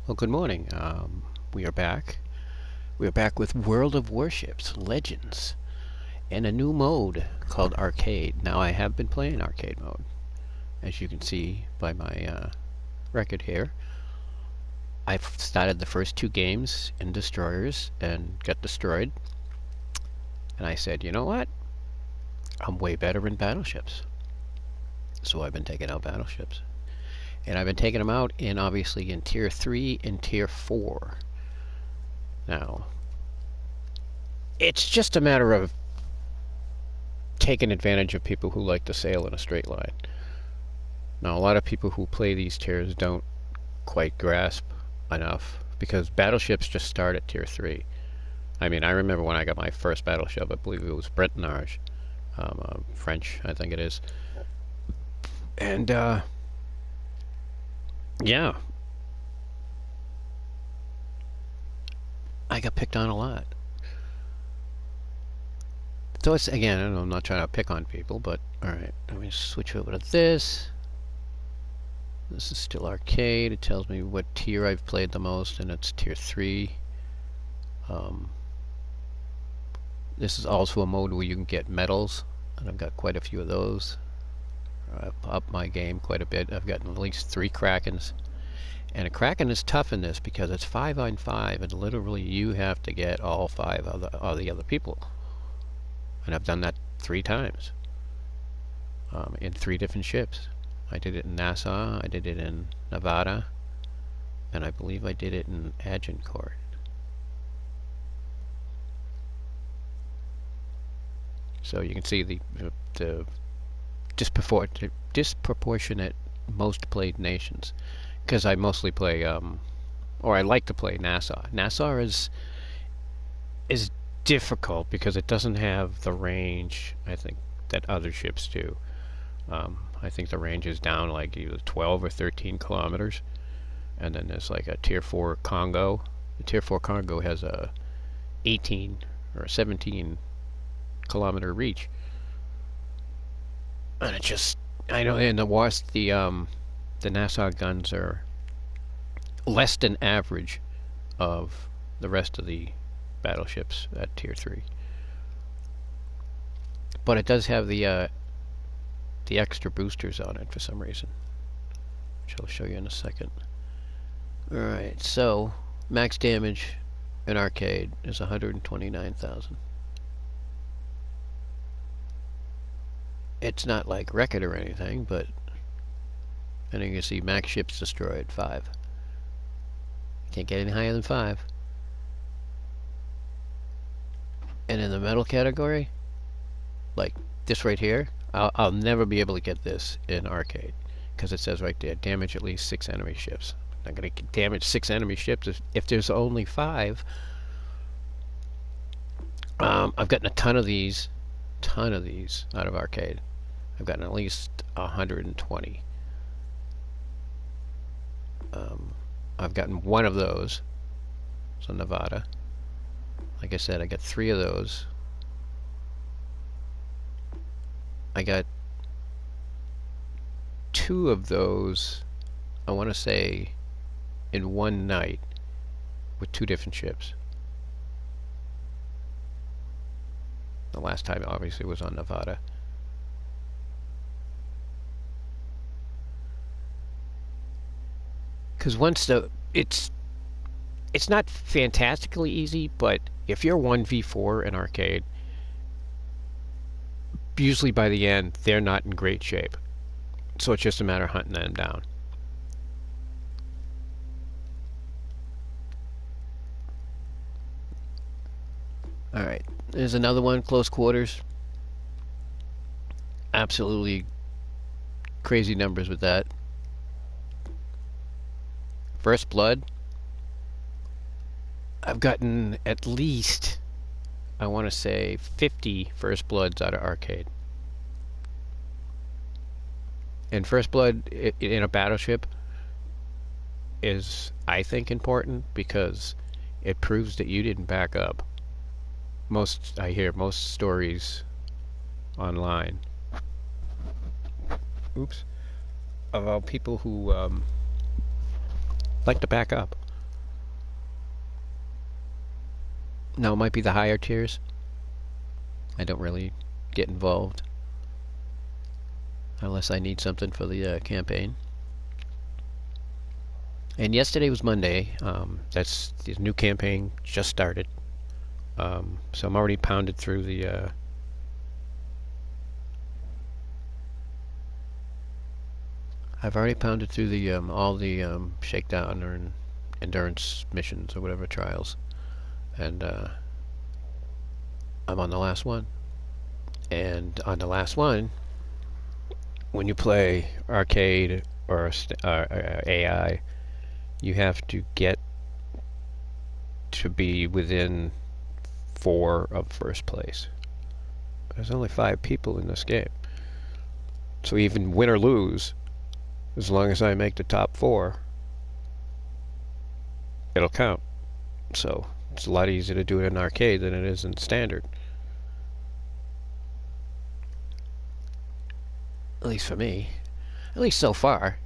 Well, good morning. We are back. We are back with World of Warships Legends and a new mode called Arcade. Now, I have been playing Arcade mode, as you can see by my record here. I've started the first two games in Destroyers and got destroyed. And I said, you know what? I'm way better in battleships. So I've been taking out battleships. And I've been taking them out obviously in Tier 3 and Tier 4. Now, it's just a matter of taking advantage of people who like to sail in a straight line. Now, a lot of people who play these tiers don't quite grasp enough because battleships just start at Tier 3. I mean, I remember when I got my first battleship, I believe it was Bretonage, French, I think it is. And, yeah, I got picked on a lot. So it's, again, I'm not trying to pick on people, but alright, let me switch over to this. This is still arcade. It tells me what tier I've played the most, and it's Tier 3. This is also a mode where you can get medals, and I've got quite a few of those. I've upped my game quite a bit. I've gotten at least 3 Krakens. And a Kraken is tough in this because it's 5 on 5, and literally you have to get all 5 of the other people. And I've done that 3 times in 3 different ships. I did it in Nassau, I did it in Nevada, and I believe I did it in Agincourt. So you can see the disproportionate most played nations. Because I mostly play, or I like to play Nassau. Nassau is difficult because it doesn't have the range, I think, that other ships do. I think the range is down like either 12 or 13 kilometers. And then there's like a Tier 4 Congo. The Tier 4 Congo has a 18 or 17 kilometer reach. And it just, I know in the Nassau guns are less than average of the rest of the battleships at Tier 3. But it does have the extra boosters on it for some reason, which I'll show you in a second. Alright, so max damage in arcade is 129,000. It's not like record or anything, but and you can see max ships destroyed 5. Can't get any higher than 5. And in the metal category, like this right here, I'll never be able to get this in arcade because it says right there, damage at least 6 enemy ships. I'm not going to damage 6 enemy ships if there's only 5. I've gotten a ton of these out of arcade. I've gotten at least 120. I've gotten 1 of those. So Nevada. Like I said, I got 3 of those. I got 2 of those, I want to say, in one night with 2 different ships. The last time obviously was on Nevada. Because once it's not fantastically easy, but if you're 1v4 in arcade, usually by the end they're not in great shape. So it's just a matter of hunting them down. Alright, there's another one, close quarters. Absolutely crazy numbers with that. First blood, I've gotten at least, I want to say, 50 first bloods out of arcade. And first blood in a battleship is, I think, important because it proves that you didn't back up. I hear most stories online, about people who like to back up. Now, it might be the higher tiers. I don't really get involved unless I need something for the campaign. And yesterday was Monday. That's the new campaign just started. So I'm already pounded through the. I've already pounded through the all the shakedown or endurance missions or whatever trials, and I'm on the last one. And on the last one, when you play arcade or AI, you have to get to be within 4 of first place. There's only 5 people in this game, so even win or lose, as long as I make the top 4, it'll count. So it's a lot easier to do it in arcade than it is in standard. At least for me. At least so far.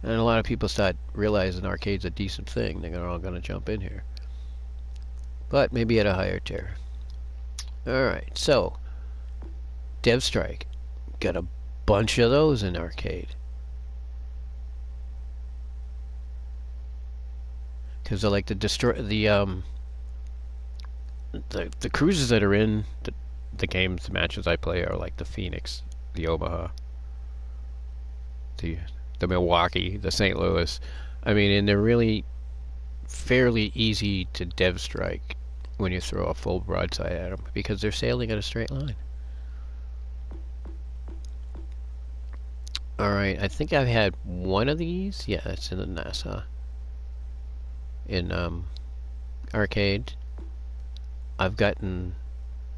And a lot of people start realizing arcade's a decent thing. They're all going to jump in here. But maybe at a higher tier. Alright, so Dev Strike. Got a bunch of those in arcade. Because I like to destroy the cruises that are in the games, the matches I play are like the Phoenix, the Omaha, the Milwaukee, the St. Louis. I mean, and they're really fairly easy to dev strike when you throw a full broadside at them because they're sailing in a straight line. Alright, I think I've had one of these. Yeah, it's in the NASA. In arcade, I've gotten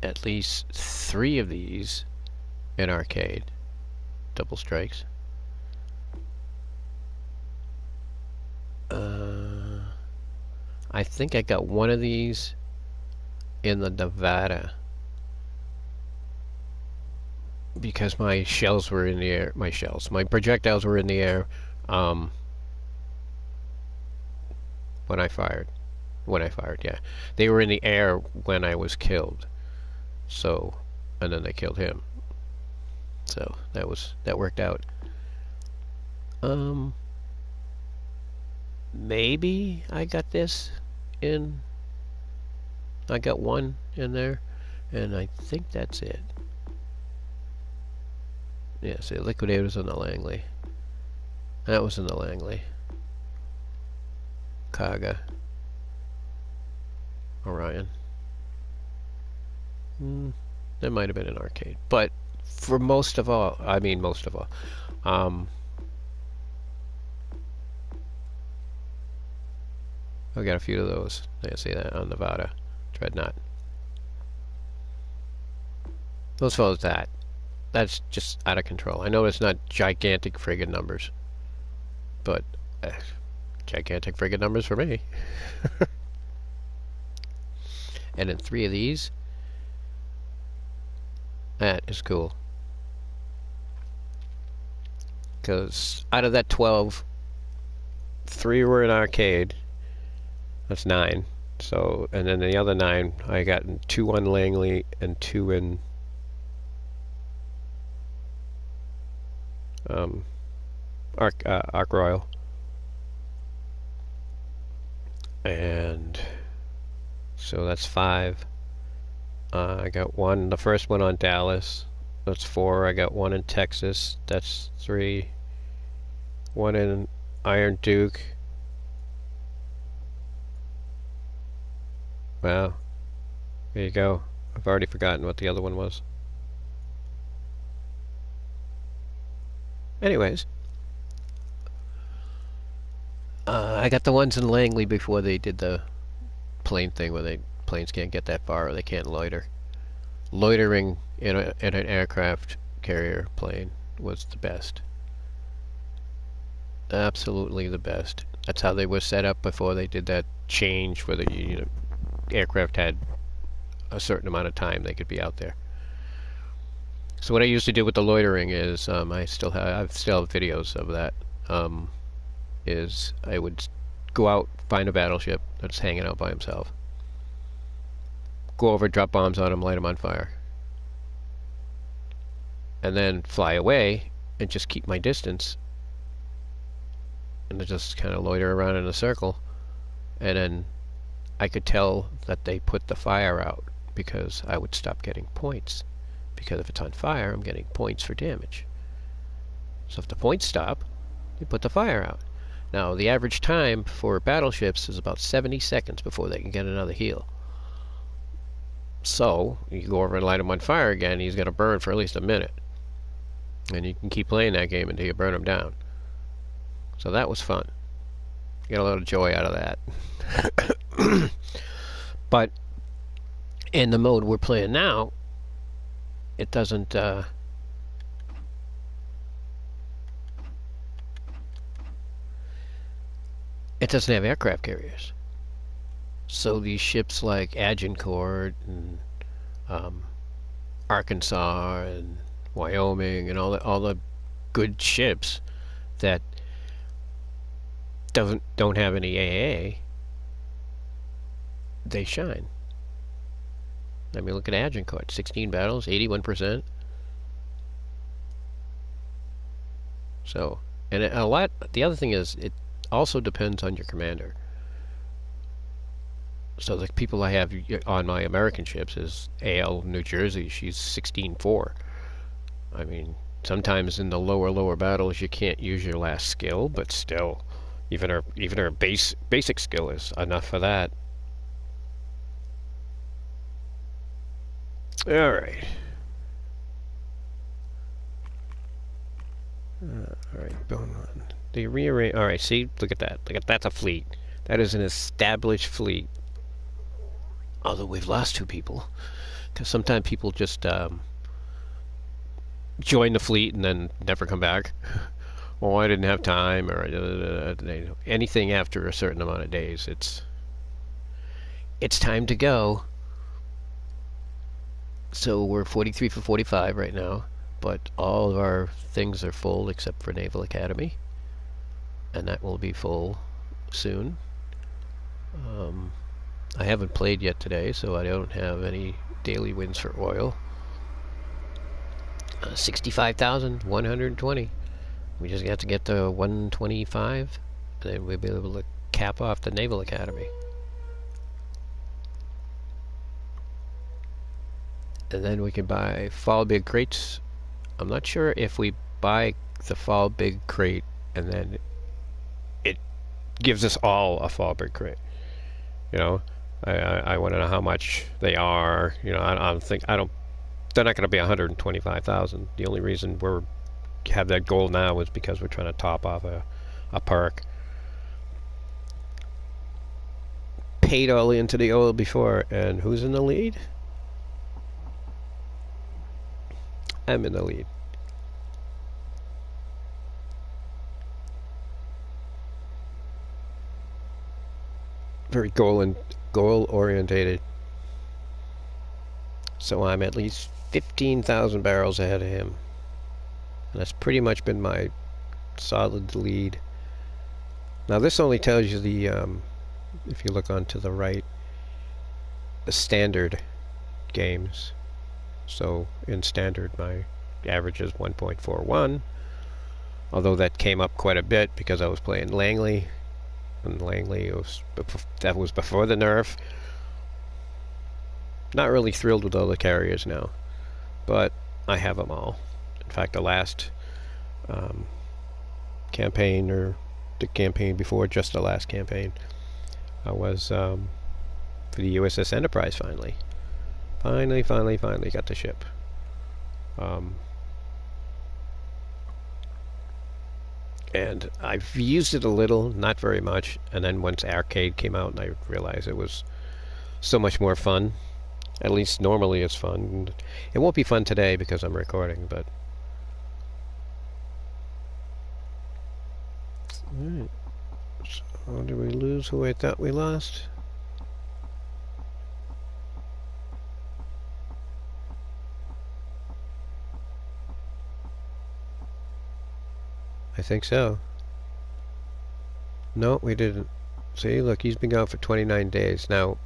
at least 3 of these in arcade. Double strikes. I think I got one of these in the Nevada because my shells were in the air. My projectiles were in the air when I fired. Yeah. They were in the air when I was killed. So, and then they killed him. So that worked out. Maybe I got this in. I got one in there, and I think that's it. Yeah, see, Liquidator's in the Langley. That was in the Langley. Kaga. Orion. That might have been an arcade. But for most of all, I got a few of those. I see that on Nevada. Dreadnought. As far as that's just out of control. I know it's not gigantic friggin' numbers, but gigantic friggin' numbers for me. And then 3 of these. That is cool. Because out of that 12, 3 were in arcade. That's 9. So, and then the other 9, I got 2 on Langley and 2 in Arc Royal. And so that's 5. I got 1, the first one on Dallas. That's 4. I got 1 in Texas. That's 3. 1 in Iron Duke. Wow. There you go. I've already forgotten what the other one was. Anyways. I got the ones in Langley before they did the plane thing where planes can't get that far or they can't loiter. Loitering in an aircraft carrier plane was the best. Absolutely the best. That's how they were set up before they did that change where the aircraft had a certain amount of time they could be out there. So what I used to do with the loitering is I still have videos of that. Is I would go out, find a battleship that's hanging out by himself, go over, drop bombs on them, light them on fire, and then fly away and just keep my distance, and just kind of loiter around in a circle, and then I could tell that they put the fire out because I would stop getting points. Because if it's on fire, I'm getting points for damage. So if the points stop, they put the fire out. Now, the average time for battleships is about 70 seconds before they can get another heal. So, you go over and light him on fire again, he's going to burn for at least a minute. And you can keep playing that game until you burn him down. So that was fun. Get a lot of joy out of that. But in the mode we're playing now, it doesn't have aircraft carriers. So these ships like Agincourt and Arkansas and Wyoming and all the good ships that don't have any AA, they shine. I mean, look at Agincourt, 16 battles, 81%. So, and a lot. The other thing is, it also depends on your commander. So the people I have on my American ships is AL New Jersey. She's 16-4. I mean, sometimes in the lower battles you can't use your last skill, but still, even her basic skill is enough for that. All right. All right, bone run. They rearrange. All right, see, look at that. That's a fleet. That is an established fleet. Although we've lost 2 people, because sometimes people just join the fleet and then never come back. Oh, I didn't have time, or anything after a certain amount of days. It's time to go. So we're 43 for 45 right now, but all of our things are full except for Naval Academy, and that will be full soon. I haven't played yet today, so I don't have any daily wins for oil. 65,120. We just got to get to 125, and then we'll be able to cap off the Naval Academy. And then we can buy fall big crates. I'm not sure if we buy the fall big crate and then it gives us all a fall big crate. You know, I want to know how much they are. You know, I don't think they're not going to be 125,000. The only reason we have that goal now is because we're trying to top off a perk. Paid all into the oil before, and who's in the lead? I'm in the lead. Very goal orientated. So I'm at least 15,000 barrels ahead of him. And that's pretty much been my solid lead. Now this only tells you the, if you look onto the right, the standard games. So in standard my average is 1.41, although that came up quite a bit because I was playing Langley, and Langley that was before the nerf. Not really thrilled with all the carriers now, but I have them all. In fact, the last campaign, or the campaign before just the last campaign, I was for the USS Enterprise finally. Finally got the ship. And I've used it a little, not very much, and then once Arcade came out and I realized it was so much more fun. At least normally it's fun. It won't be fun today because I'm recording, but... Alright. So did we lose who I thought we lost? I think so. No, we didn't. See, look, he's been gone for 29 days. Now,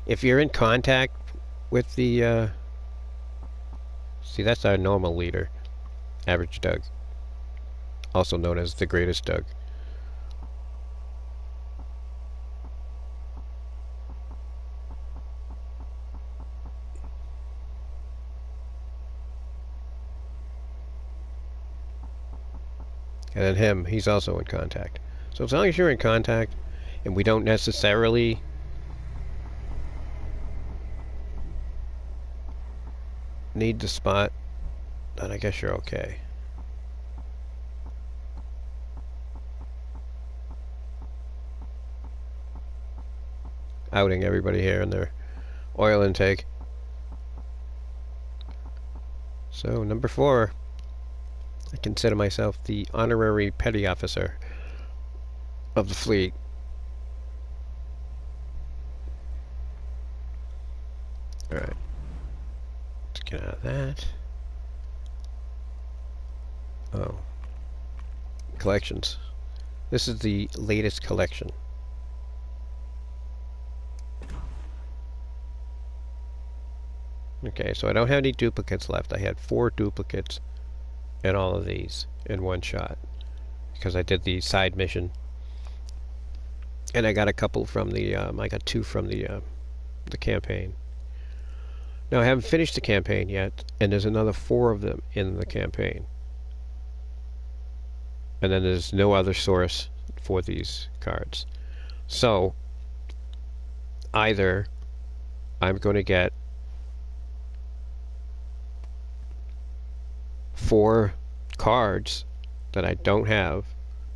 if you're in contact with the, see, that's our normal leader, Average Doug, also known as the Greatest Doug. And then him, he's also in contact. So as long as you're in contact, and we don't necessarily need the spot, then I guess you're okay. Outing everybody here in their oil intake. So, number 4. I consider myself the honorary petty officer of the fleet. Alright. Let's get out of that. Oh. Collections. This is the latest collection. Okay, so I don't have any duplicates left. I had 4 duplicates in all of these in one shot, because I did the side mission, and I got a couple from the I got 2 from the campaign. Now I haven't finished the campaign yet, and there's another 4 of them in the campaign, and then there's no other source for these cards. So either I'm going to get 4 cards that I don't have.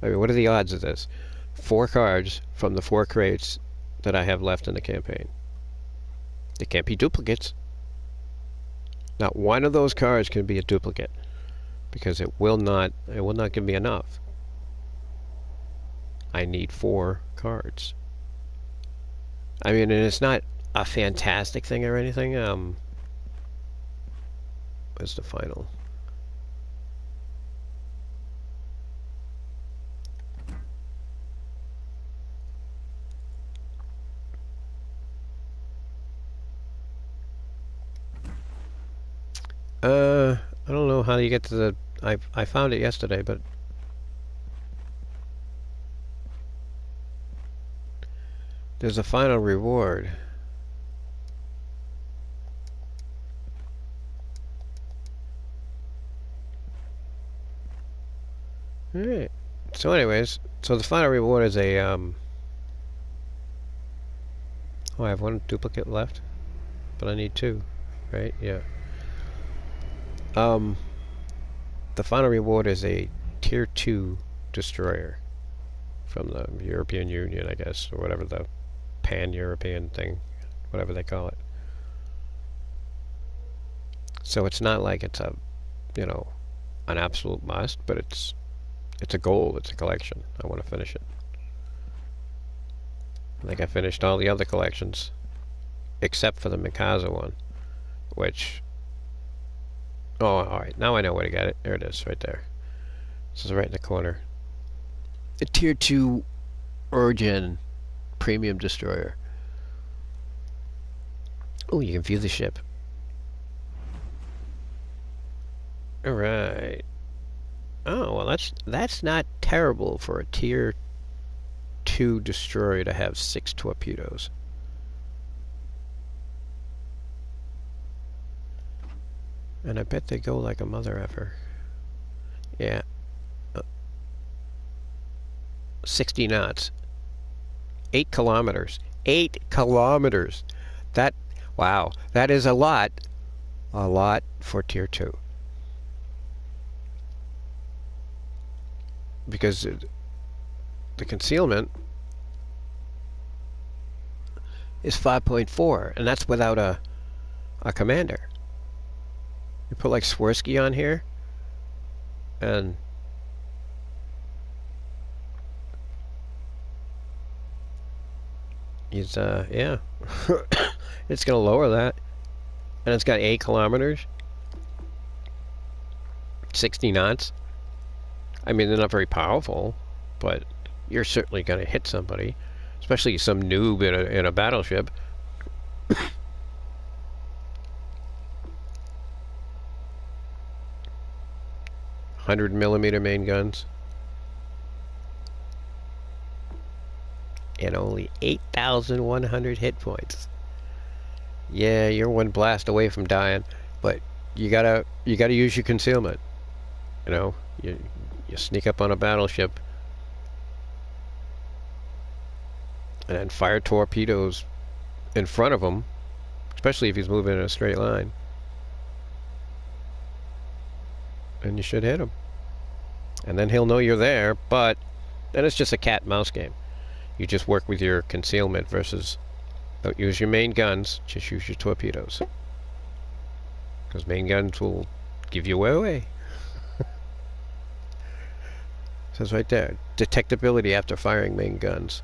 I mean, what are the odds of this? 4 cards from the 4 crates that I have left in the campaign. They can't be duplicates. Not one of those cards can be a duplicate, because it will not give me enough. I need 4 cards. I mean, and it's not a fantastic thing or anything. What's the final? I don't know how you get to the... I found it yesterday, but... There's a final reward. Alright. So anyways, so the final reward is a, Oh, I have 1 duplicate left, but I need 2, right? Yeah. The final reward is a Tier 2 destroyer from the European Union, I guess, or whatever the pan-European thing, whatever they call it. So it's not like it's a, you know, an absolute must, but it's a goal, it's a collection. I want to finish it. I think I finished all the other collections, except for the Mikasa one, which... Oh, alright, now I know where to get it. There it is, right there. This is right in the corner. A Tier 2 Origin Premium Destroyer. Oh, you can view the ship. Alright. Oh, well, that's not terrible for a Tier 2 destroyer to have 6 torpedoes. And I bet they go like a mother effer. Yeah. 60 knots. 8 kilometers. 8 kilometers! That, wow, that is a lot. A lot for Tier 2. Because the concealment is 5.4, and that's without a commander. You put like Swirsky on here, and he's yeah, it's gonna lower that, and it's got 8 kilometers, 60 knots. I mean, they're not very powerful, but you're certainly gonna hit somebody, especially some noob in a battleship. 100mm main guns. And only 8,100 hit points. Yeah, you're one blast away from dying, but you gotta use your concealment. You know, you sneak up on a battleship and then fire torpedoes in front of him, especially if he's moving in a straight line, and you should hit him. And then he'll know you're there, but then it's just a cat and mouse game. You just work with your concealment versus don't use your main guns, just use your torpedoes. Because main guns will give you away. It says right there, detectability after firing main guns,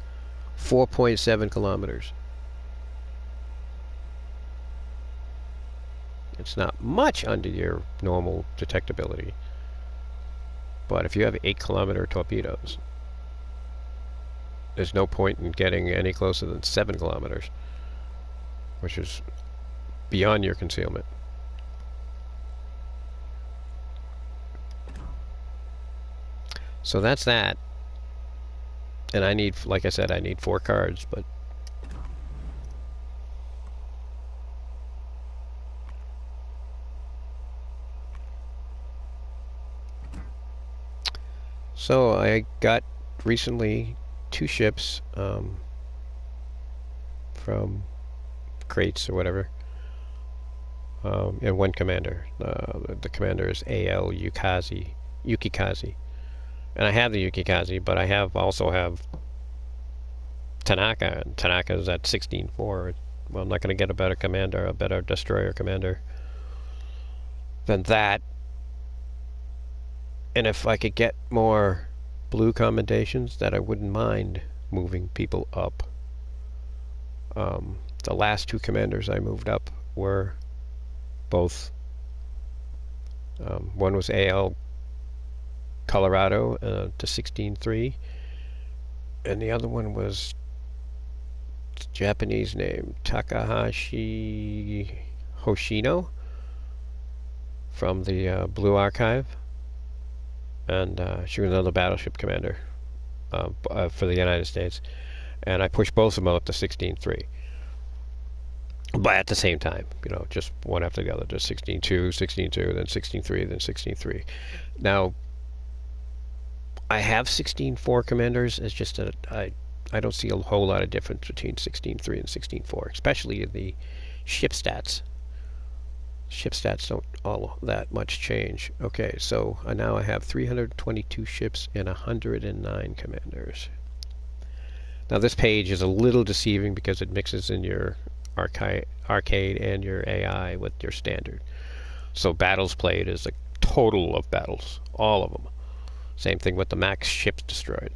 4.7 kilometers. It's not much under your normal detectability. But if you have 8-kilometer torpedoes, there's no point in getting any closer than 7 kilometers, which is beyond your concealment. So that's that. And I need, like I said, I need 4 cards, but so I got recently 2 ships from crates or whatever, and 1 commander. The commander is A.L. Yukikaze. And I have the Yukikaze, but I also have Tanaka, and Tanaka is at 16.4. Well, I'm not going to get a better commander, a better destroyer commander than that. And if I could get more blue commendations, that I wouldn't mind moving people up. The last 2 commanders I moved up were both, one was AL Colorado to 16.3, and the other one was Japanese name Takahashi Hoshino from the Blue Archive, and she was another battleship commander for the United States, and I pushed both of them up to 16.3. But at the same time, you know, just one after the other, just 16.2, 16.2, then 16.3, then 16.3. Now, I have 16.4 commanders. It's just that I don't see a whole lot of difference between 16.3 and 16.4, especially in the ship stats. Ship stats don't all that much change. Okay, so now I have 322 ships and 109 commanders. Now this page is a little deceiving because it mixes in your arcade and your AI with your standard. So battles played is a total of battles, all of them. Same thing with the max ships destroyed.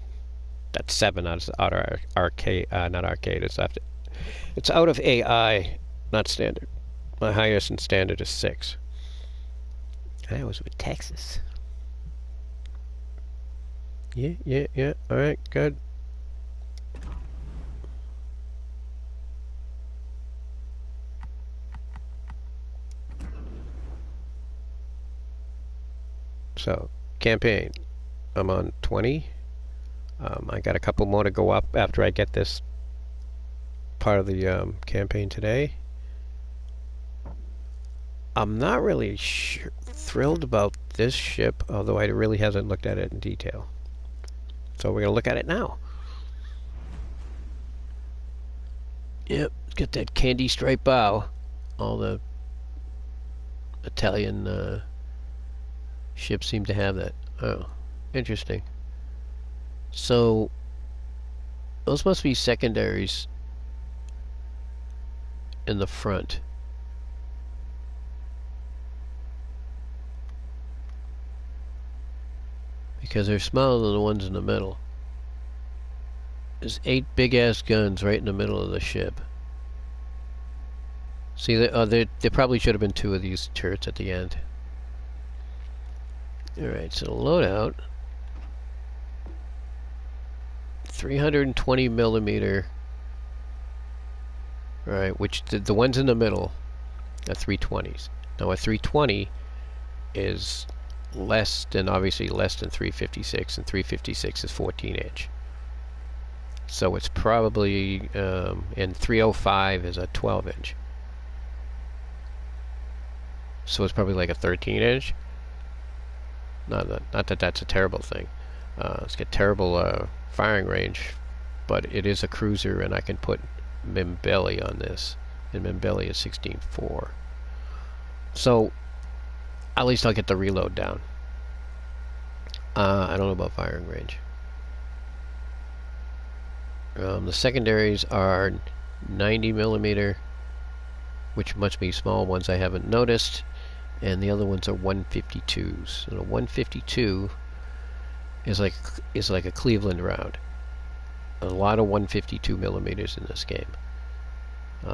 That's 7 out of arcade, not arcade. It's out of AI, not standard. My highest in standard is 6. I was with Texas. Yeah. All right, good. So, campaign. I'm on 20. I got a couple more to go up after I get this part of the campaign today. I'm not really thrilled about this ship, although I really hasn't looked at it in detail. So we're going to look at it now. Yep, it's got that candy stripe bow. All the Italian ships seem to have that. Oh, interesting. So those must be secondaries in the front. Because they're smaller than the ones in the middle. There's 8 big-ass guns right in the middle of the ship. See, there probably should have been 2 of these turrets at the end. Alright, so the loadout. 320 millimeter. Alright, which the ones in the middle are 320s. Now a 320 is less than, obviously less than 356, and 356 is 14 inch. So it's probably, and 305 is a 12 inch. So it's probably like a 13 inch. Not that that's a terrible thing. It's got terrible firing range, but it is a cruiser, and I can put Mimbelli on this, and Mimbelli is 16.4. So at least I'll get the reload down. I don't know about firing range. The secondaries are 90 millimeter, which must be small ones I haven't noticed, and the other ones are 152s. And a 152 is like a Cleveland round. A lot of 152 millimeters in this game,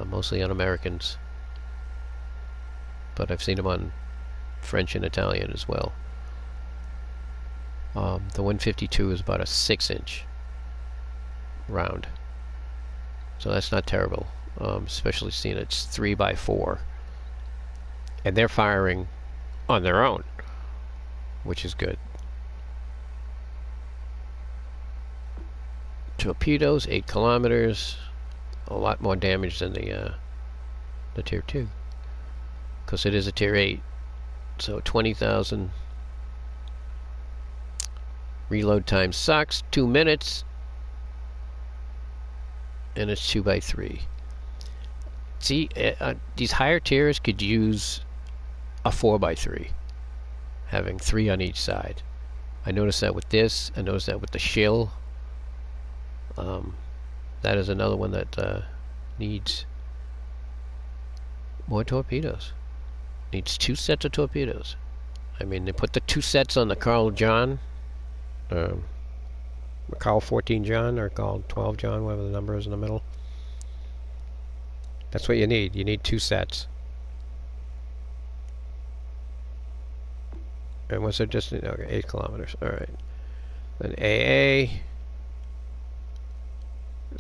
mostly on Americans, but I've seen them on French and Italian as well. The 152 is about a 6-inch round, so that's not terrible, especially seeing it's 3x4, and they're firing on their own, which is good. Torpedoes, 8 kilometers, a lot more damage than the tier 2, because it is a tier 8. So 20,000. Reload time sucks, 2 minutes, and it's 2x3. See, these higher tiers could use a 4x3, having 3 on each side. I noticed that with this. I noticed that with the shill. That is another one that needs more torpedoes. Needs 2 sets of torpedoes. I mean, they put the 2 sets on the Carl John, Carl 14 John, or Carl 12 John, whatever the number is in the middle. That's what you need. You need 2 sets. And what's their distance? Okay, 8 kilometers. Alright. Then AA.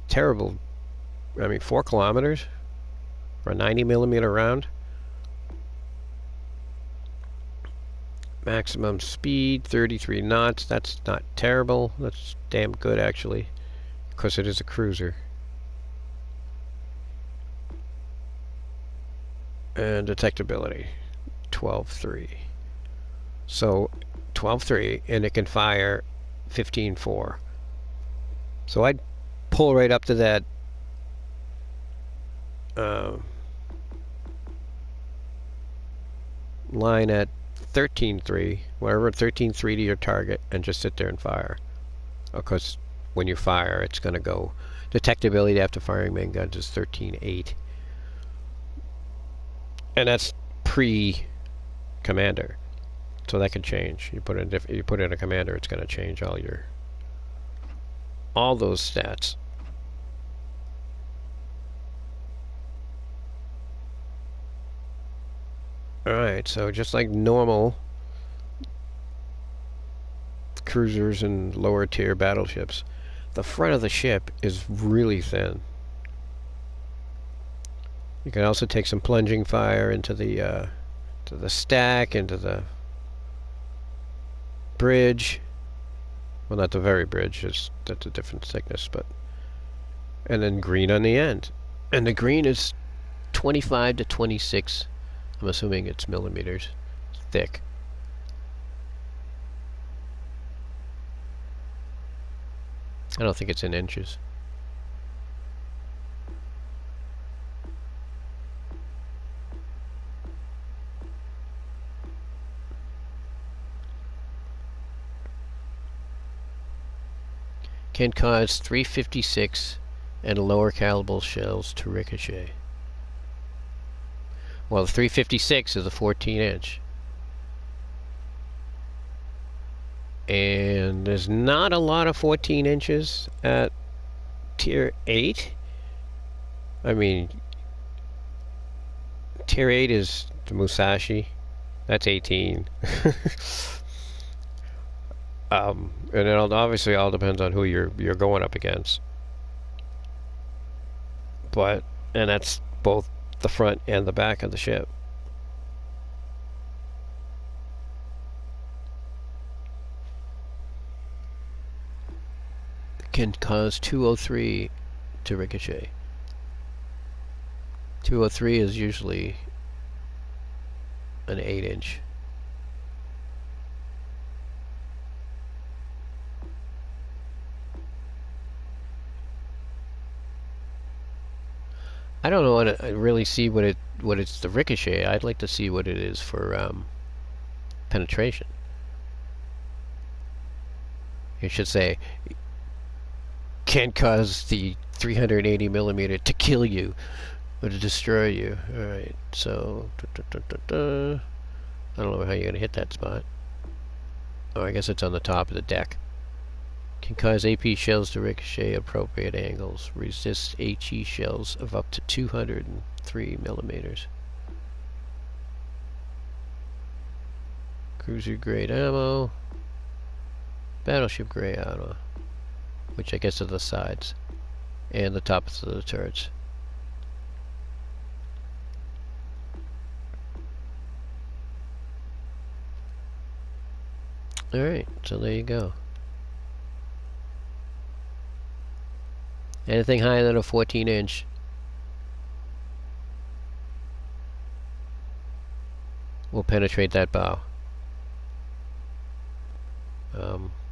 Terrible. I mean, 4 kilometers for a 90 millimeter round. Maximum speed 33 knots. That's not terrible. That's damn good, actually, because it is a cruiser. And detectability 12.3. So 12.3, and it can fire 15.4. So I'd pull right up to that line at 13.3, whatever, 13.3 to your target, and just sit there and fire. Of course, when you fire, it's going to go. Detectability after firing main guns is 13.8, and that's pre-commander, so that can change. You put in a commander, it's going to change all those stats. Alright, so just like normal cruisers and lower tier battleships, the front of the ship is really thin. You can also take some plunging fire into the stack, into the bridge. Well, not the very bridge, that's a different thickness, but, and then green on the end. And the green is 25 to 26. I'm assuming it's millimeters thick. I don't think it's in inches. Can cause 356 and lower caliber shells to ricochet. Well, the 356 is a 14-inch. And there's not a lot of 14 inches at tier 8. I mean, tier 8 is the Musashi. That's 18. And it obviously all depends on who you're going up against. But, and that's both the front and the back of the ship. can cause 203 to ricochet. 203 is usually an 8-inch. I don't know what I really see what it's the ricochet. I'd like to see what it is for penetration. It should say can cause the 380 millimeter to kill you or to destroy you. All right, so I don't know how you're gonna hit that spot. Oh, I guess it's on the top of the deck. Can cause AP shells to ricochet appropriate angles. Resist HE shells of up to 203 millimeters. Cruiser grade ammo. Battleship grade ammo. Which I guess are the sides. And the tops of the turrets. Alright, so there you go. Anything higher than a 14-inch will penetrate that bow.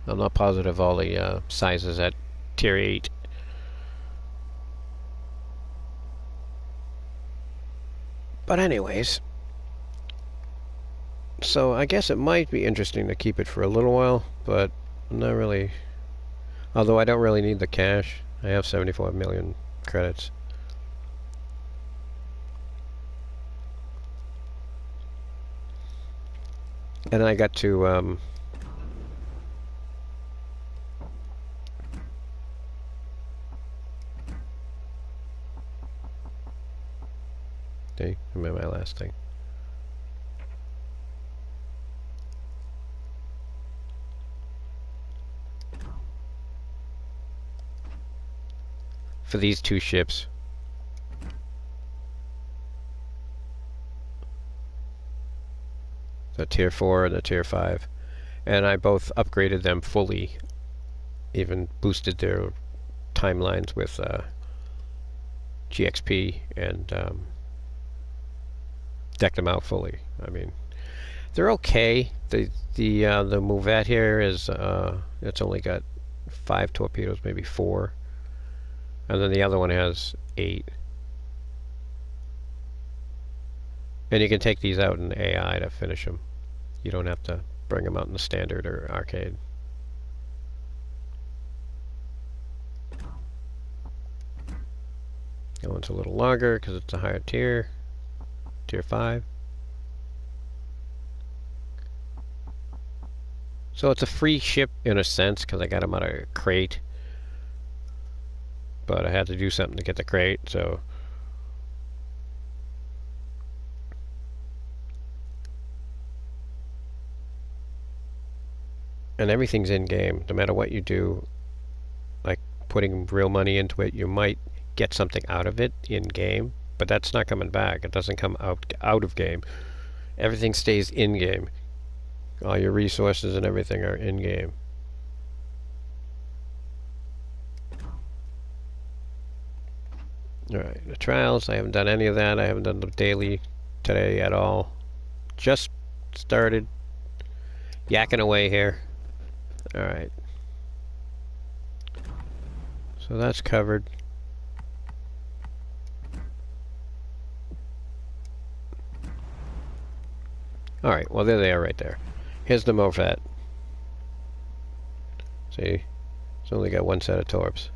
I'm not positive all the sizes at tier 8. But anyways, so I guess it might be interesting to keep it for a little while, but not really. Although I don't really need the cash. I have 74 million credits. And I got to okay, remember my last thing. For these two ships. The tier 4 and the tier 5. And I both upgraded them fully. Even boosted their timelines with GXP and decked them out fully. I mean, they're okay. The Mouvette here is it's only got 5 torpedoes, maybe 4. And then the other one has 8. And you can take these out in AI to finish them. You don't have to bring them out in the standard or arcade. That one's a little longer because it's a higher tier. Tier 5. So it's a free ship in a sense because I got them out of a crate. But I had to do something to get the crate, so... And everything's in-game. No matter what you do, like putting real money into it, you might get something out of it in-game, but that's not coming back. It doesn't come out of game. Everything stays in-game. All your resources and everything are in-game. Alright, the trials, I haven't done any of that. I haven't done the daily today at all. Just started yakking away here. Alright. So that's covered. Alright, well there they are right there. Here's the Mouvette. See? It's only got one set of torps.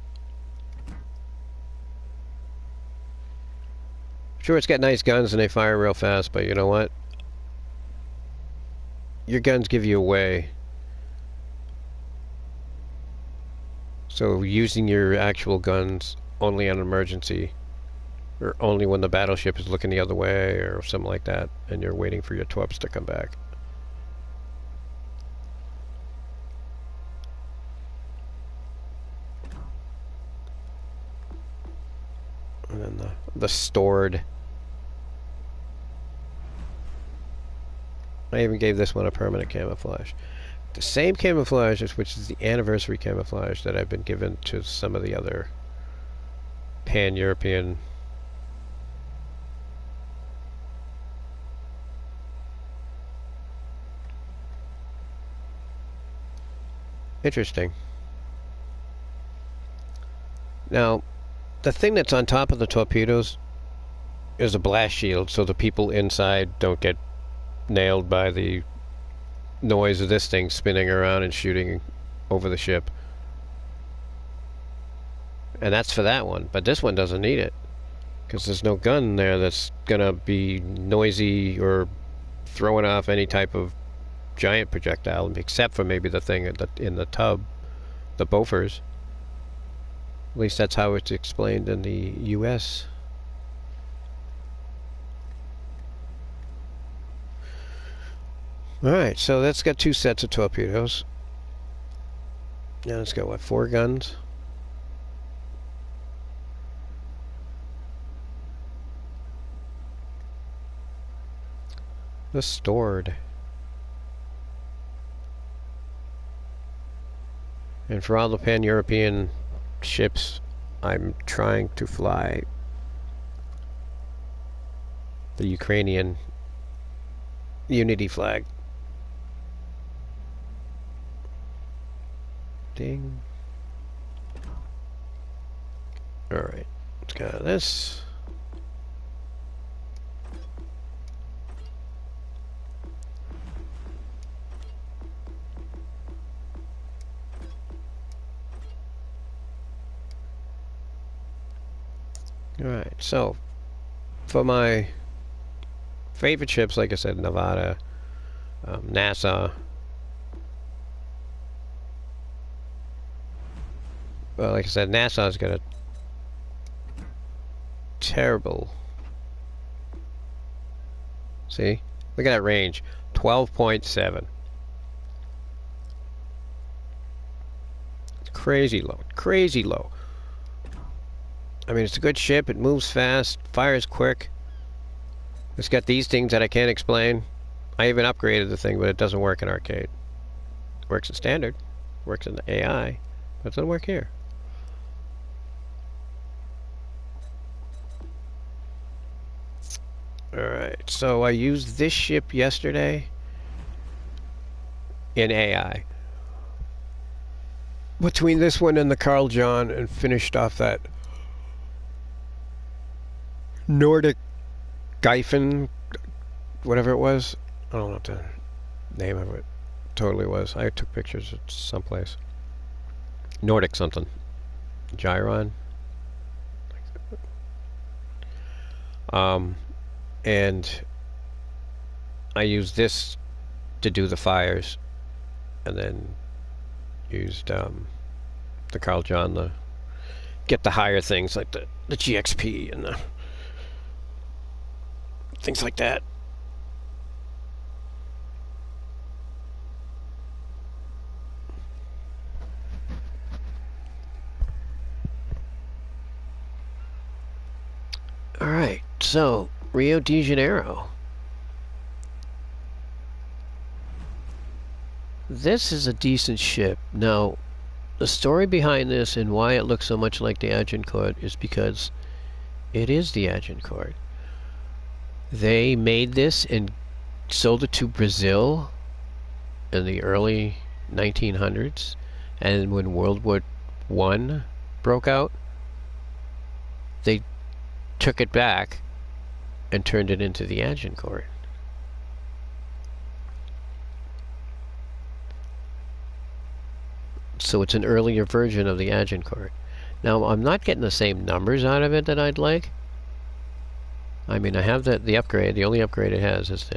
Sure, it's got nice guns and they fire real fast, but you know what? Your guns give you away. So using your actual guns only on emergency, or only when the battleship is looking the other way, or something like that, and you're waiting for your torps to come back. And then the stored. I even gave this one a permanent camouflage. The same camouflage, which is the anniversary camouflage that I've been given to some of the other pan-European. Interesting. Now, the thing that's on top of the torpedoes is a blast shield, so the people inside don't get nailed by the noise of this thing spinning around and shooting over the ship. And that's for that one, but this one doesn't need it, because there's no gun there that's gonna be noisy or throwing off any type of giant projectile, except for maybe the thing in the tub, the Bofors. At least that's how it's explained in the US. Alright, so that's got 2 sets of torpedoes. Now it's got, what, 4 guns? The stored. And for all the pan-European ships, I'm trying to fly the Ukrainian unity flag. Ding. Alright, let's go this. Alright, so for my favorite ships, like I said, Nevada, NASA. Well, like I said, NASA's got a terrible... See? Look at that range. 12.7. Crazy low. Crazy low. I mean, it's a good ship. It moves fast. Fires quick. It's got these things that I can't explain. I even upgraded the thing, but it doesn't work in arcade. It works in standard. Works in the AI. But it doesn't work here. Alright, so I used this ship yesterday in AI. Between this one and the Carl John, and finished off that Nordic Geifen, whatever it was. I don't know what the name of it totally was. I took pictures at someplace. Nordic something. Gyron. And I used this to do the fires, and then used the Carl John to get the higher things like the GXP and the things like that. Alright, so Rio de Janeiro. This is a decent ship. Now, the story behind this and why it looks so much like the Agincourt is because it is the Agincourt. They made this and sold it to Brazil in the early 1900s, and when World War I broke out, they took it back and turned it into the Agincourt. So it's an earlier version of the Agincourt. Now, I'm not getting the same numbers out of it that I'd like. I mean, I have the upgrade. The only upgrade it has is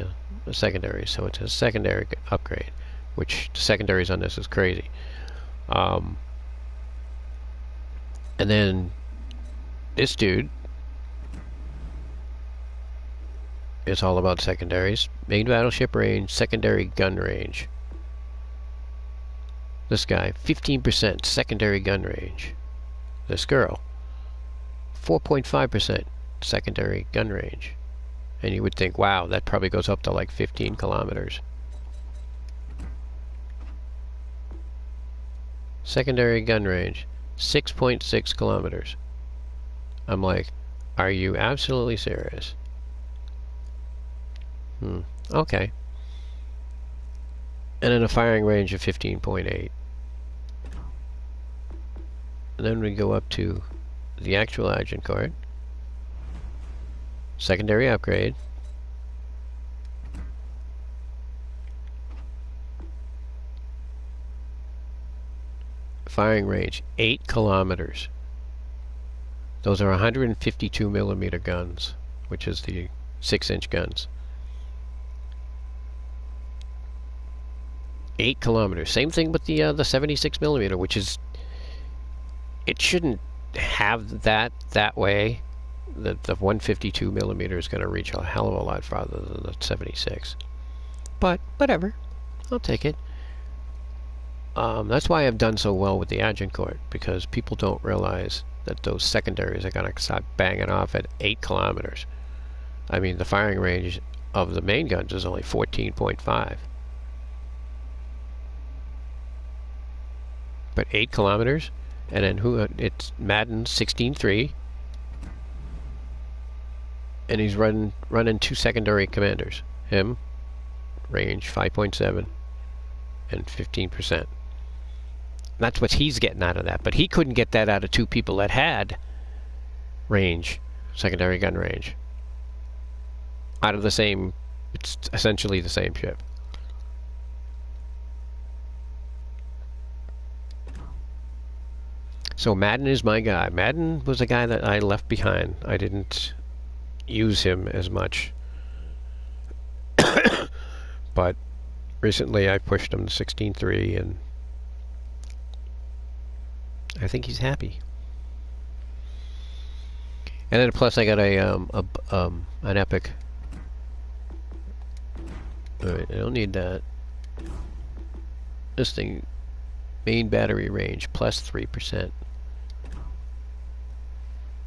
the secondary. So it's a secondary upgrade, which the secondaries on this is crazy. And then this dude, it's all about secondaries. Main battleship range, secondary gun range. This guy, 15% secondary gun range. This girl, 4.5% secondary gun range. And you would think, wow, that probably goes up to like 15 kilometers. Secondary gun range, 6.6 kilometers. I'm like, are you absolutely serious? Okay. And then a firing range of 15.8. And then we go up to the actual Agincourt. Secondary upgrade. Firing range, 8 kilometers. Those are 152 millimeter guns, which is the 6-inch guns. 8 kilometers. Same thing with the 76 millimeter, which is, it shouldn't have that way. The 152 millimeter is going to reach a hell of a lot farther than the 76. But whatever, I'll take it. That's why I've done so well with the Agincourt, because people don't realize that those secondaries are going to start banging off at 8 kilometers. I mean, the firing range of the main guns is only 14.5. But 8 kilometers, and then it's Madden 16.3, and he's running 2 secondary commanders. Him, range 5.7 and 15%. That's what he's getting out of that. But he couldn't get that out of 2 people that had range, secondary gun range. Out of the same, it's essentially the same ship. So Madden is my guy. Madden was a guy that I left behind. I didn't use him as much. But recently I pushed him to 16.3, and I think he's happy. And then plus I got an epic. Alright, I don't need that. This thing, main battery range plus 3%.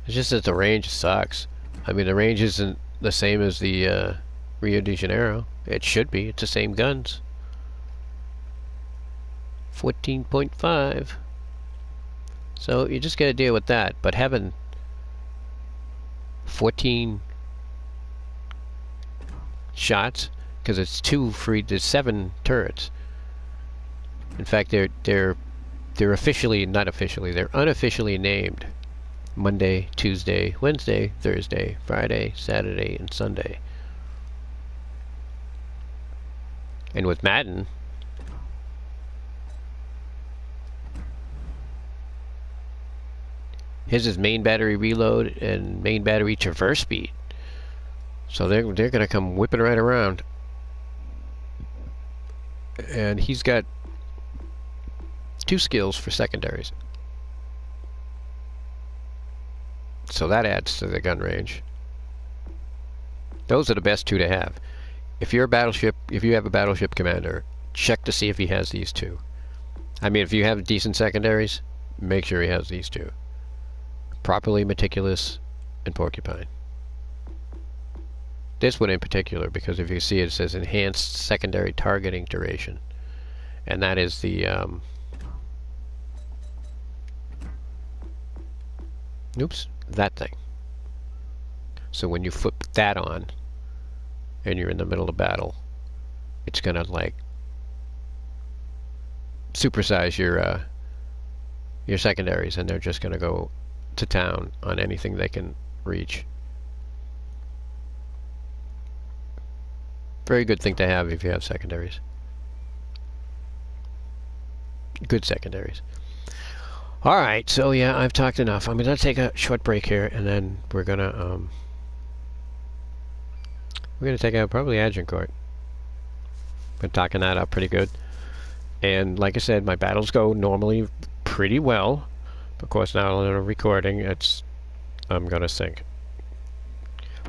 It's just that the range sucks. I mean, the range isn't the same as the Rio de Janeiro. It should be. It's the same guns. 14.5. So you just got to deal with that. But having 14 shots, because it's 2 free, there's 7 turrets. In fact, they're officially, not officially, they're unofficially named Monday, Tuesday, Wednesday, Thursday, Friday, Saturday, and Sunday. And with Madden, his is main battery reload and main battery traverse speed. So they're going to come whipping right around. And he's got 2 skills for secondaries. So that adds to the gun range. Those are the best 2 to have. If you're a battleship, if you have a battleship commander, check to see if he has these 2. I mean, if you have decent secondaries, make sure he has these 2. Properly Meticulous and Porcupine. This one in particular, because if you see it says enhanced secondary targeting duration, and that is the that thing. So when you flip that on and you're in the middle of battle, it's gonna like supersize your secondaries, and they're just gonna go to town on anything they can reach. Very good thing to have if you have secondaries. Good secondaries. Alright, so yeah, I've talked enough. I'm gonna take a short break here, and then we're gonna take out probably Agincourt. Been talking that up pretty good. And like I said, my battles go normally pretty well. Of course, now in a recording, I'm gonna sink.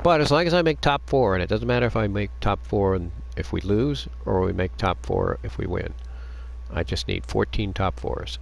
But as long as I make top 4, and it doesn't matter if I make top 4 and if we lose, or we make top 4 if we win. I just need 14 top 4s.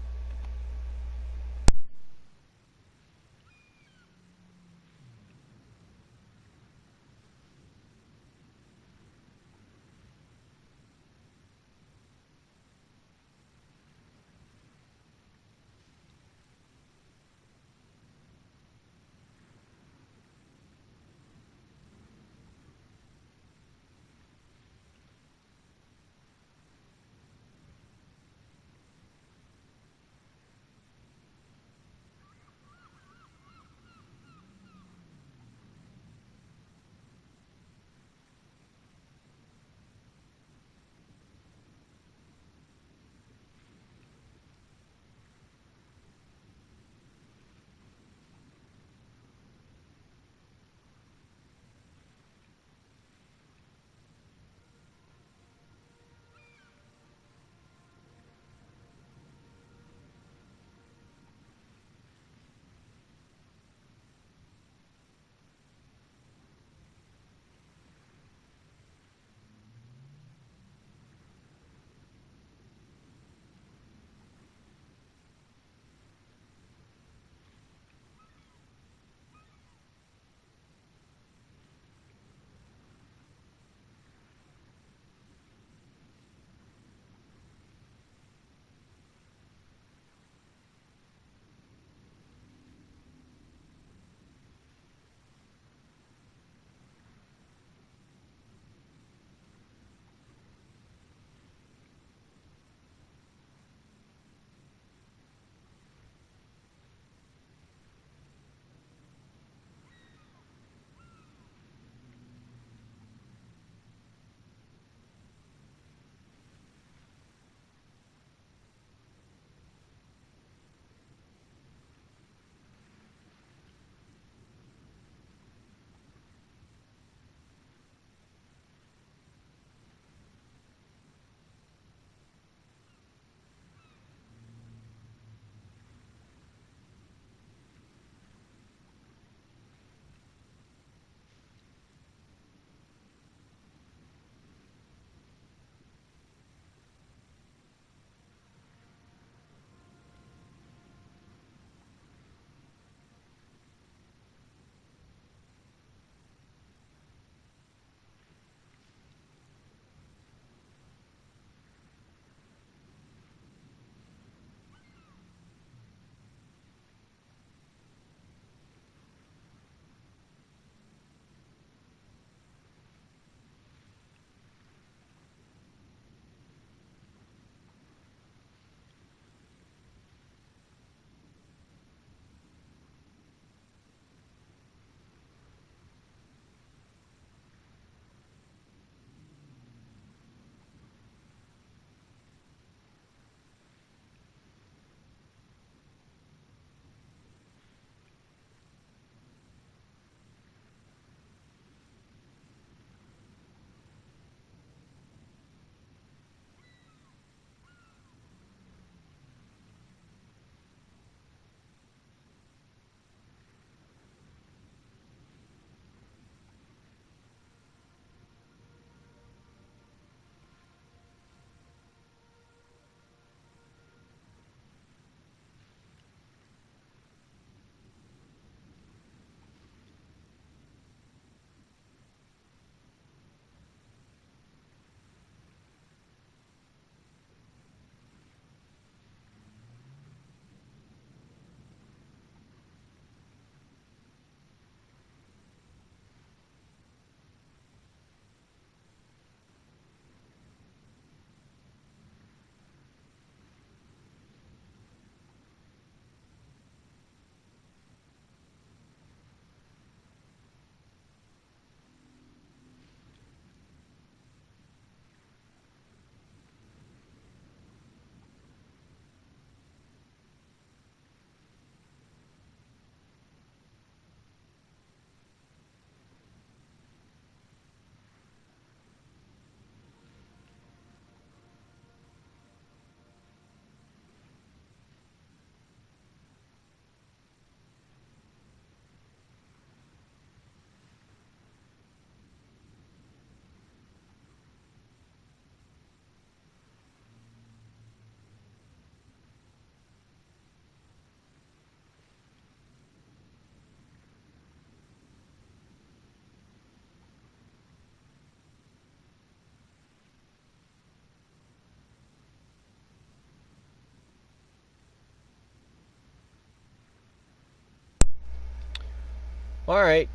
Alright,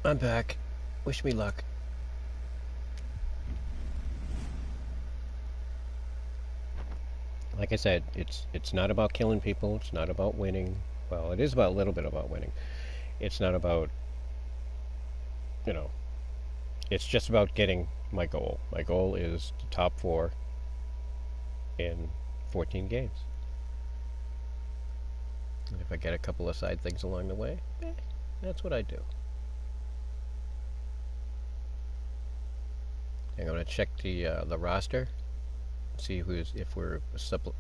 I'm back. Wish me luck. Like I said, it's not about killing people, it's not about winning. Well, it is about a little bit about winning. It's not about, you know, it's just about getting my goal. My goal is the top 4 in 14 games. And if I get a couple of side things along the way, that's what I do. I'm going to check the roster, see if we're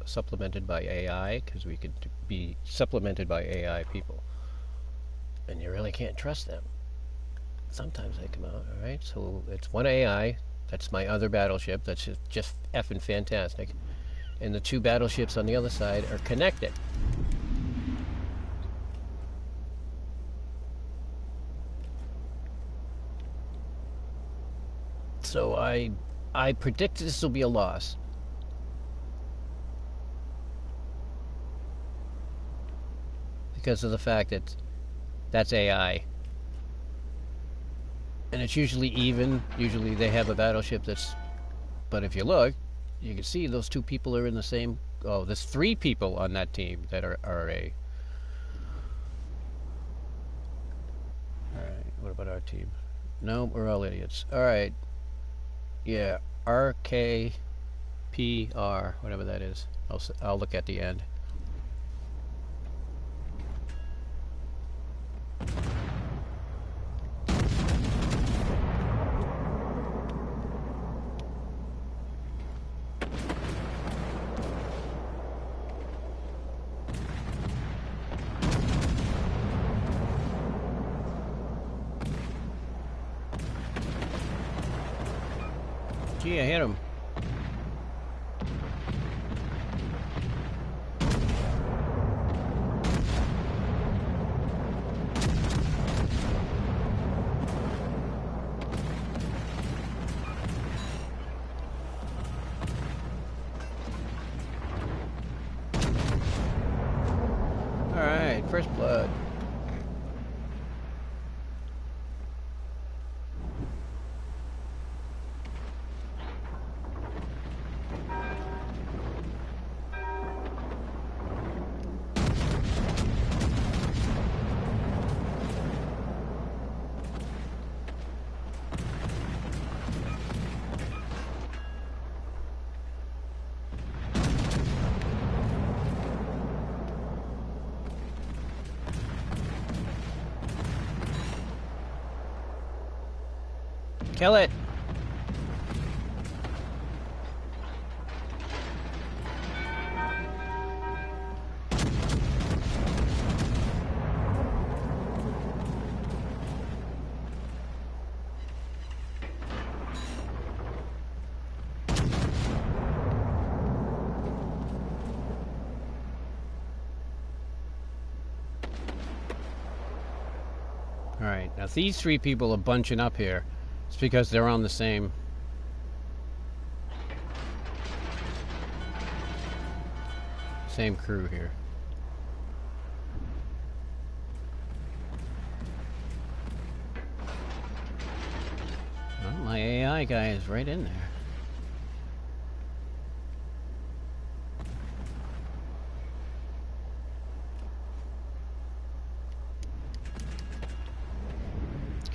supplemented by AI, because we could be supplemented by AI people, and you really can't trust them. Sometimes they come out. All right, so it's one AI. That's my other battleship. That's just effing fantastic. And the 2 battleships on the other side are connected. So I predict this will be a loss. Because of the fact that that's AI. And it's usually even. Usually they have a battleship that's... But if you look, you can see those 2 people are in the same... Oh, there's 3 people on that team that are RA. Alright, what about our team? No, we're all idiots. Alright. Yeah, RKPR, whatever that is. I'll look at the end. Gee, I hit him. Alright, first blood. Kill it! Alright, now these 3 people are bunching up here. It's because they're on the same... same crew here. Well, my AI guy is right in there.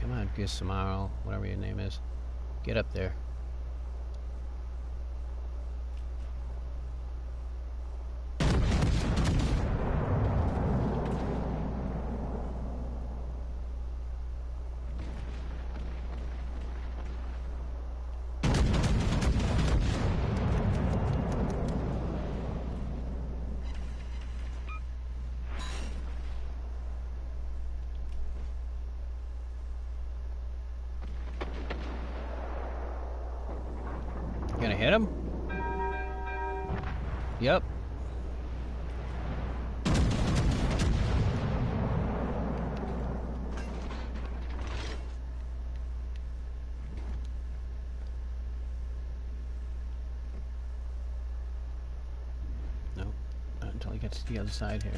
Come on, Gizsamaro, whatever your name is. Get up there. Gonna hit him? Yep. Nope. Not until he gets to the other side here.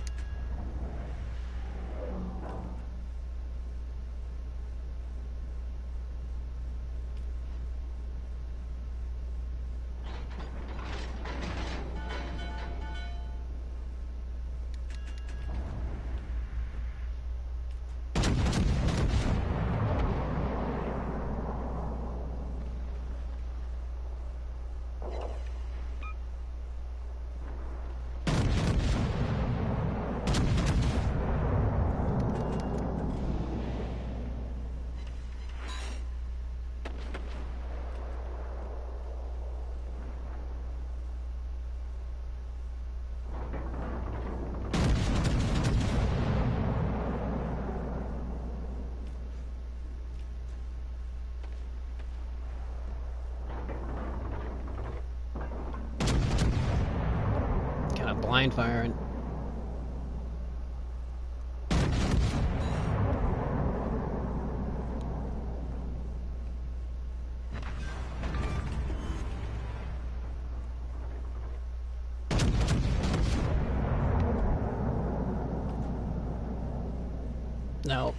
blind firing. No.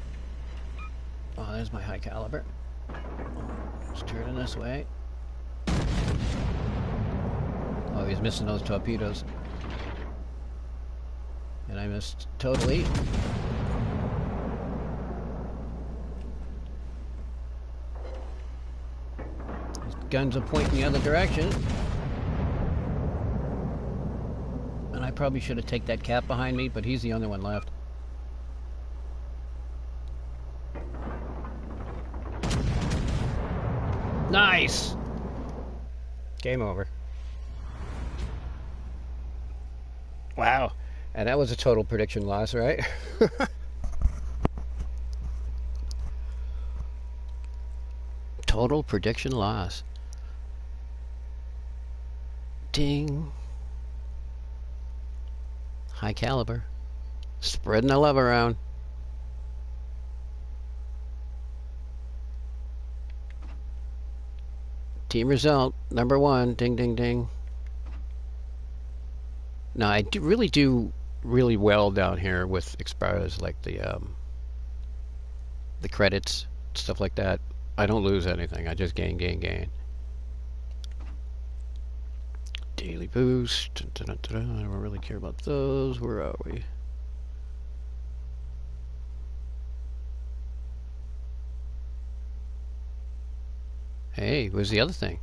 Oh, there's my high caliber. It's turning this way. Oh, he's missing those torpedoes. And I missed totally. His guns are pointing the other direction. And I probably should have taken that cap behind me, but he's the only one left. Nice! Game over. Wow. And that was a total prediction loss, right? Total prediction loss. Ding. High caliber. Spreading the love around. Team result, #1. Ding, ding, ding. Now, I really do really well down here with expiras, like the credits, stuff like that. I don't lose anything. I just gain, gain, gain. Daily boost. Dun, dun, dun, dun. I don't really care about those. Where are we? Hey, where's the other thing?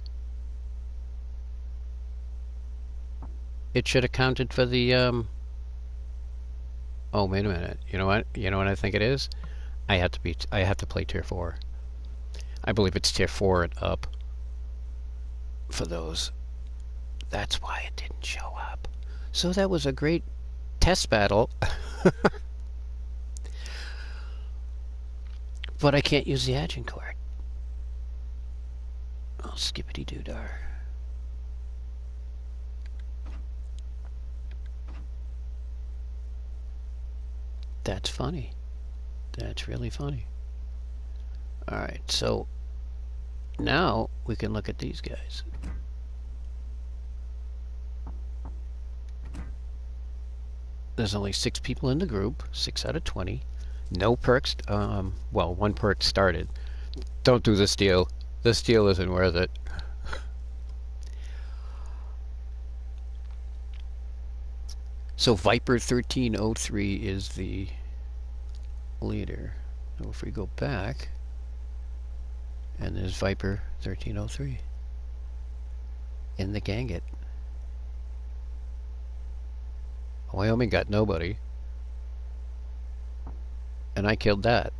It should have counted for the oh, wait a minute. You know what? You know what I think it is? I have to play tier 4. I believe it's tier 4 and up for those. That's why it didn't show up. So that was a great test battle. But I can't use the agincourt. Oh, skippity-doo-dar. That's funny. That's really funny. Alright, so now we can look at these guys. There's only 6 people in the group, 6 out of 20. No perks, well, 1 perk started. Don't do this deal. This deal isn't worth it. So Viper 1303 is the leader. So if we go back, and there's Viper 1303 in the Ganget. Wyoming got nobody. And I killed that.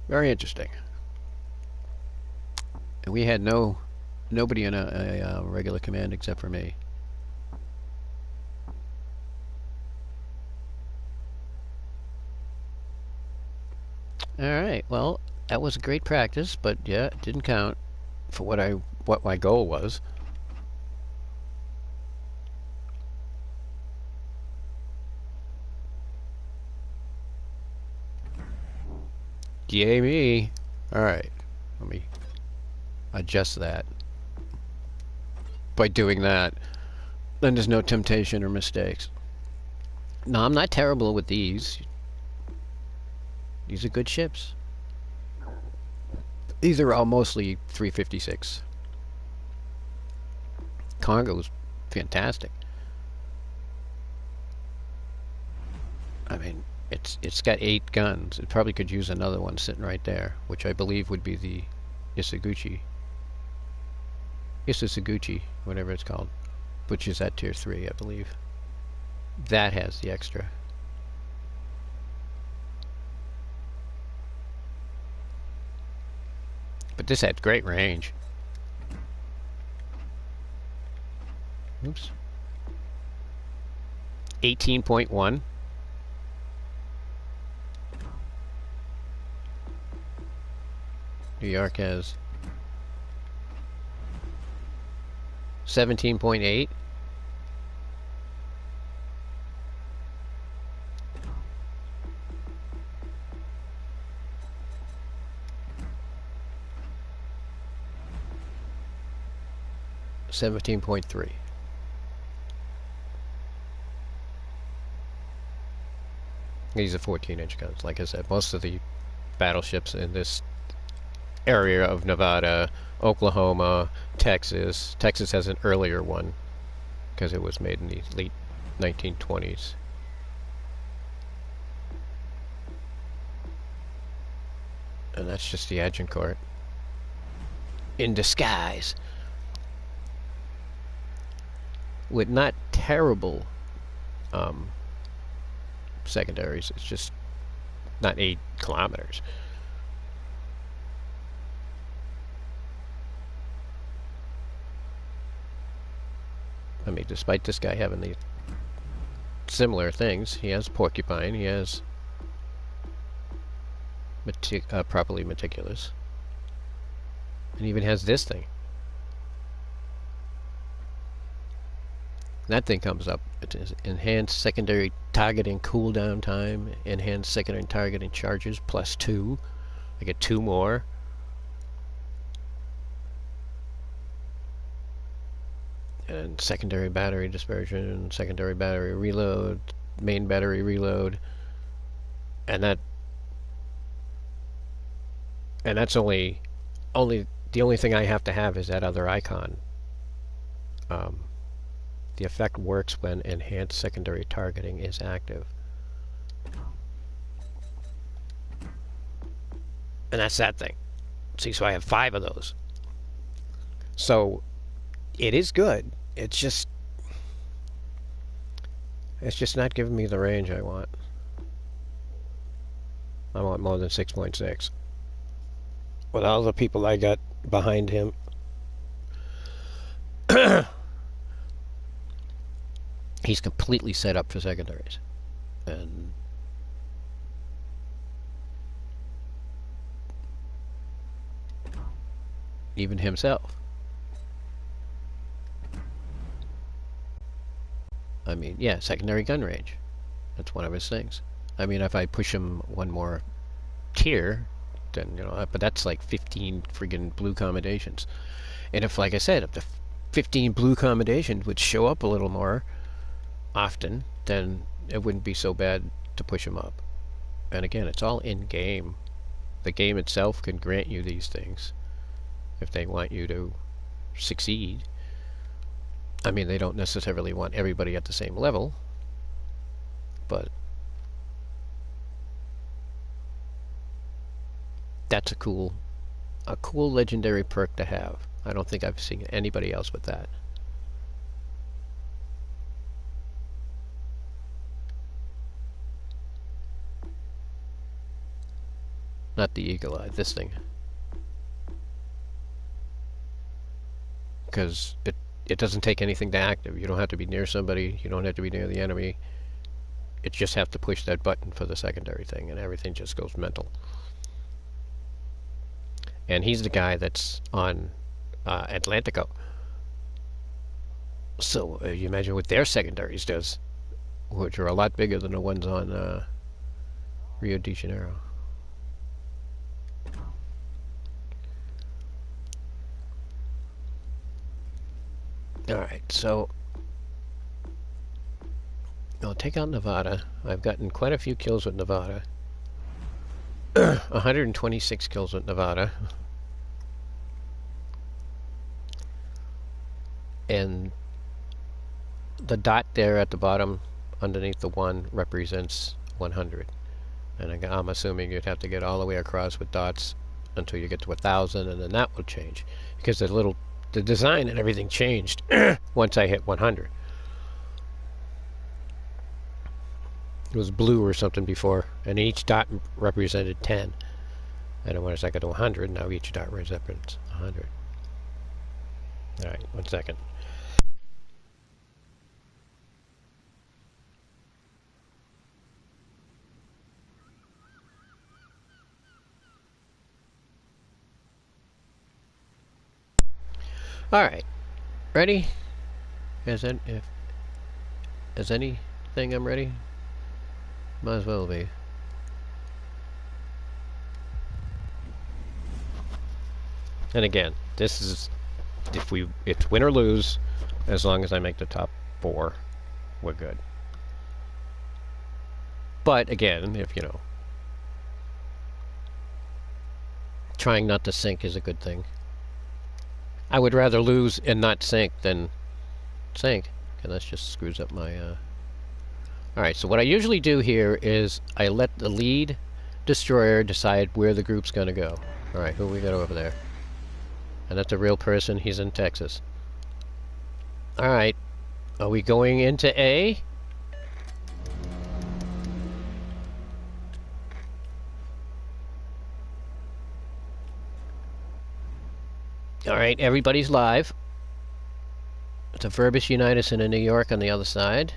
Very interesting. And we had nobody in a regular command except for me. Alright, well, that was a great practice, but yeah, it didn't count for what my goal was. Yay me. Alright, let me adjust that. By doing that, then there's no temptation or mistakes. No, I'm not terrible with these. These are good ships. These are all mostly 356. Congo's fantastic. I mean, it's got 8 guns. It probably could use another one sitting right there, which I believe would be the Isaguchi. Isaguchi, whatever it's called, which is at tier 3, I believe. That has the extra. But this had great range. Oops. 18.1. New York has 17.8. .3. These are 14-inch guns. Like I said, most of the battleships in this area of Nevada, Oklahoma, Texas. Texas has an earlier one because it was made in the late 1920s. And that's just the Agincourt in disguise with not terrible secondaries. It's just not 8 kilometers. I mean, despite this guy having the similar things, he has porcupine, he has properly meticulous, and even has this thing. That thing comes up. It is enhanced secondary targeting cooldown time, enhanced secondary targeting charges +2. I get 2 more. And secondary battery dispersion, secondary battery reload, main battery reload, and that's only the only thing I have to have is that other icon. The effect works when enhanced secondary targeting is active. And that's that thing. See, so I have 5 of those. So it is good. It's just not giving me the range I want. I want more than 6.6. With all the people I got behind him, he's completely set up for secondaries. And even himself. I mean, yeah, secondary gun range. That's one of his things. I mean, if I push him one more tier, then, you know, but that's like 15 friggin' blue commendations. And if, like I said, if the 15 blue commendations would show up a little more often, then it wouldn't be so bad to push him up. And again, it's all in-game. The game itself can grant you these things if they want you to succeed. I mean, they don't necessarily want everybody at the same level, but that's a cool legendary perk to have. I don't think I've seen anybody else with that. Not the eagle eye, this thing. Because it doesn't take anything to active. You don't have to be near somebody. You don't have to be near the enemy. You just have to push that button for the secondary thing, and everything just goes mental. And he's the guy that's on Atlantico. So you imagine what their secondaries does, which are a lot bigger than the ones on Rio de Janeiro. Alright, so I'll take out Nevada. I've gotten quite a few kills with Nevada. 126 kills with Nevada. And the dot there at the bottom underneath the 1 represents 100. And I'm assuming you'd have to get all the way across with dots until you get to 1,000, and then that will change. Because the design and everything changed once I hit 100. It was blue or something before, and each dot represented 10. And then once I got to 100, now each dot represents 100. Alright, 1 second. Alright, ready? Is anything I'm ready? Might as well be. And again, this is it's win or lose, as long as I make the top 4, we're good. But again, if trying not to sink is a good thing. I would rather lose and not sink than sink, because that just screws up my. Alright, so what I usually do here is I let the lead destroyer decide where the group's gonna go. Alright, who we got over there? And that's a real person, he's in Texas. Alright, are we going into A? Alright, everybody's live. It's a Verbis Unitas and a New York on the other side.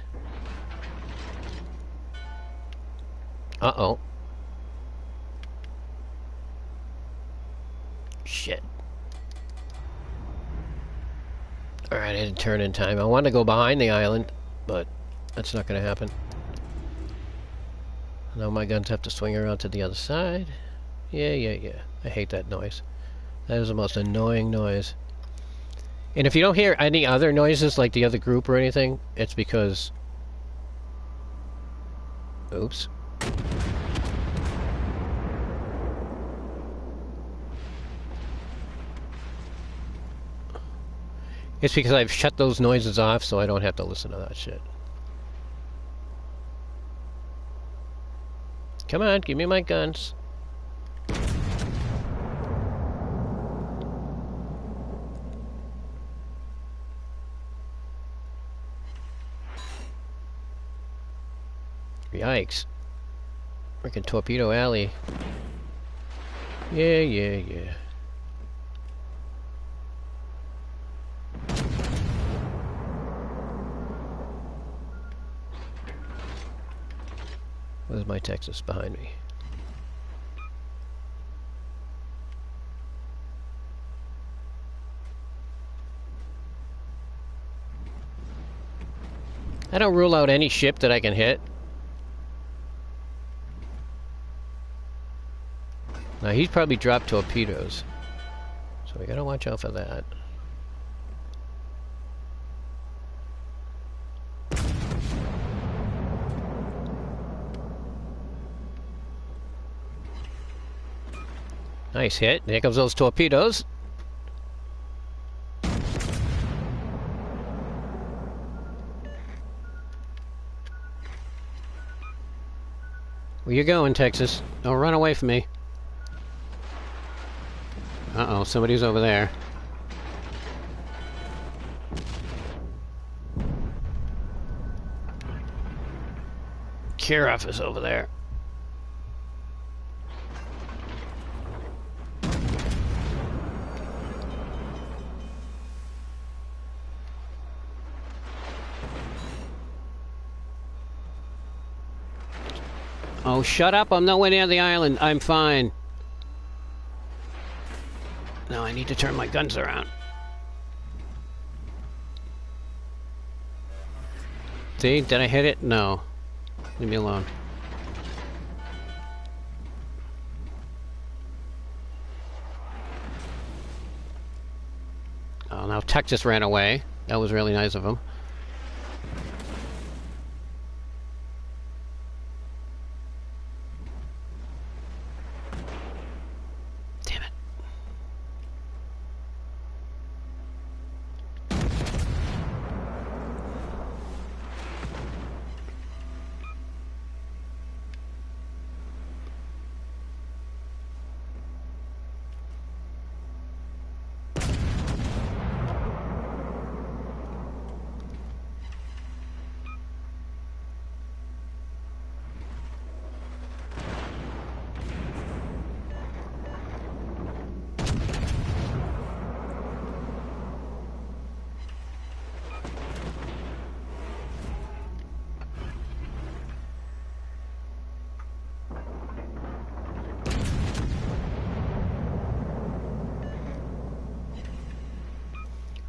Uh-oh. Shit. Alright, I didn't turn in time. I wanted to go behind the island, but that's not going to happen. Now my guns have to swing around to the other side. Yeah. I hate that noise. That is the most annoying noise. And if you don't hear any other noises, like the other group or anything, it's because... Oops. It's because I've shut those noises off so I don't have to listen to that shit. Come on, give me my guns. Yikes. Freaking Torpedo Alley. Yeah. Where's my Texas behind me? I don't rule out any ship that I can hit. Now he's probably dropped torpedoes, so we gotta watch out for that. Nice hit. There comes those torpedoes. Where you going, Texas? Don't run away from me. Uh-oh, somebody's over there. Kirov is over there. Oh, shut up. I'm nowhere near the island. I'm fine. Now I need to turn my guns around. See? Did I hit it? No. Leave me alone. Oh, now Texas ran away. That was really nice of him.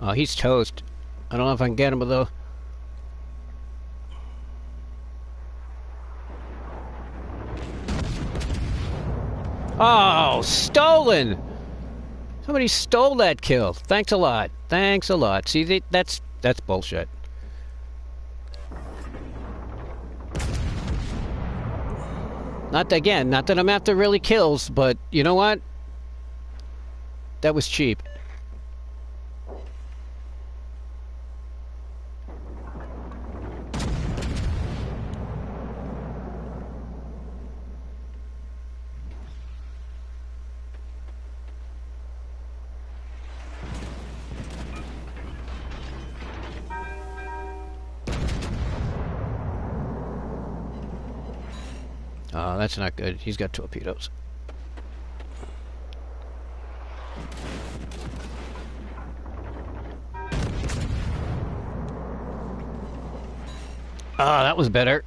Oh, he's toast. I don't know if I can get him though. Oh, stolen! Somebody stole that kill. Thanks a lot. Thanks a lot. See, that's bullshit. Not that I'm after really kills, but you know what? That was cheap. Oh, that's not good. He's got torpedoes. Oh, that was better.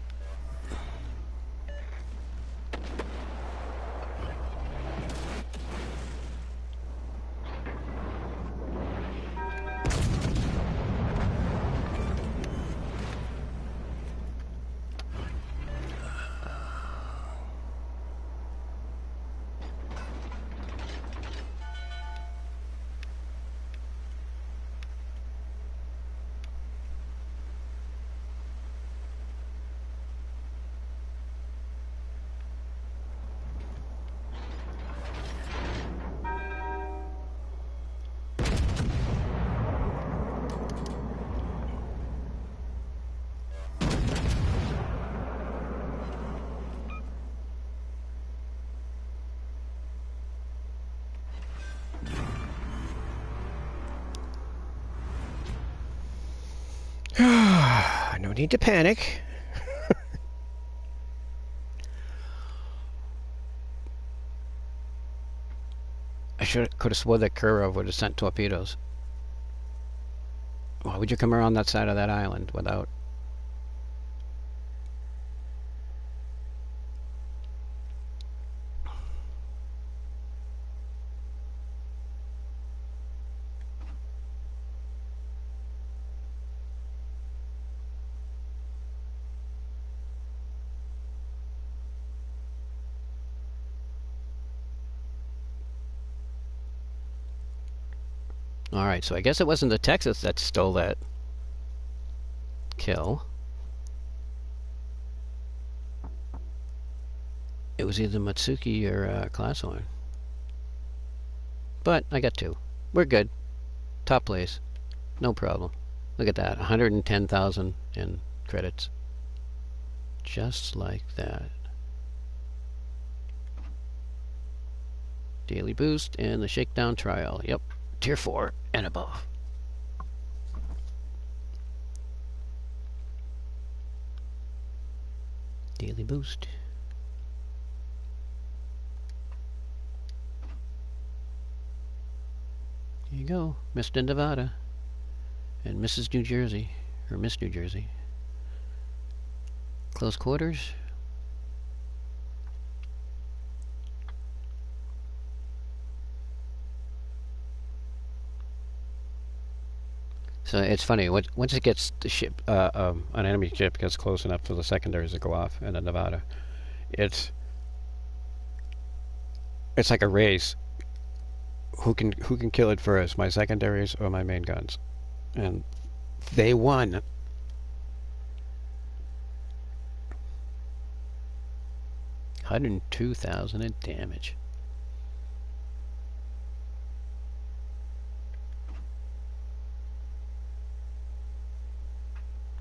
No need to panic. Could have swore that Kurov would have sent torpedoes. Why would you come around that side of that island without... Alright, so I guess it wasn't the Texas that stole that kill. It was either Matsuki or Classhorn. But I got two. We're good. Top place. No problem. Look at that. 110,000 in credits. Just like that. Daily boost and the shakedown trial. Yep. Tier 4 and above. Daily boost. Here you go. Mr. Nevada. And Mrs. New Jersey. Or Miss New Jersey. Close quarters. So it's funny, once it gets the ship, an enemy ship gets close enough for the secondaries to go off in the Nevada, it's like a race. Who can kill it first, my secondaries or my main guns? And they won. $102,000 in damage.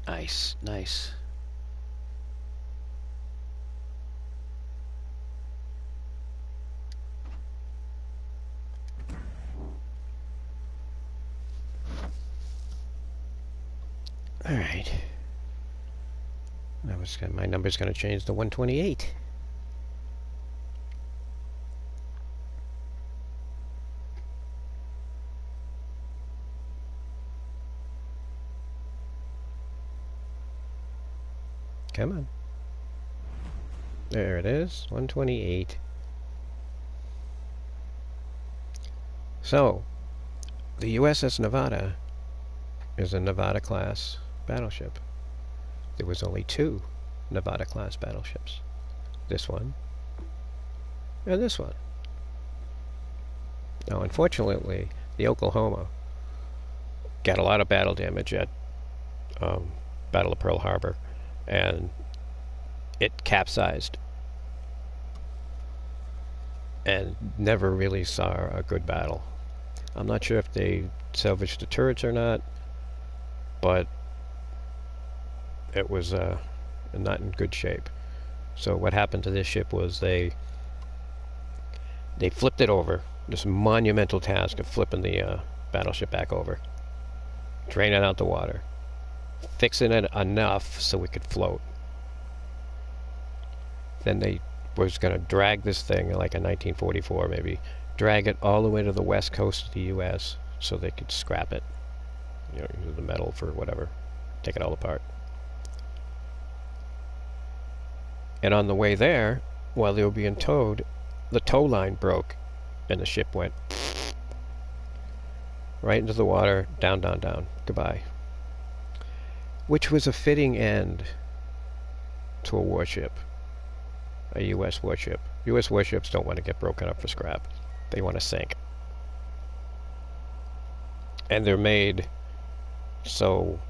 Nice, nice. All right. My number's going to change to 128. Come on. There it is, 128. So, the USS Nevada is a Nevada-class battleship. There was only 2 Nevada-class battleships. This one and this one. Now, unfortunately, the Oklahoma got a lot of battle damage at Battle of Pearl Harbor, and it capsized and never really saw a good battle. I'm not sure if they salvaged the turrets or not, but it was not in good shape. So what happened to this ship was they flipped it over. This monumental task of flipping the battleship back over, draining out the water, fixing it enough so it could float. Then they was going to drag this thing like in 1944 maybe, drag it all the way to the west coast of the U.S. so they could scrap it, use the metal for whatever, take it all apart. And on the way there, while they were being towed, the tow line broke and the ship went right into the water, down, down, down, goodbye. Which was a fitting end to a warship, a U.S. warship. U.S. warships don't want to get broken up for scrap. They want to sink. And they're made so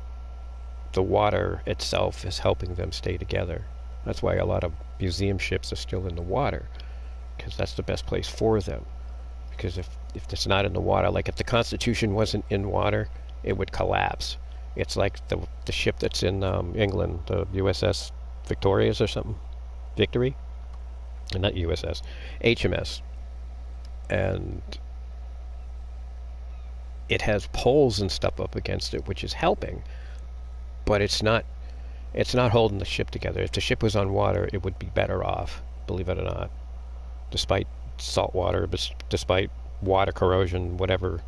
the water itself is helping them stay together. That's why a lot of museum ships are still in the water, because that's the best place for them. Because if it's not in the water, like if the Constitution wasn't in water, it would collapse. It's like the ship that's in England, the USS Victorious or something. Victory? Not USS. HMS. And it has poles and stuff up against it, which is helping. But it's not holding the ship together. If the ship was on water, it would be better off, believe it or not. Despite salt water, despite water corrosion, whatever,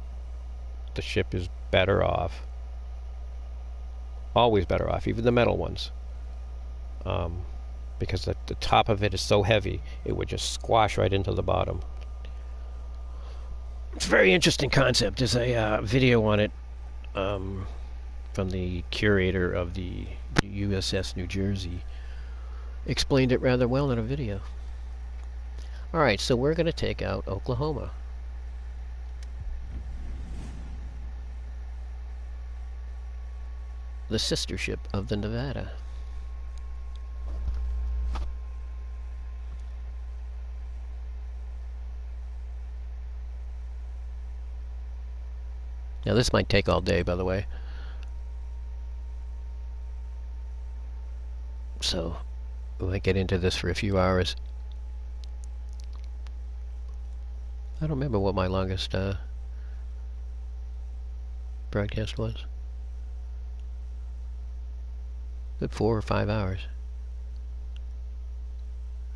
the ship is better off. Always better off, even the metal ones. Because the top of it is so heavy, it would just squash right into the bottom. It's a very interesting concept. There's a video on it from the curator of the USS New Jersey. Explained it rather well in a video. Alright, so we're going to take out Oklahoma. The sister ship of the Nevada. Now this might take all day, by the way. So we might get into this for a few hours. I don't remember what my longest broadcast was. Good 4 or 5 hours.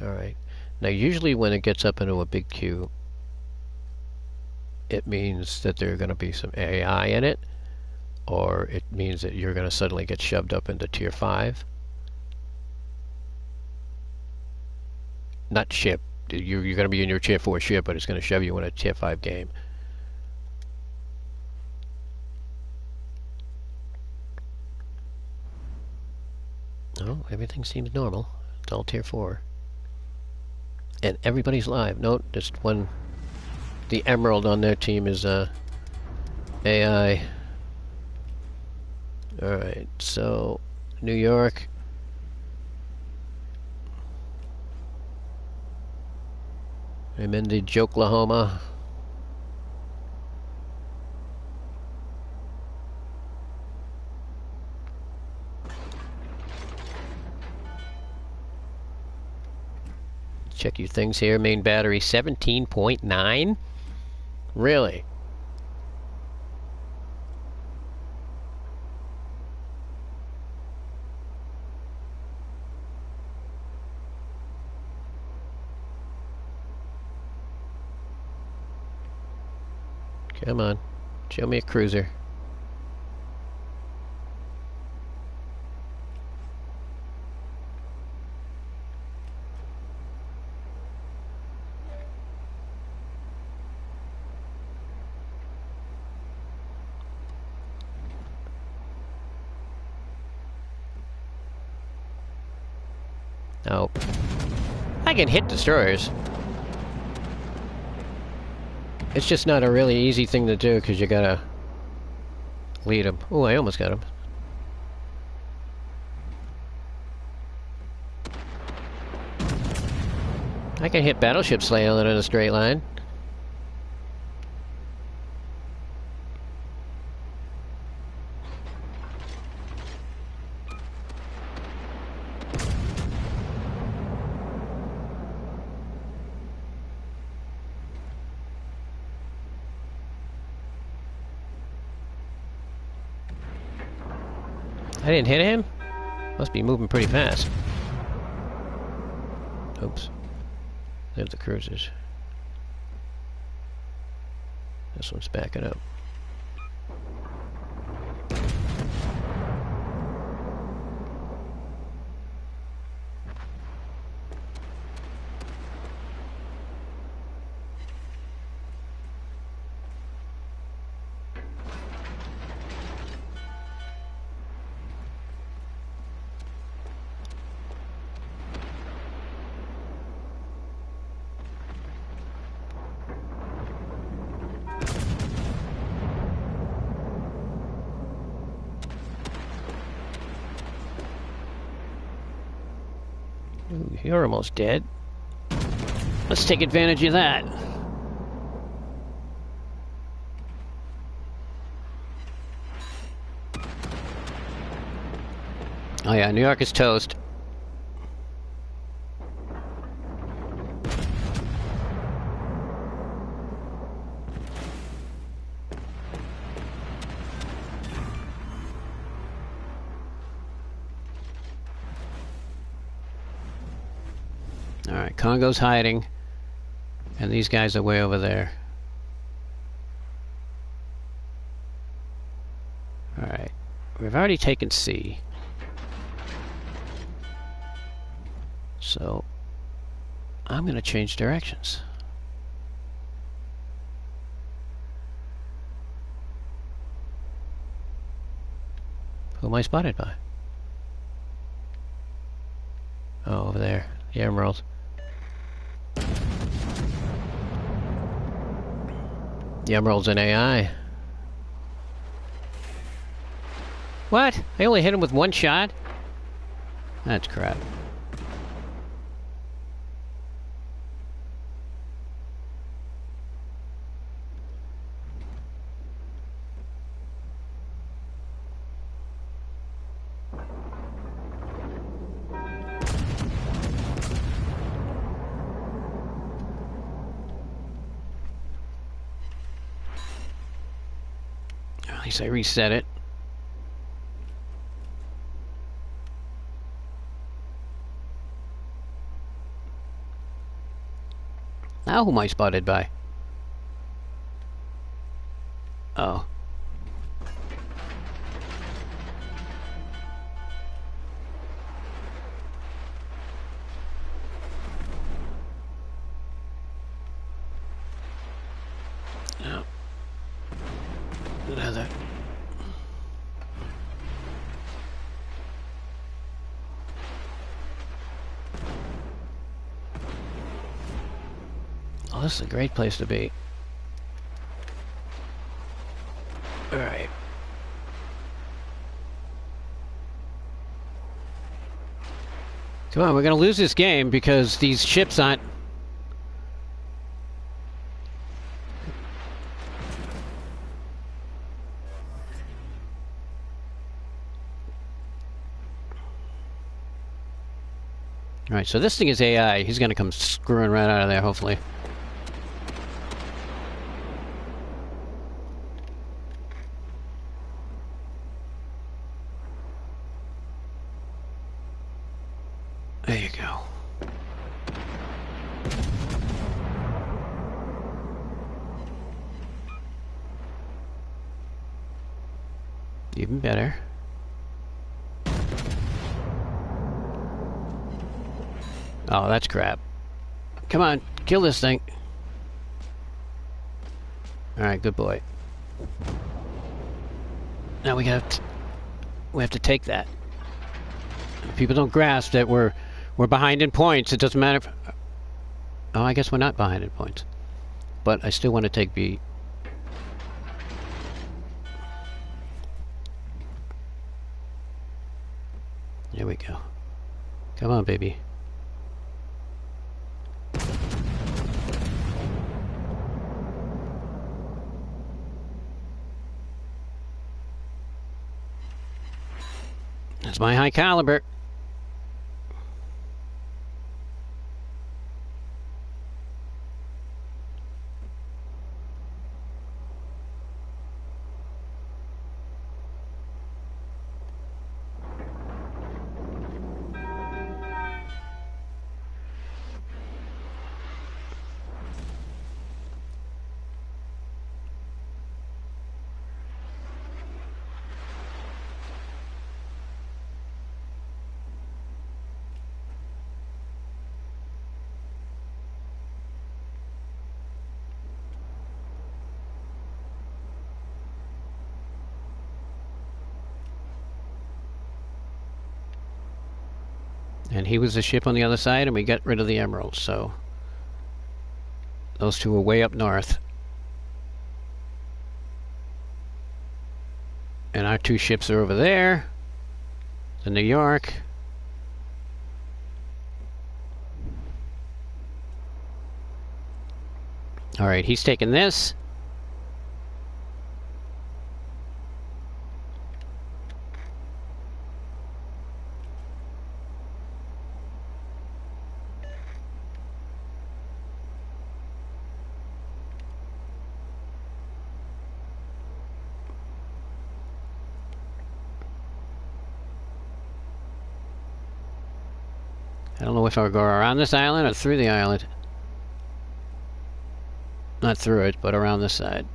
Alright. Now usually when it gets up into a big queue, it means that there are going to be some AI in it, or it means that you're going to suddenly get shoved up into tier 5. Not ship. You're going to be in your tier 4 ship, but it's going to shove you in a tier 5 game. Oh, everything seems normal. It's all tier 4. And everybody's live. No, just one. The Emerald on their team is AI. Alright, so New York. I'm in the Joklahoma. Check your things here. Main battery 17.9. Really? Come on. Show me a cruiser. Oh. I can hit destroyers. It's just not a really easy thing to do because you gotta lead them. Oh, I almost got him. I can hit battleships sailing in a straight line. I didn't hit him? Must be moving pretty fast. Oops. There's the cruisers. This one's backing up. Ooh, you're almost dead. Let's take advantage of that. Oh yeah, New York is toast. Alright, Congo's hiding. And these guys are way over there. Alright. We've already taken C. So, I'm going to change directions. Who am I spotted by? Oh, over there. The Emerald. The Emerald's an AI. What? I only hit him with one shot? That's crap. At least I reset it. Now who am I spotted by? Oh. Oh. Another. Oh, this is a great place to be. Alright. Come on, we're gonna lose this game because these ships aren't... Alright, so this thing is AI. He's gonna come screwing right out of there, hopefully. There you go. Even better. Oh, that's crap. Come on, kill this thing. Alright, good boy. Now we have to take that. People don't grasp that we're We're behind in points. It doesn't matter if... Oh, I guess we're not behind in points. But I still want to take B. There we go. Come on, baby. That's my high caliber. And he was the ship on the other side, and we got rid of the emeralds, so... Those two are way up north. And our two ships are over there. The New York. Alright, he's taking this. I don't know if I'll go around this island or through the island. Not through it, but around this side.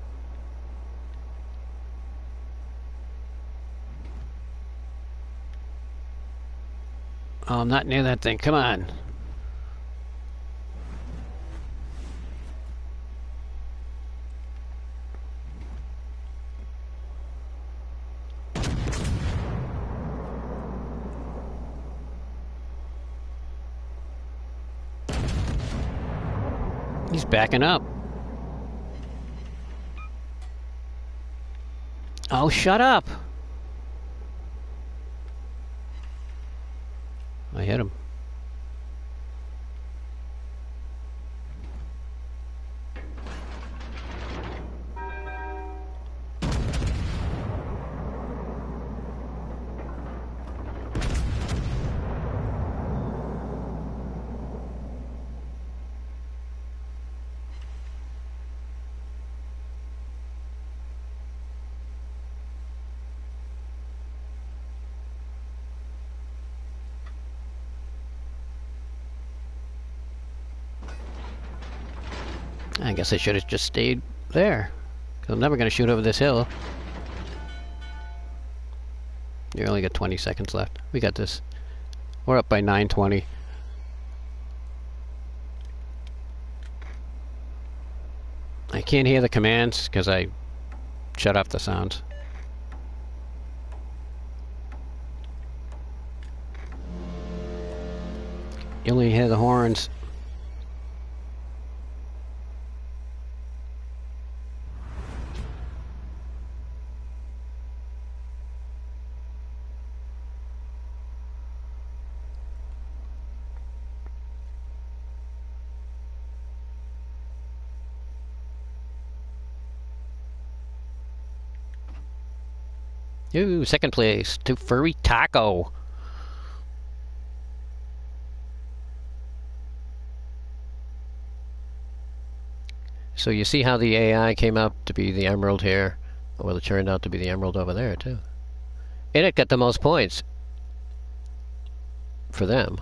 Oh, I'm not near that thing. Come on. He's backing up. Oh, shut up. I hit him. I guess I should have just stayed there. 'Cause I'm never going to shoot over this hill. You only got 20 seconds left. We got this. We're up by 9:20. I can't hear the commands because I shut off the sounds. You only hear the horns. Ooh, second place to Furry Taco. So you see how the AI came out to be the emerald here? Well, it turned out to be the emerald over there, too. And it got the most points for them.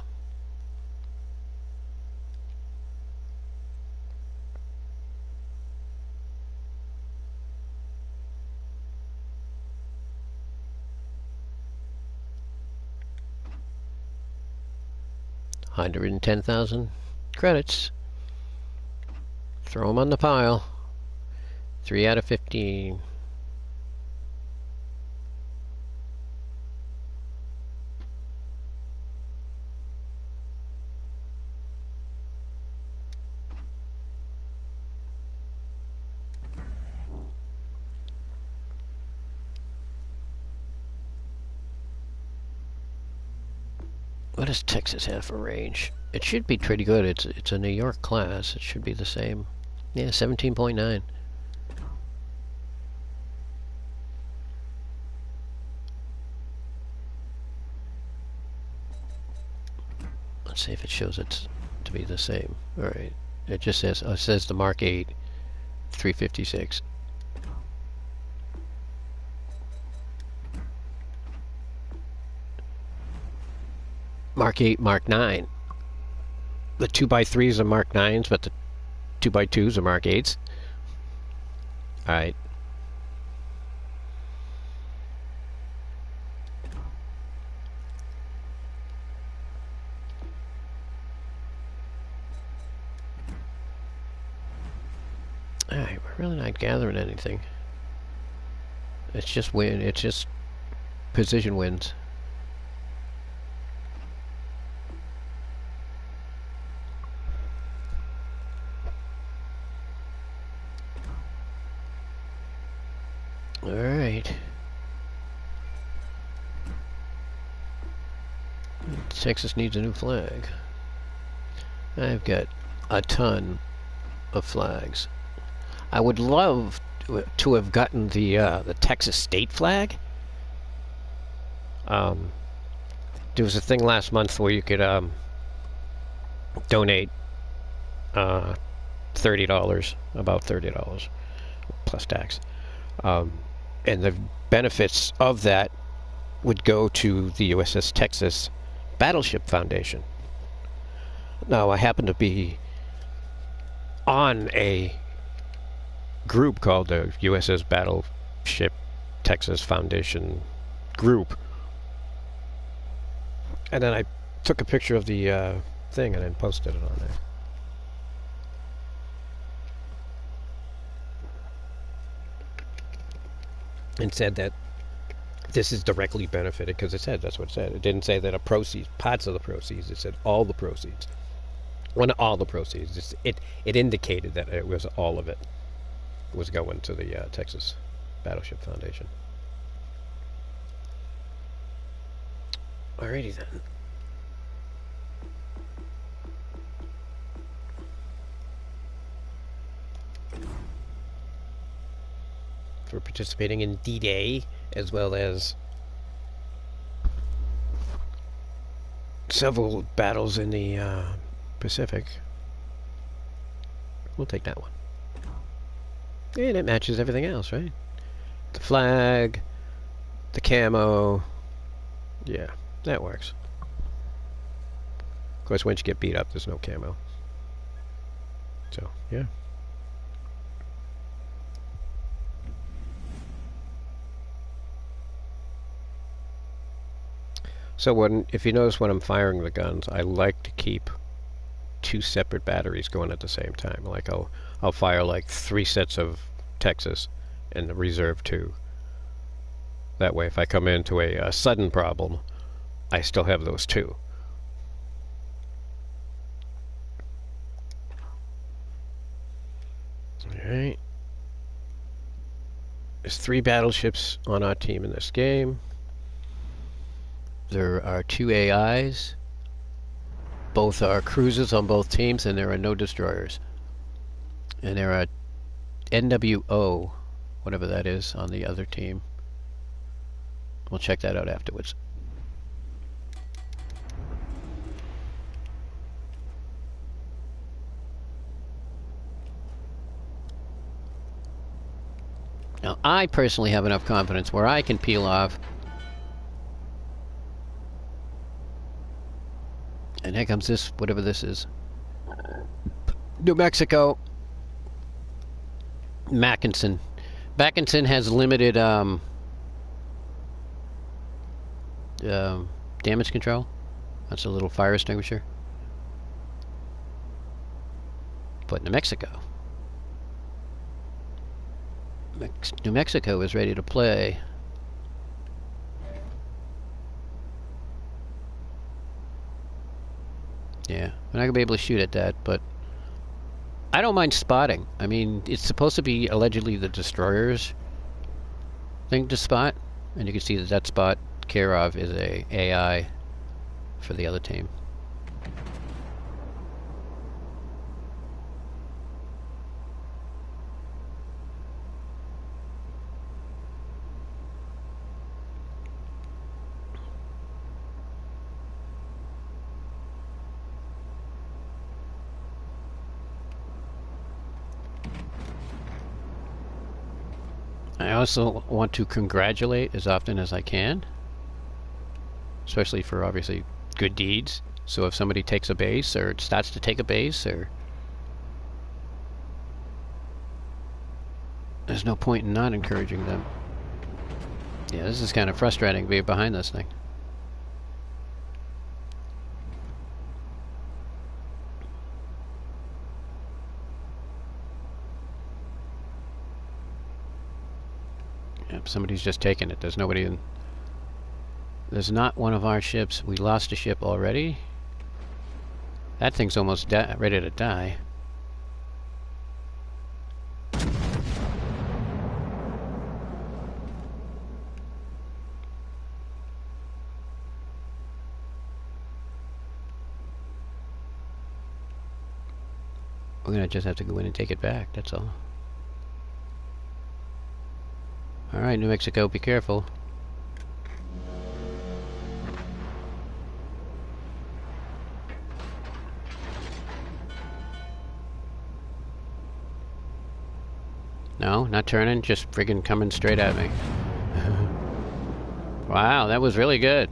$110,000 credits. Throw them on the pile. 3 out of 15. What does Texas have for range? It should be pretty good. It's a New York class. It should be the same. Yeah, 17.9. Let's see if it shows it to be the same. All right. It just says the Mark 8, 356. Mark 8, Mark 9. The 2x3s are Mark 9s, but the 2x2s are Mark 8s. Alright. Alright, we're really not gathering anything. It's just win. It's just position wins. Alright. Texas needs a new flag. I've got a ton of flags. I would love to have gotten the Texas state flag. There was a thing last month where you could donate $30, about $30 plus tax, and the benefits of that would go to the USS Texas Battleship Foundation. Now, I happen to be on a group called the USS Battleship Texas Foundation group, and then I took a picture of the thing and then posted it on there. And said that this is directly benefited, because it said, that's what it said. It didn't say that parts of the proceeds. It said all the proceeds. One of all the proceeds. It indicated that it was all of it was going to the Texas Battleship Foundation. Alrighty then. For participating in D-Day, as well as several battles in the Pacific. We'll take that one. And it matches everything else, right? The flag, the camo. Yeah, that works. Of course, once you get beat up, there's no camo. So, yeah. So if you notice when I'm firing the guns, I like to keep two separate batteries going at the same time. Like I'll fire like 3 sets of Texas and the reserve 2. That way, if I come into a sudden problem, I still have those 2. Alright. There's 3 battleships on our team in this game. There are 2 AIs. Both are cruisers on both teams, and there are no destroyers. And there are NWO, whatever that is, on the other team. We'll check that out afterwards. Now, I personally have enough confidence where I can peel off. And here comes this, whatever this is. New Mexico. Mackinson. Mackinson has limited damage control. That's a little fire extinguisher. But New Mexico. New Mexico is ready to play. Yeah, we're not going to be able to shoot at that, but I don't mind spotting. I mean, it's supposed to be allegedly the destroyer's thing to spot, and you can see that that spot, Karov, is a AI for the other team. I also want to congratulate as often as I can, especially for obviously good deeds. So if somebody takes a base or starts to take a base, or there's no point in not encouraging them. Yeah, this is kind of frustrating to be behind this thing. Yep, somebody's just taken it. There's nobody in. There's not one of our ships. We lost a ship already. That thing's almost ready to die. We're gonna just have to go in and take it back, that's all. Alright, New Mexico, be careful. No, not turning, just friggin' coming straight at me. Wow, that was really good.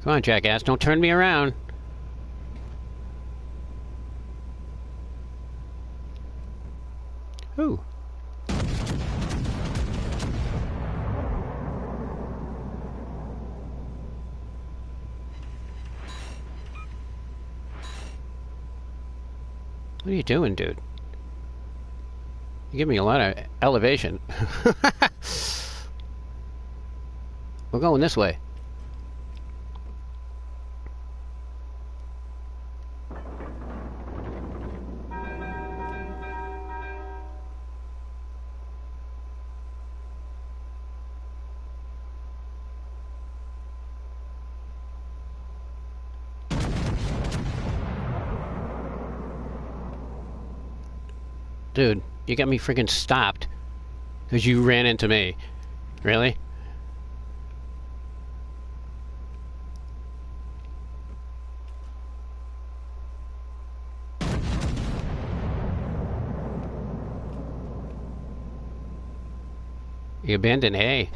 Come on, jackass, don't turn me around. Ooh. What are you doing, dude? You give me a lot of elevation. We're going this way. Dude, you got me freaking stopped because you ran into me. Really? You abandoned A.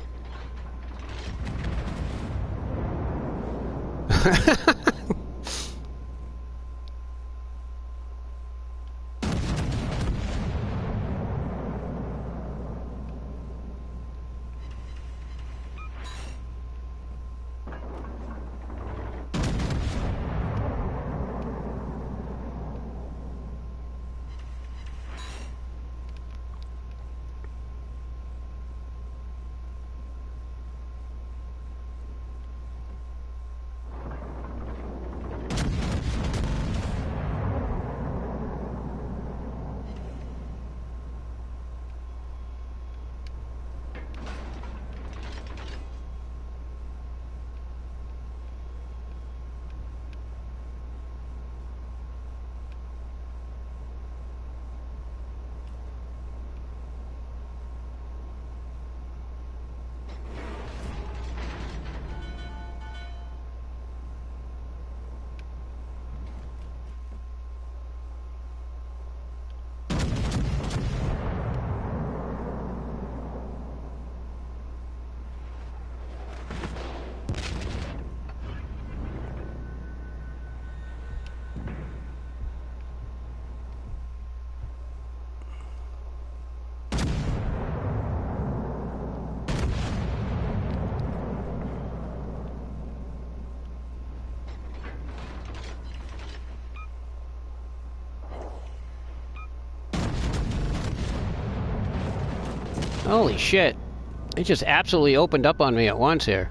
Holy shit. It just absolutely opened up on me at once here.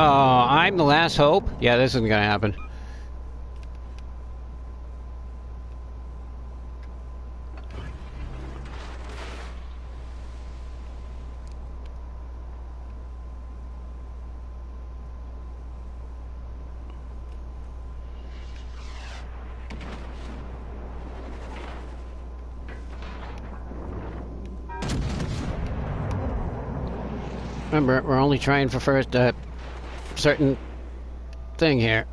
Oh, I'm the last hope? Yeah, this isn't gonna happen. Remember, we're only trying for first certain thing here.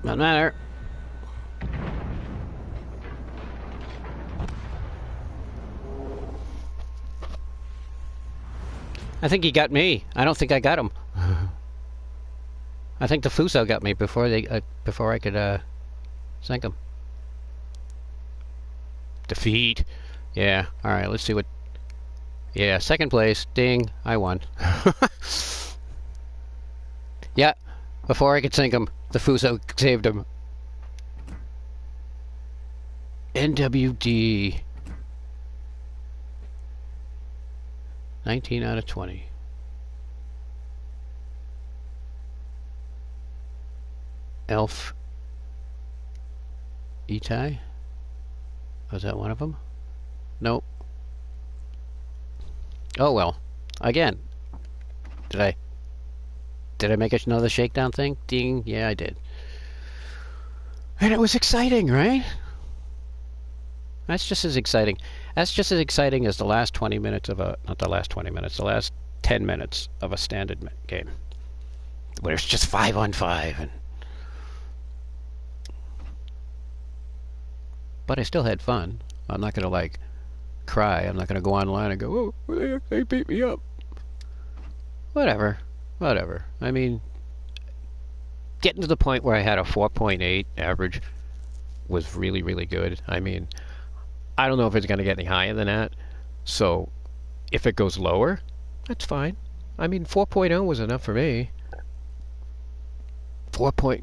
Doesn't matter. I think he got me. I don't think I got him. I think the Fuso got me before I could sink him. Defeat. Yeah. All right. Let's see what. Yeah. Second place. Ding. I won. Yeah. Before I could sink him, the Fuso saved him. NWD. 19 out of 20. Elf. Itai? Was that one of them? Nope. Oh well. Again. Did I make another shakedown thing? Ding. Yeah, I did. And it was exciting, right? That's just as exciting. That's just as exciting as the last 20 minutes of a... Not the last 20 minutes. The last 10 minutes of a standard game. Where it's just 5 on 5. And but I still had fun. I'm not going to, like, cry. I'm not going to go online and go, oh, they beat me up. Whatever. Whatever. I mean, getting to the point where I had a 4.8 average was really, really good. I mean, I don't know if it's going to get any higher than that. So, if it goes lower, that's fine. I mean, 4.0 was enough for me.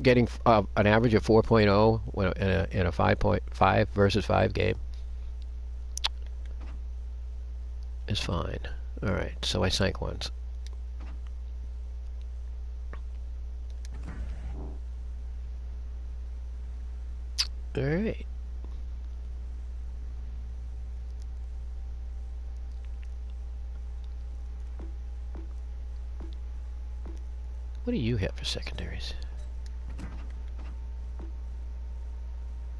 Getting an average of 4.0 in a 5.5 versus 5 game is fine. All right, so I sank once. All right. What do you have for secondaries?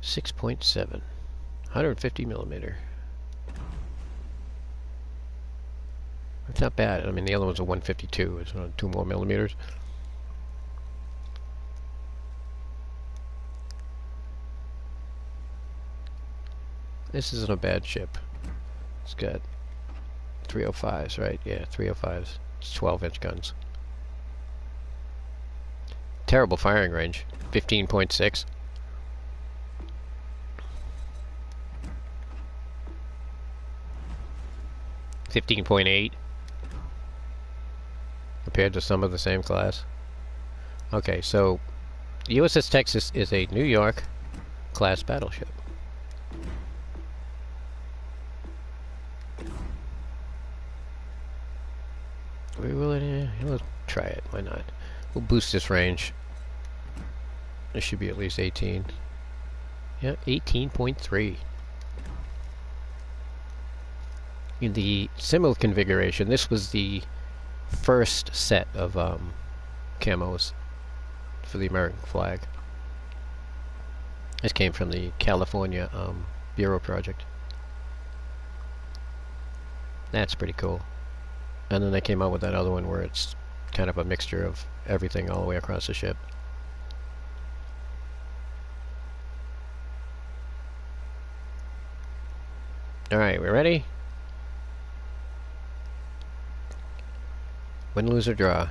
6.7. 150 millimeter. It's not bad. I mean, the other one's a 152. It's 2 more millimeters. This isn't a bad ship. It's got 305s, right? Yeah, 305s. It's 12-inch guns. Terrible firing range. 15.6. $15.8 compared to some of the same class. Okay, so the USS Texas is a New York class battleship. Let's try it. Why not? We'll boost this range. It should be at least 18. Yeah, 18.3. In the similar configuration, this was the first set of camos for the American flag. This came from the California Bureau project. That's pretty cool. And then they came out with that other one where it's kind of a mixture of everything all the way across the ship. Alright, we ready? Win, lose, or draw.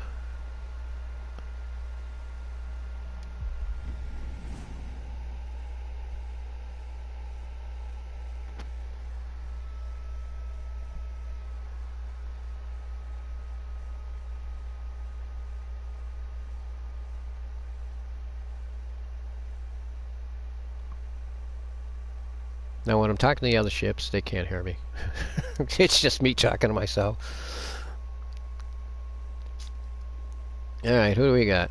Now, when I'm talking to the other ships, they can't hear me. It's just me talking to myself. Alright, who do we got?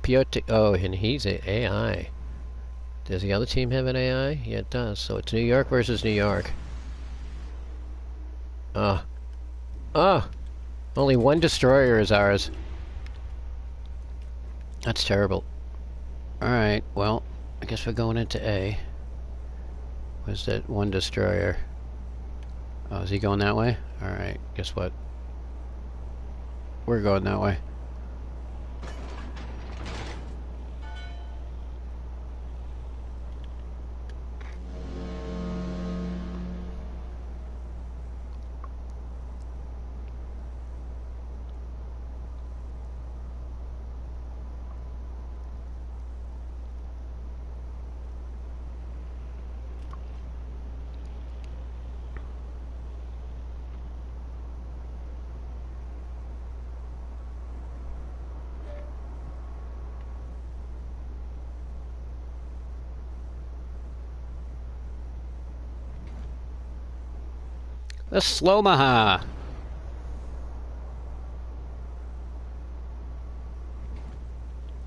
Piotr. Oh, and he's an AI. Does the other team have an AI? Yeah, it does. So it's New York versus New York. Ah. Ah! Only one destroyer is ours. That's terrible. Alright, well, I guess we're going into A. Where's that one destroyer? Oh, is he going that way? Alright, guess what? We're going that way. The Slomaha!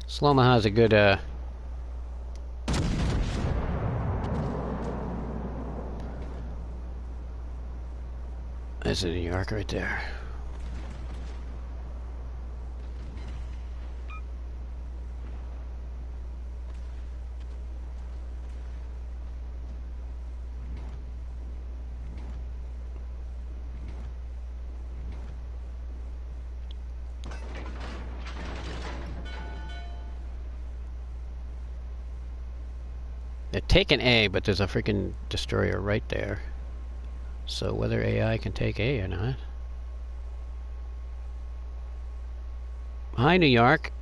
Slomaha's a good, There's a New York right there. They're taking A, but there's a freaking destroyer right there. So whether AI can take A or not. Hi, New York.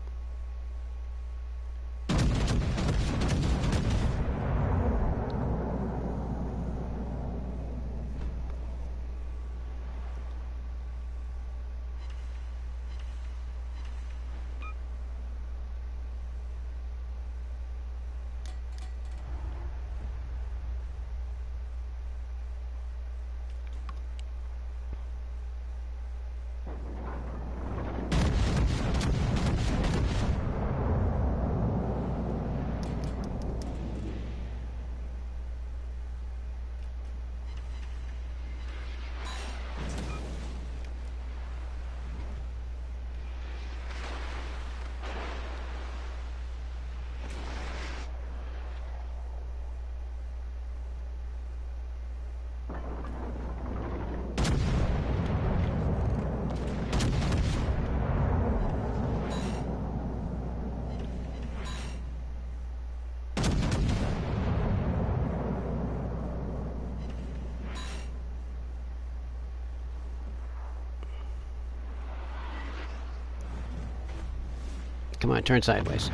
Come on, turn sideways.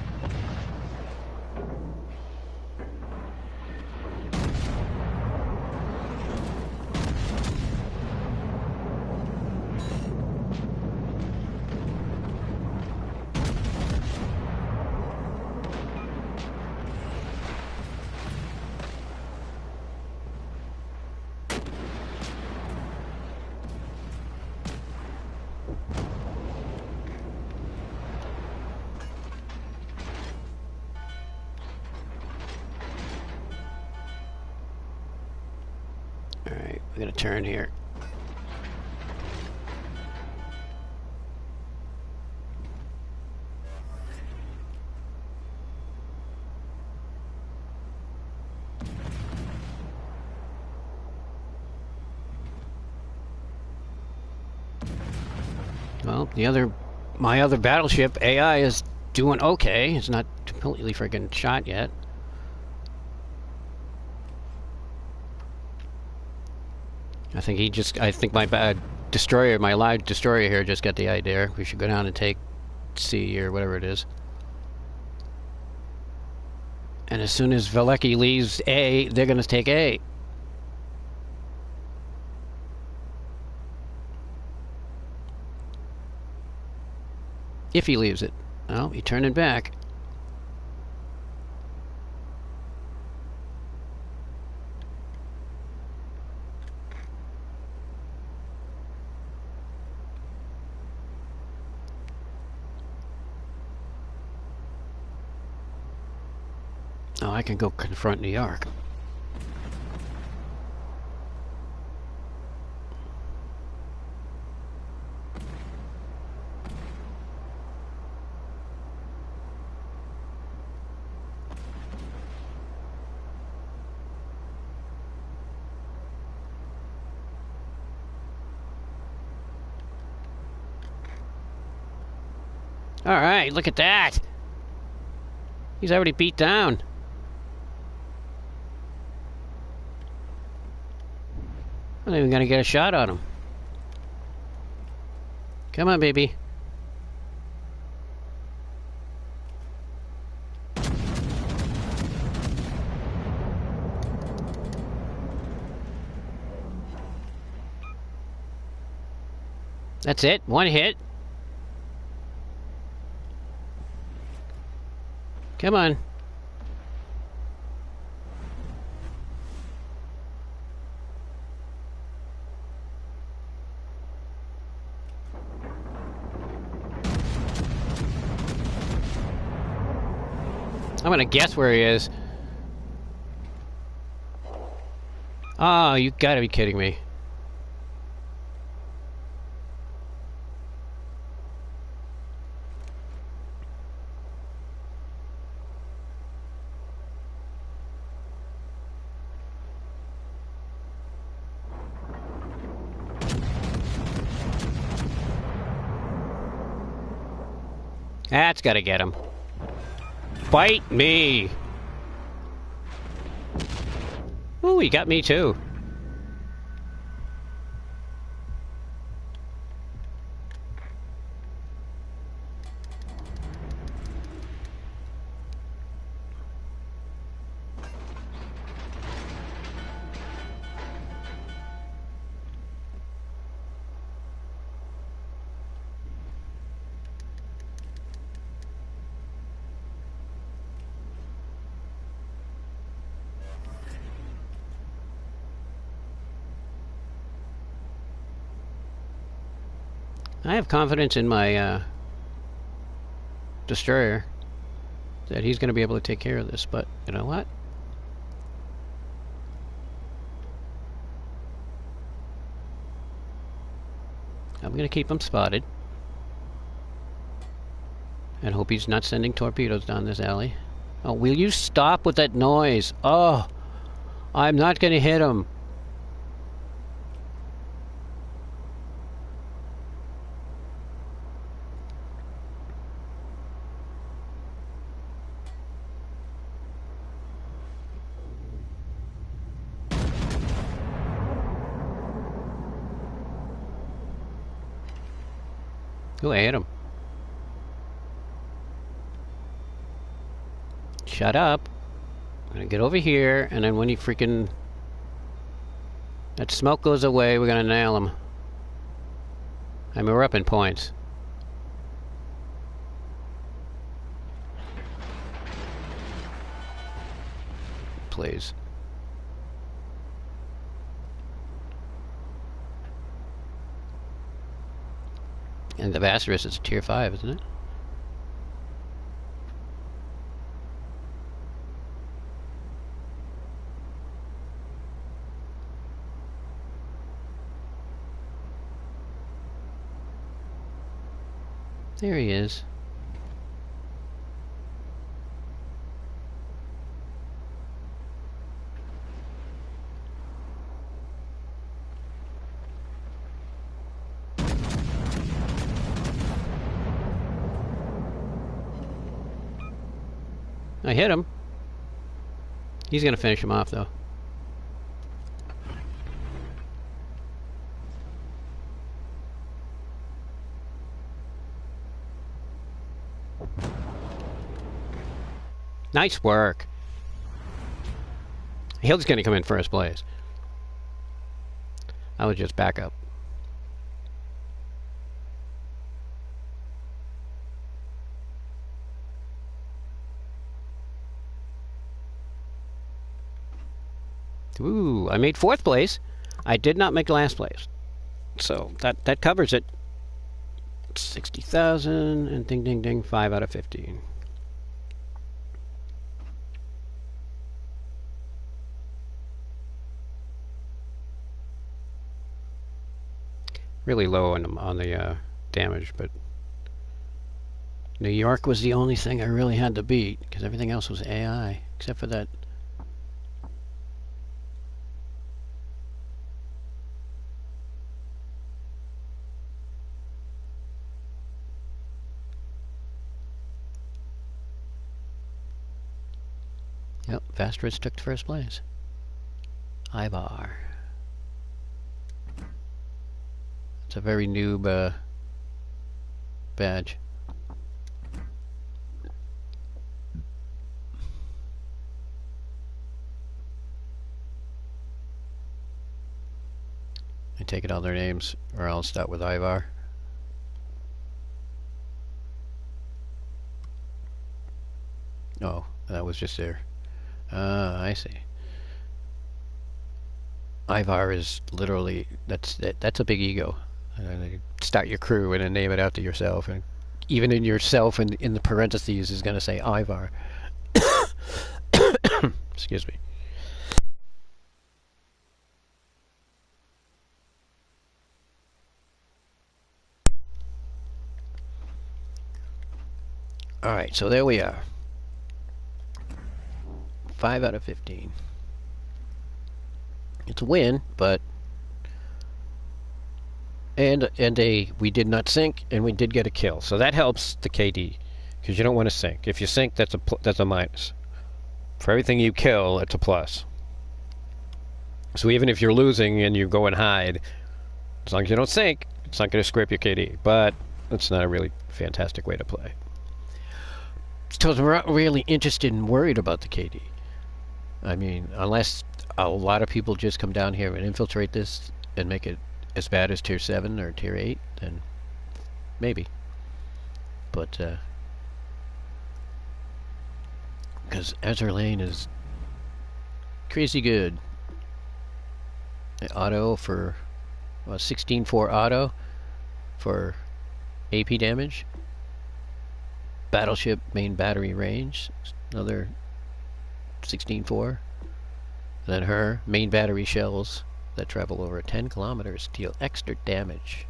Alright, we're gonna turn here. Well, my other battleship, AI, is doing okay. It's not completely friggin' shot yet. I think my destroyer, my live destroyer here just got the idea. We should go down and take C or whatever it is. And as soon as Veliky leaves A, they're gonna take A. If he leaves it. Oh, he's turning back. Oh, I can go confront New York. Alright, look at that! He's already beat down. I'm not even gonna get a shot on him. Come on, baby. That's it. One hit. Come on. I'm gonna guess where he is. Oh, you gotta be kidding me. That's gotta get him. Bite me! Ooh, he got me too. I have confidence in my destroyer that he's going to be able to take care of this, but you know what? I'm going to keep him spotted and hope he's not sending torpedoes down this alley. Oh, will you stop with that noise? Oh, I'm not going to hit him. Ooh, I hit him. Shut up. I'm gonna get over here, and then when he freaking... that smoke goes away, we're gonna nail him. I mean, we're up in points. Please. And the Vassarus is tier 5, isn't it? There he is. I hit him. He's gonna finish him off, though. Nice work. He's gonna come in first place. I would just back up. Ooh, I made 4th place. I did not make last place. So that covers it. 60,000 and ding ding ding, 5 out of 15. really low on the damage, but New York was the only thing I really had to beat, because everything else was AI, except for that. Yep, Vastris took first place. Ivar. It's a very noob badge. I take it all their names, or I'll start with Ivar. Oh, that was just there. Ah, I see. Ivar is literally, that's a big ego. Start your crew and then name it after yourself, and even in yourself and in the parentheses is going to say Ivar. Excuse me. Alright, so there we are. 5 out of 15. It's a win, but we did not sink, and we did get a kill, so that helps the KD, because you don't want to sink. If you sink, that's a minus. For everything you kill, it's a plus. So even if you're losing and you go and hide, as long as you don't sink, it's not going to scrape your KD. But it's not a really fantastic way to play. So we're not really interested and worried about the KD. I mean, unless a lot of people just come down here and infiltrate this and make it as bad as Tier 7 or Tier 8, then maybe. But, because Azur Lane is crazy good. Auto for 16-4 auto for AP damage. Battleship main battery range, another 16-4. Then her main battery shells that travel over 10 kilometers deal extra damage.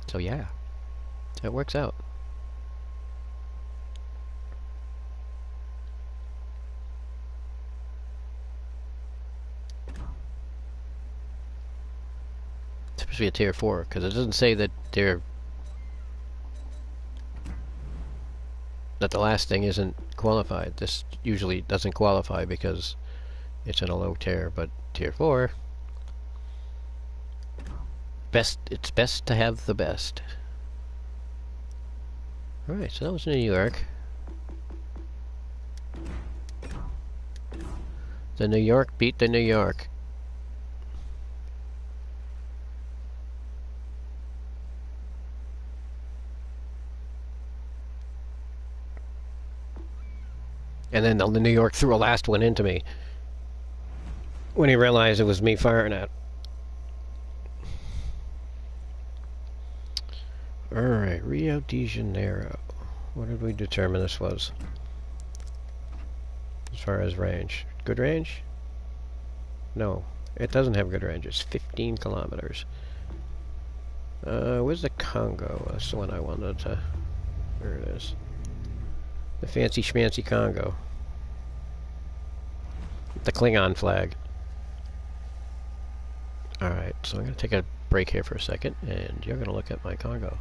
So yeah, it works out. Especially a Tier 4, because it doesn't say that the last thing isn't qualified. This usually doesn't qualify because it's in a low tier, but Tier 4, it's best to have the best. Alright, so that was New York. The New York beat the New York. And then the New York threw a last one into me when he realized it was me firing at. Alright, Rio de Janeiro. What did we determine this was? As far as range. Good range? No, it doesn't have good range. It's 15 kilometers. Where's the Congo? That's the one I wanted to... There it is. The fancy schmancy Congo. The Klingon flag. Alright, so I'm going to take a break here for a second, and you're going to look at my Congo.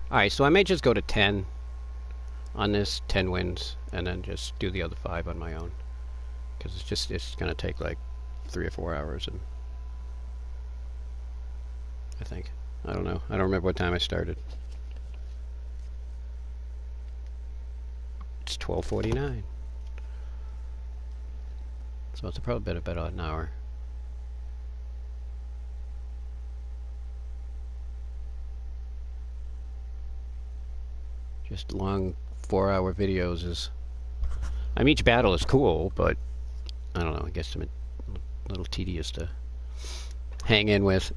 Alright, so I may just go to 10 on this, 10 wins, and then just do the other 5 on my own. Because it's going to take like 3 or 4 hours, and I think. I don't know. I don't remember what time I started. It's 12:49. So it's probably been about an hour. Just long 4-hour videos is... I mean, each battle is cool, but I don't know, I guess I'm a little tedious to hang in with.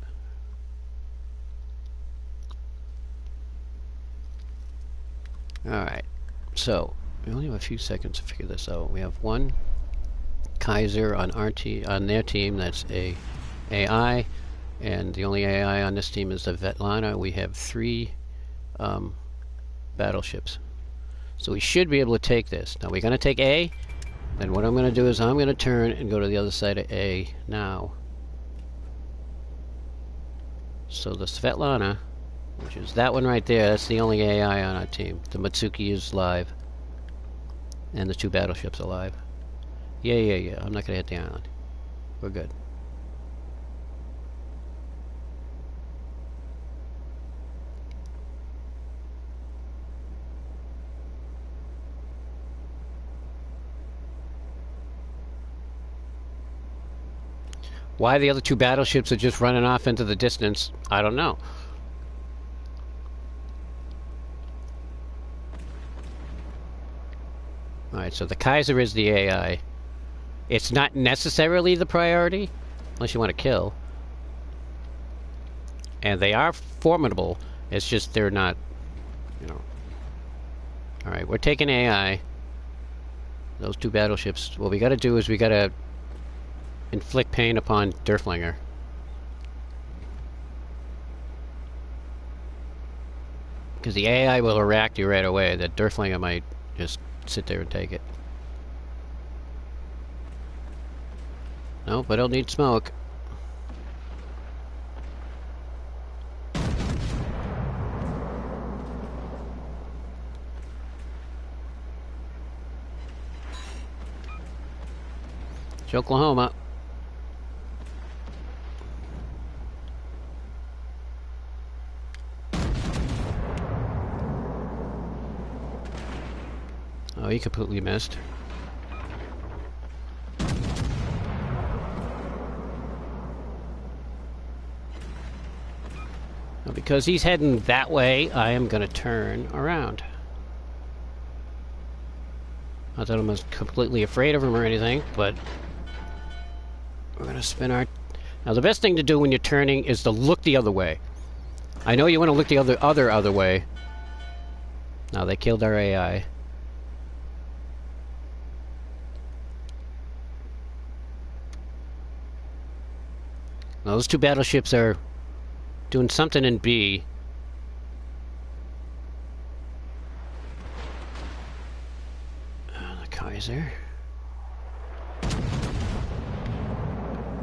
Alright, so we only have a few seconds to figure this out. We have one Kaiser on on their team that's a AI, and the only AI on this team is the Svetlana. We have 3 battleships. So we should be able to take this. Now we're going to take A, then what I'm going to do is I'm going to turn and go to the other side of A now. So the Svetlana, which is that one right there, that's the only AI on our team. The Matsuki is live. And the 2 battleships are live. Yeah. I'm not going to hit the island. We're good. Why the other 2 battleships are just running off into the distance, I don't know. Alright, so the Kaiser is the AI. It's not necessarily the priority, unless you want to kill. And they are formidable, it's just they're not, you know. Alright, we're taking AI. Those 2 battleships, what we gotta do is we gotta inflict pain upon Derflinger. Because the AI will react you right away. The Derflinger might just sit there and take it. Nope, I don't need smoke. It's Oklahoma. Oh, he completely missed. Now, because he's heading that way, I am going to turn around. Not that I'm completely afraid of him or anything, but we're going to spin our... Now, the best thing to do when you're turning is to look the other way. I know you want to look the other way. Now, they killed our AI. Now, those 2 battleships are doing something in B. The Kaiser.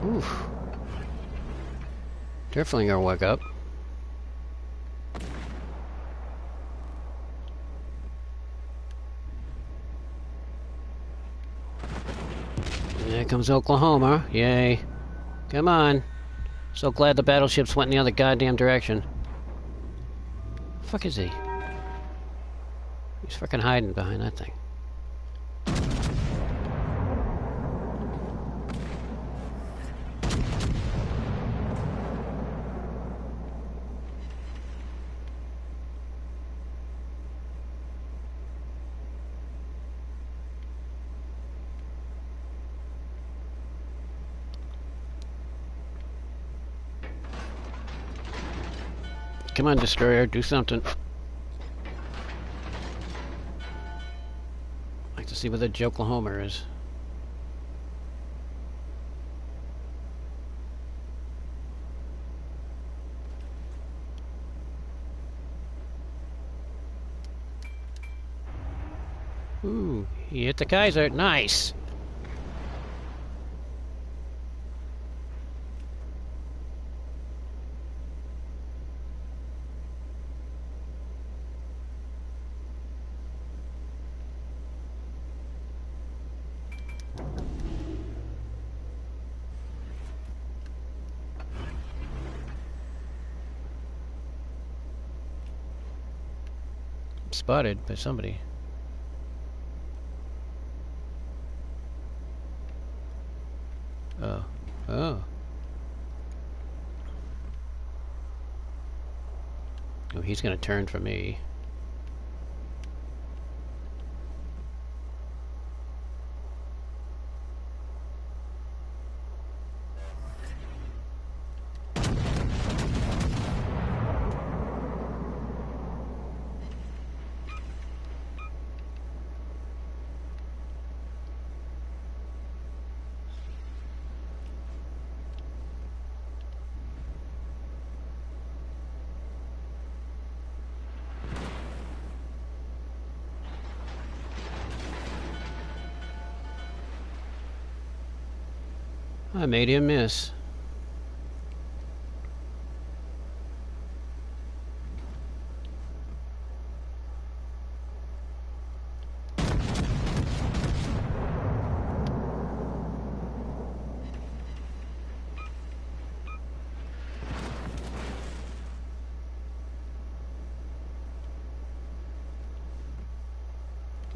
Oof. Derflinger woke up. There comes Oklahoma. Yay. Come on. So glad the battleships went in the other goddamn direction. The fuck is he? He's fucking hiding behind that thing. Come on, destroyer, do something. I'd like to see where the Oklahoma is. Ooh, he hit the Kaiser. Nice! spotted by somebody. Oh. Oh. Oh, he's gonna turn for me. I made him miss.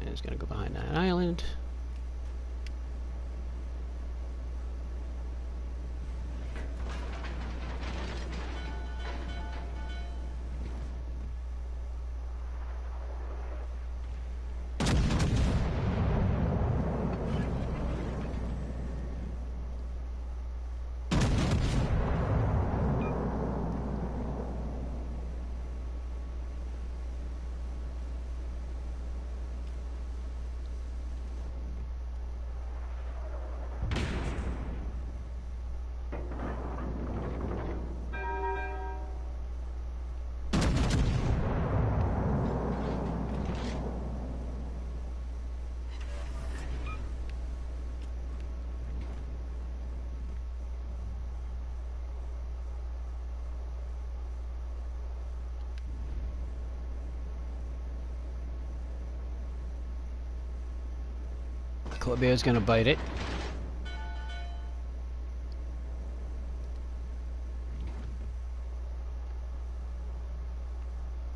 And he's gonna go behind that island. Corbear's gonna bite it.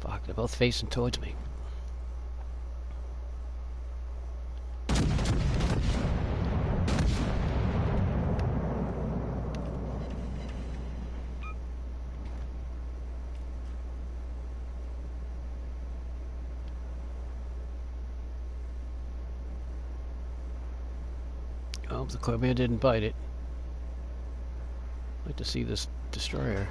Fuck, they're both facing towards me. Oh, the Corbear didn't bite it. I'd like to see this destroyer.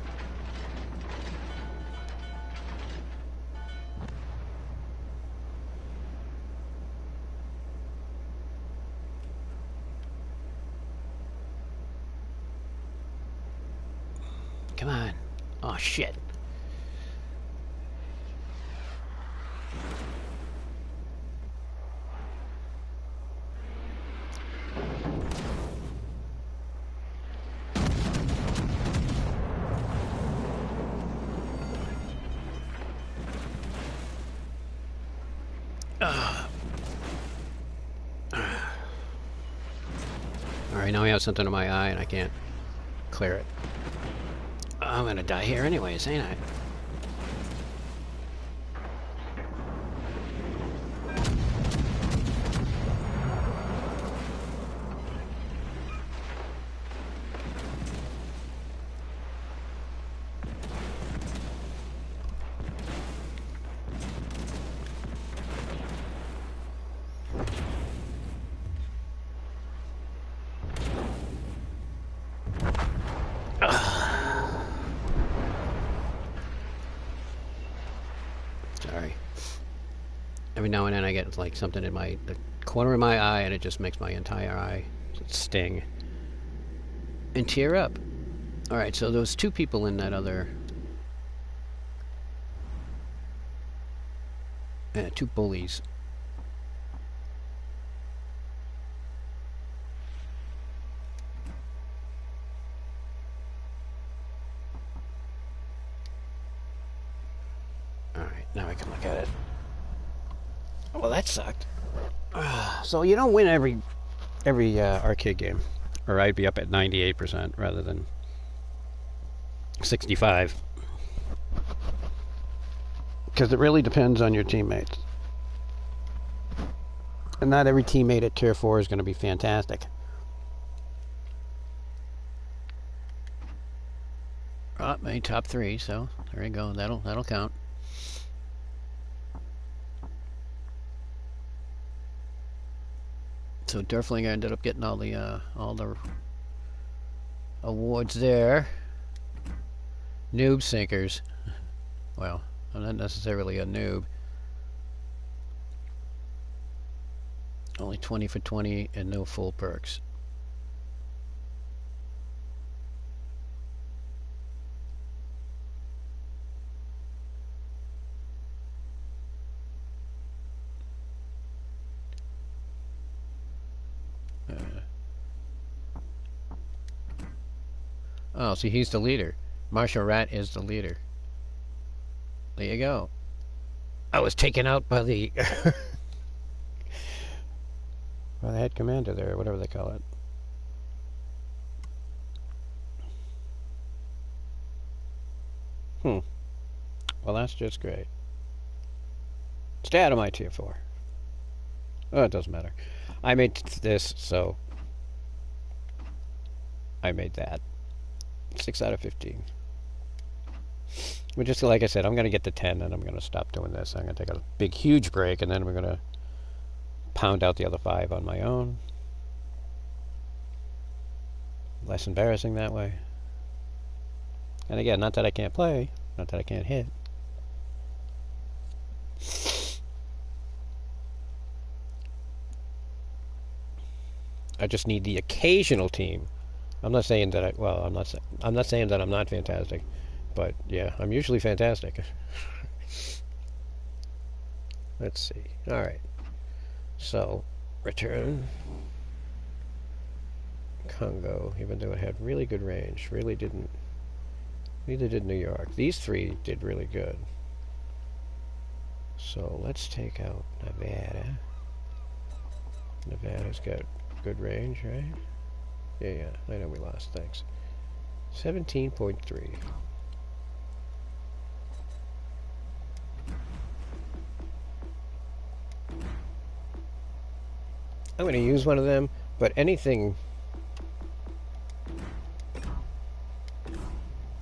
Come on. Oh, shit. Alright, now we have something in my eye and I can't clear it. I'm gonna die here anyways, ain't I? Sorry. Every now and then I get like something in the corner of my eye and it just makes my entire eye sting and tear up. Alright, so those two people in that other... two bullies. Alright, now I can look at it. Well, that sucked. So you don't win every arcade game. Or I'd be up at 98% rather than 65. Because it really depends on your teammates. And not every teammate at Tier 4 is going to be fantastic. Oh, made top 3, so there you go. That'll count. So Durflinger ended up getting all the awards there. Noob sinkers. Well, I'm not necessarily a noob. Only 20 for 20 and no full perks. Oh, see, he's the leader. Marshall Rat is the leader. There you go. I was taken out by the by the head commander there, whatever they call it. Well, that's just great. Stay out of my Tier 4. Oh, it doesn't matter. I made this, so I made that. 6 out of 15. But just like I said, I'm going to get to 10 and I'm going to stop doing this. I'm going to take a big, huge break and then we're going to pound out the other 5 on my own. Less embarrassing that way. And again, not that I can't play, not that I can't hit. I just need the occasional team. I'm not saying that I'm not saying that I'm not fantastic, but yeah, I'm usually fantastic. Let's see. All right. So, return Congo, even though it had really good range, really didn't. Neither did New York. These 3 did really good. So let's take out Nevada. Nevada's got good range, right? Yeah, I know we lost, thanks. 17.3. I'm going to use one of them, but anything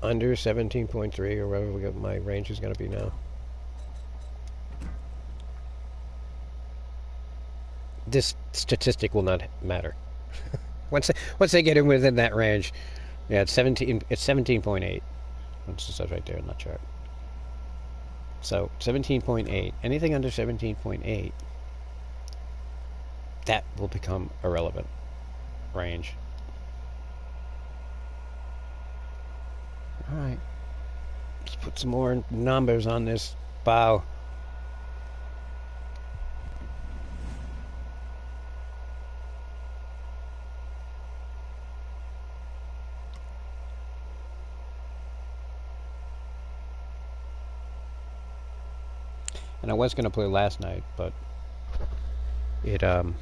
under 17.3 or whatever my range is going to be now. This statistic will not matter. once they get in within that range, yeah, it's 17.8. It says right there in the chart. So 17.8. Anything under 17.8, that will become irrelevant range. All right. Let's put some more numbers on this bow. And I was going to play last night, but it got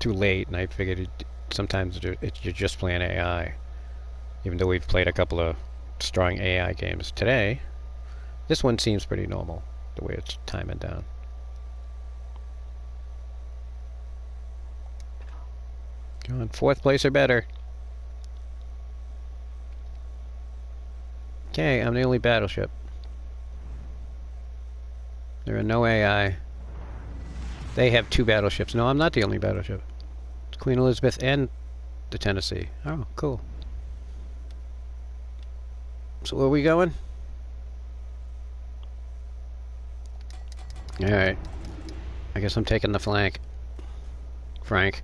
too late, and I figured sometimes you're just playing AI. Even though we've played a couple of strong AI games today, this one seems pretty normal, the way it's timing down. Come on, 4th place or better. Okay, I'm the only battleship. There are no AI. They have 2 battleships. No, I'm not the only battleship. It's Queen Elizabeth and the Tennessee. Oh, cool. So where are we going? Alright. I guess I'm taking the flank. Frank.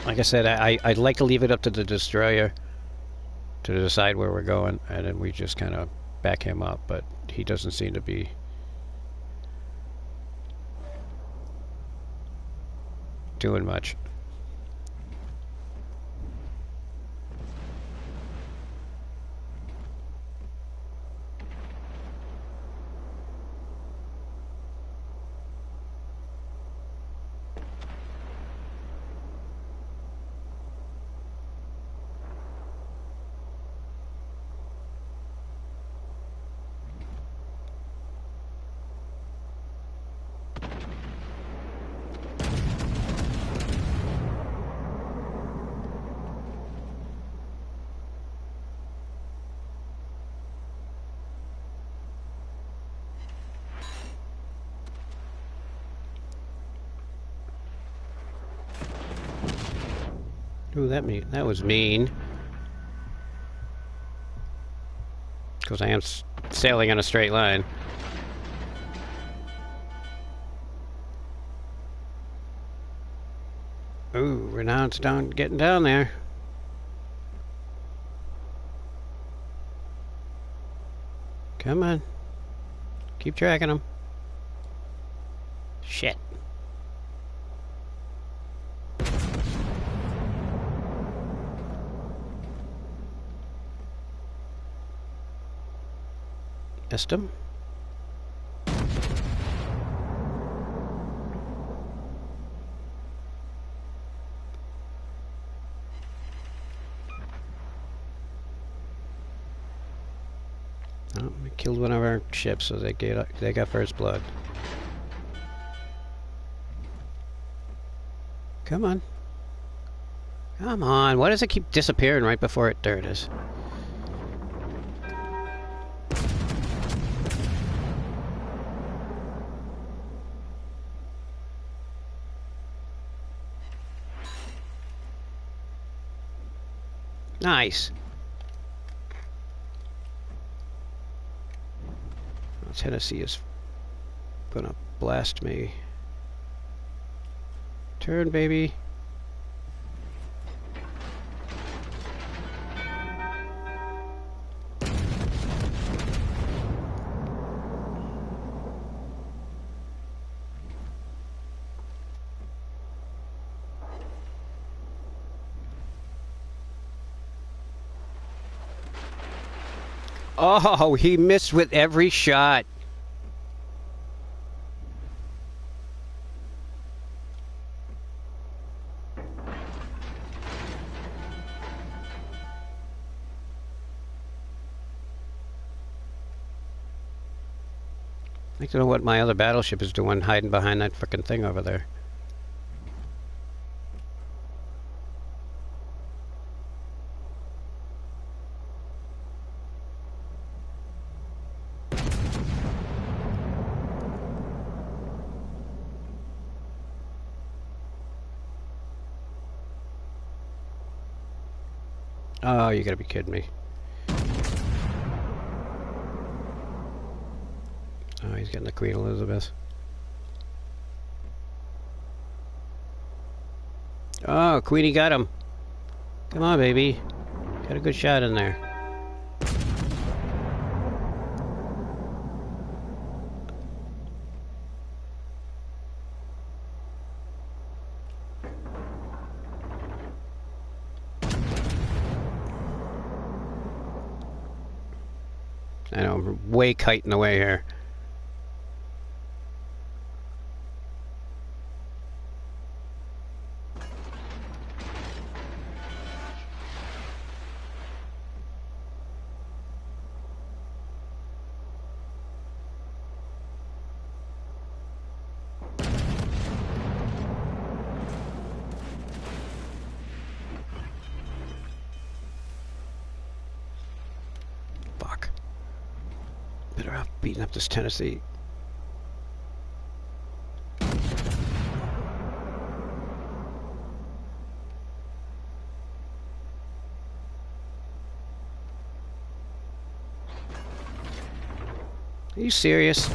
Like I said, I'd like to leave it up to the destroyer to decide where we're going, and then we just kind of back him up, but he doesn't seem to be doing much. Ooh, that was mean. Because I am sailing on a straight line. Ooh, we're now getting down there. Come on. Keep tracking them. Shit. Missed him. Oh, we killed one of our ships, so they got first blood. Come on. Come on. Why does it keep disappearing right before it? There it is. Nice. Well, Tennessee is gonna blast me. Turn, baby. Oh, he missed with every shot. I don't know what my other battleship is doing hiding behind that frickin' thing over there. Oh, you gotta be kidding me. Oh, he's getting the Queen Elizabeth. Oh, Queenie got him. Come on, baby. Got a good shot in there. I know, I'm way kiting away here. Fuck. Better off beating up this Tennessee. Are you serious?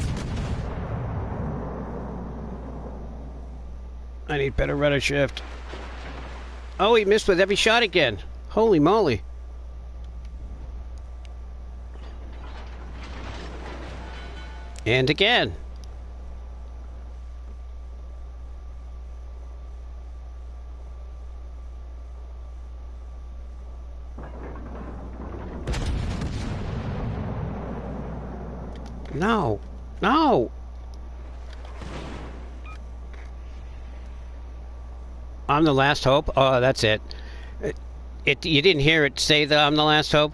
I need better rudder shift. Oh, he missed with every shot again. Holy moly. And again. No. No. I'm the last hope? Oh, that's it. You didn't hear it say that I'm the last hope?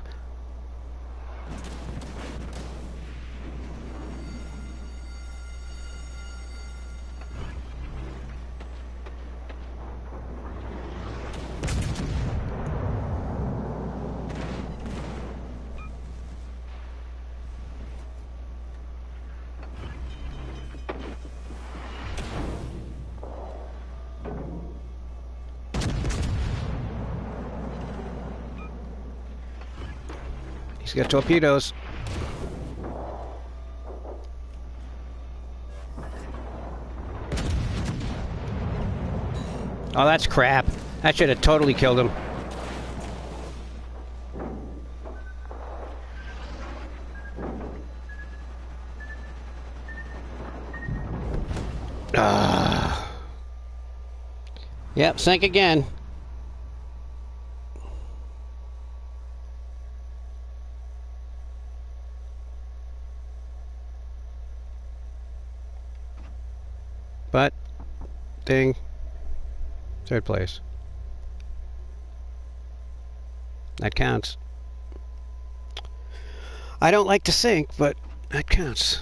He's got torpedoes. Oh, that's crap. That should have totally killed him. Yep, sank again. But, ding. Third place. That counts. I don't like to sink, but that counts.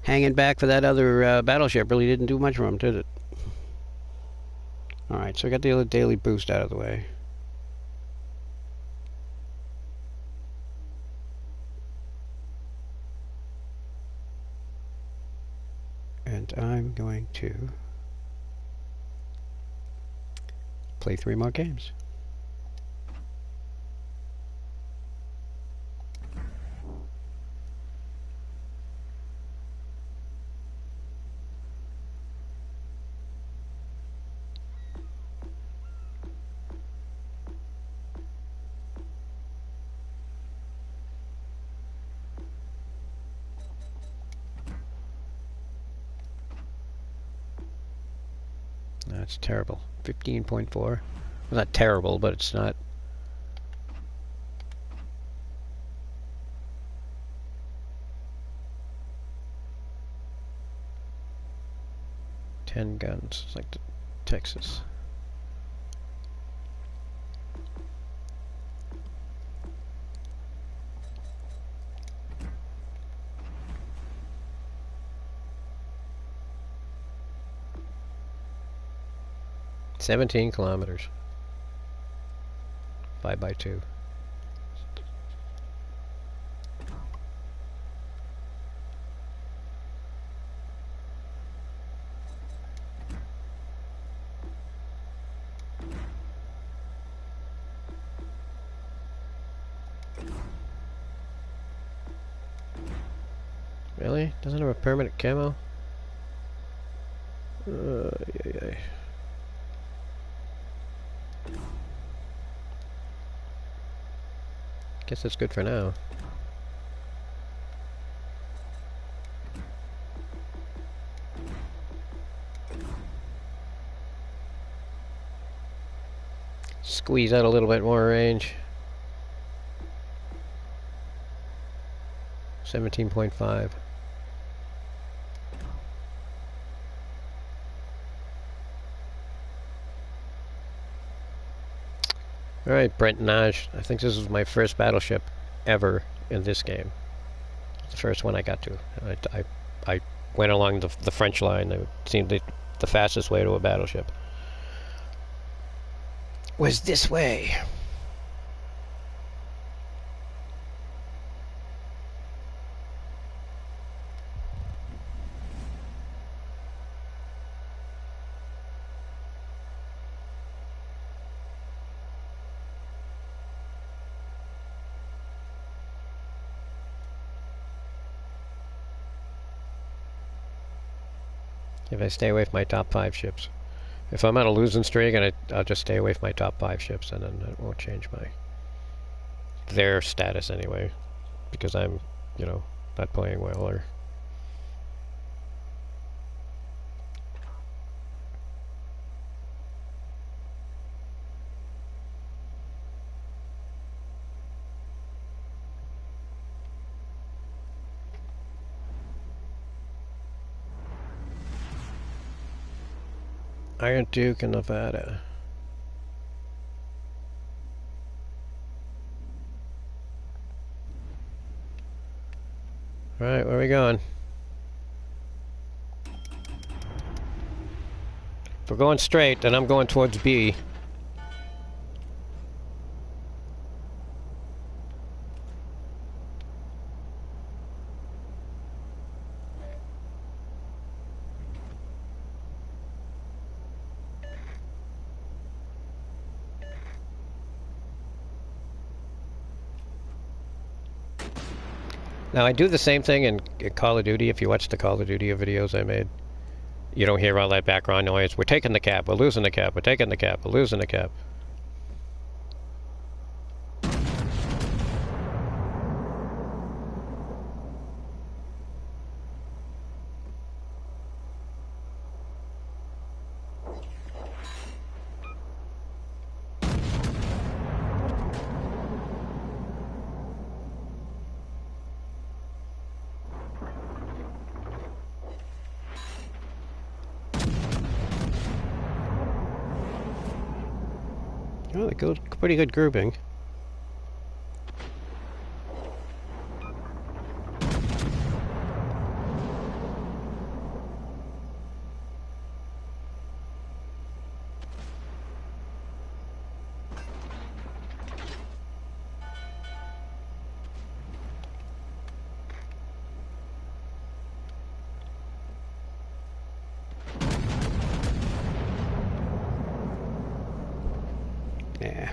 Hanging back for that other battleship really didn't do much for him, did it? Alright, so I got the other daily boost out of the way. And I'm going to play 3 more games. That's terrible. 15.4. Well, not terrible, but it's not. Ten guns. It's like Texas. "17 kilometers. 5x2. Really? Doesn't have a permanent camo? Yeah. Guess that's good for now. Squeeze out a little bit more range. 17.5. Alright, Brentonage. I think this was my first battleship ever in this game. It's the first one I got to. I went along the French line. It seemed the fastest way to a battleship was this way. If I stay away from my top 5 ships. If I'm on a losing streak, I'll just stay away from my top 5 ships, and then it won't change their status anyway, because I'm, not playing well or. Iron Duke and Nevada. Alright, where are we going? If we're going straight, then I'm going towards B. Now, I do the same thing in Call of Duty. If you watch the Call of Duty videos I made, you don't hear all that background noise. We're taking the cap. We're losing the cap. We're taking the cap. We're losing the cap. Oh, pretty good grouping. Yeah.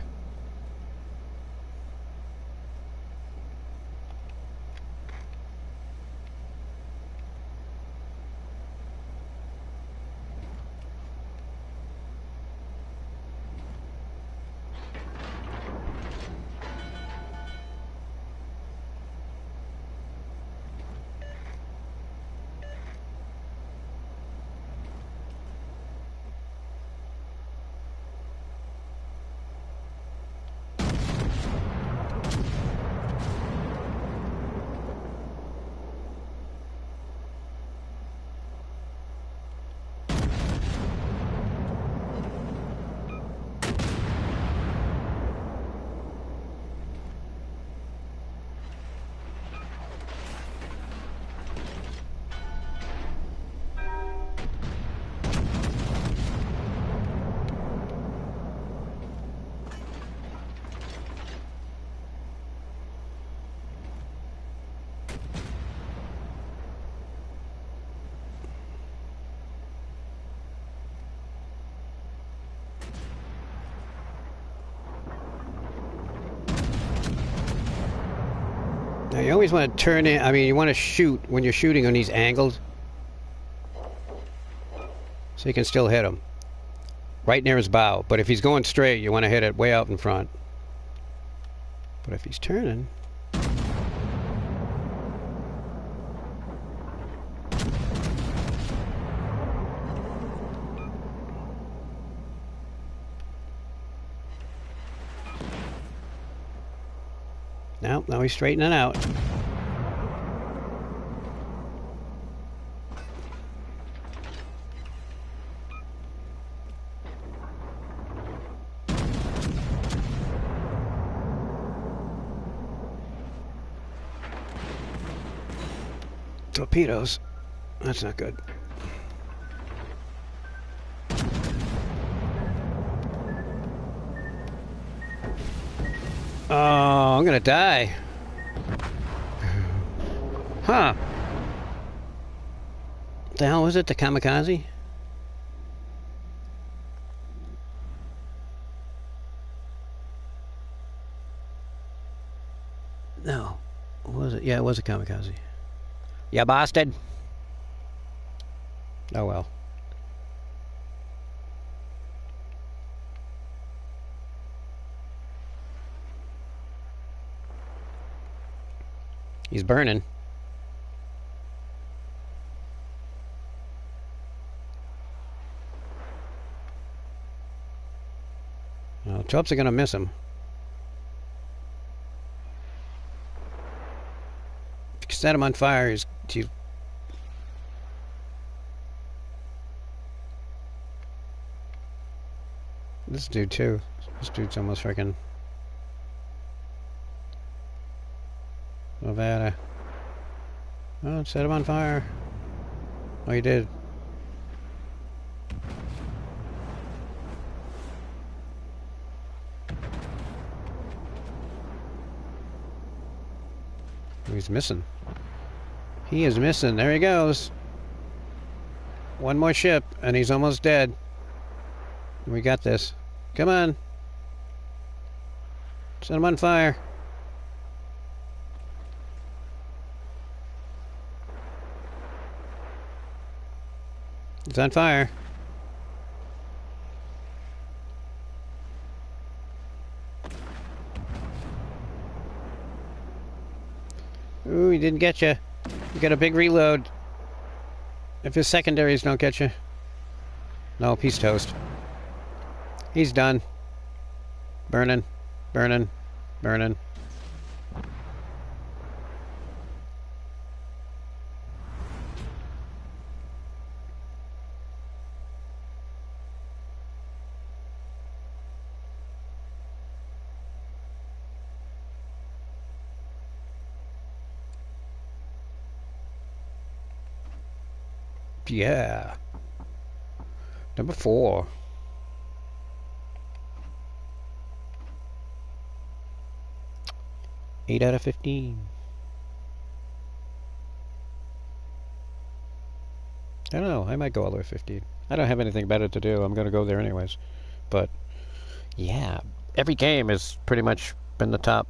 Now you always want to turn in. I mean, you want to shoot when you're shooting on these angles, so you can still hit him right near his bow. But if he's going straight, you want to hit it way out in front. But if he's turning, now he's straightening out. Torpedoes. That's not good. Oh, I'm gonna die. Huh. The hell was it? The kamikaze? No. What was it? Yeah, it was a kamikaze. Yeah, bastard. Oh well. He's burning. Well, troops are gonna miss him. If you set him on fire, he's this dude too. This dude's almost freaking Nevada. Oh, set him on fire. Oh, he did. He's missing. He is missing. There he goes. One more ship, and he's almost dead. We got this. Come on. Set him on fire. It's on fire. Ooh, he didn't get you. You got a big reload. If his secondaries don't get you. Nope, he's toast. He's done. Burning. Burning. Burning. Yeah. Number 4. Eight out of 15. I don't know. I might go all the way to 15. I don't have anything better to do. I'm going to go there anyways. But, yeah. Every game has pretty much been the top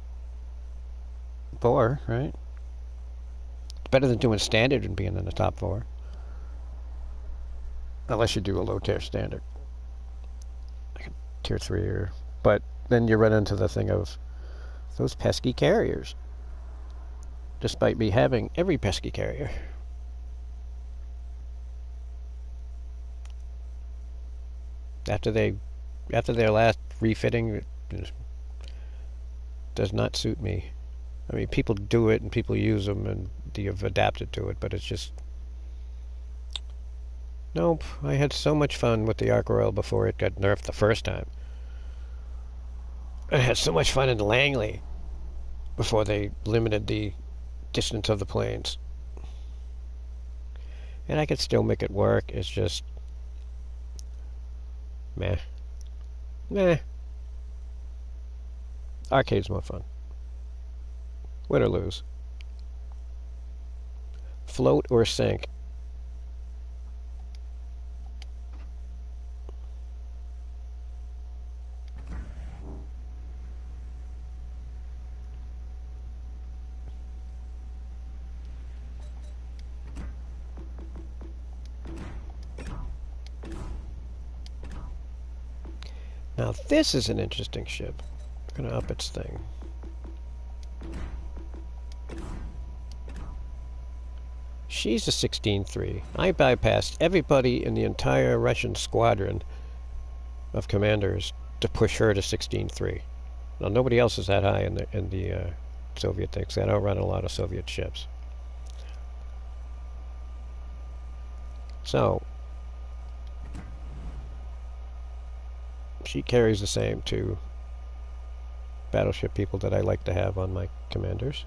4, right? It's better than doing standard and being in the top 4. Unless you do a low tier standard. Like tier 3 or... But then you run into the thing of those pesky carriers. Despite me having every pesky carrier. After their last refitting, it does not suit me. I mean, people do it and people use them and you've adapted to it, but it's just... Nope. I had so much fun with the Arc Royal before it got nerfed the first time. I had so much fun in Langley before they limited the distance of the planes. And I could still make it work. It's just... meh. Meh. Arcade's more fun. Win or lose. Float or sink. Now this is an interesting ship. I'm gonna up its thing. She's a 16-3. I bypassed everybody in the entire Russian squadron of commanders to push her to 16-3. Now nobody else is that high in the Soviet things. They don't run a lot of Soviet ships. So she carries the same two battleship people that I like to have on my commanders.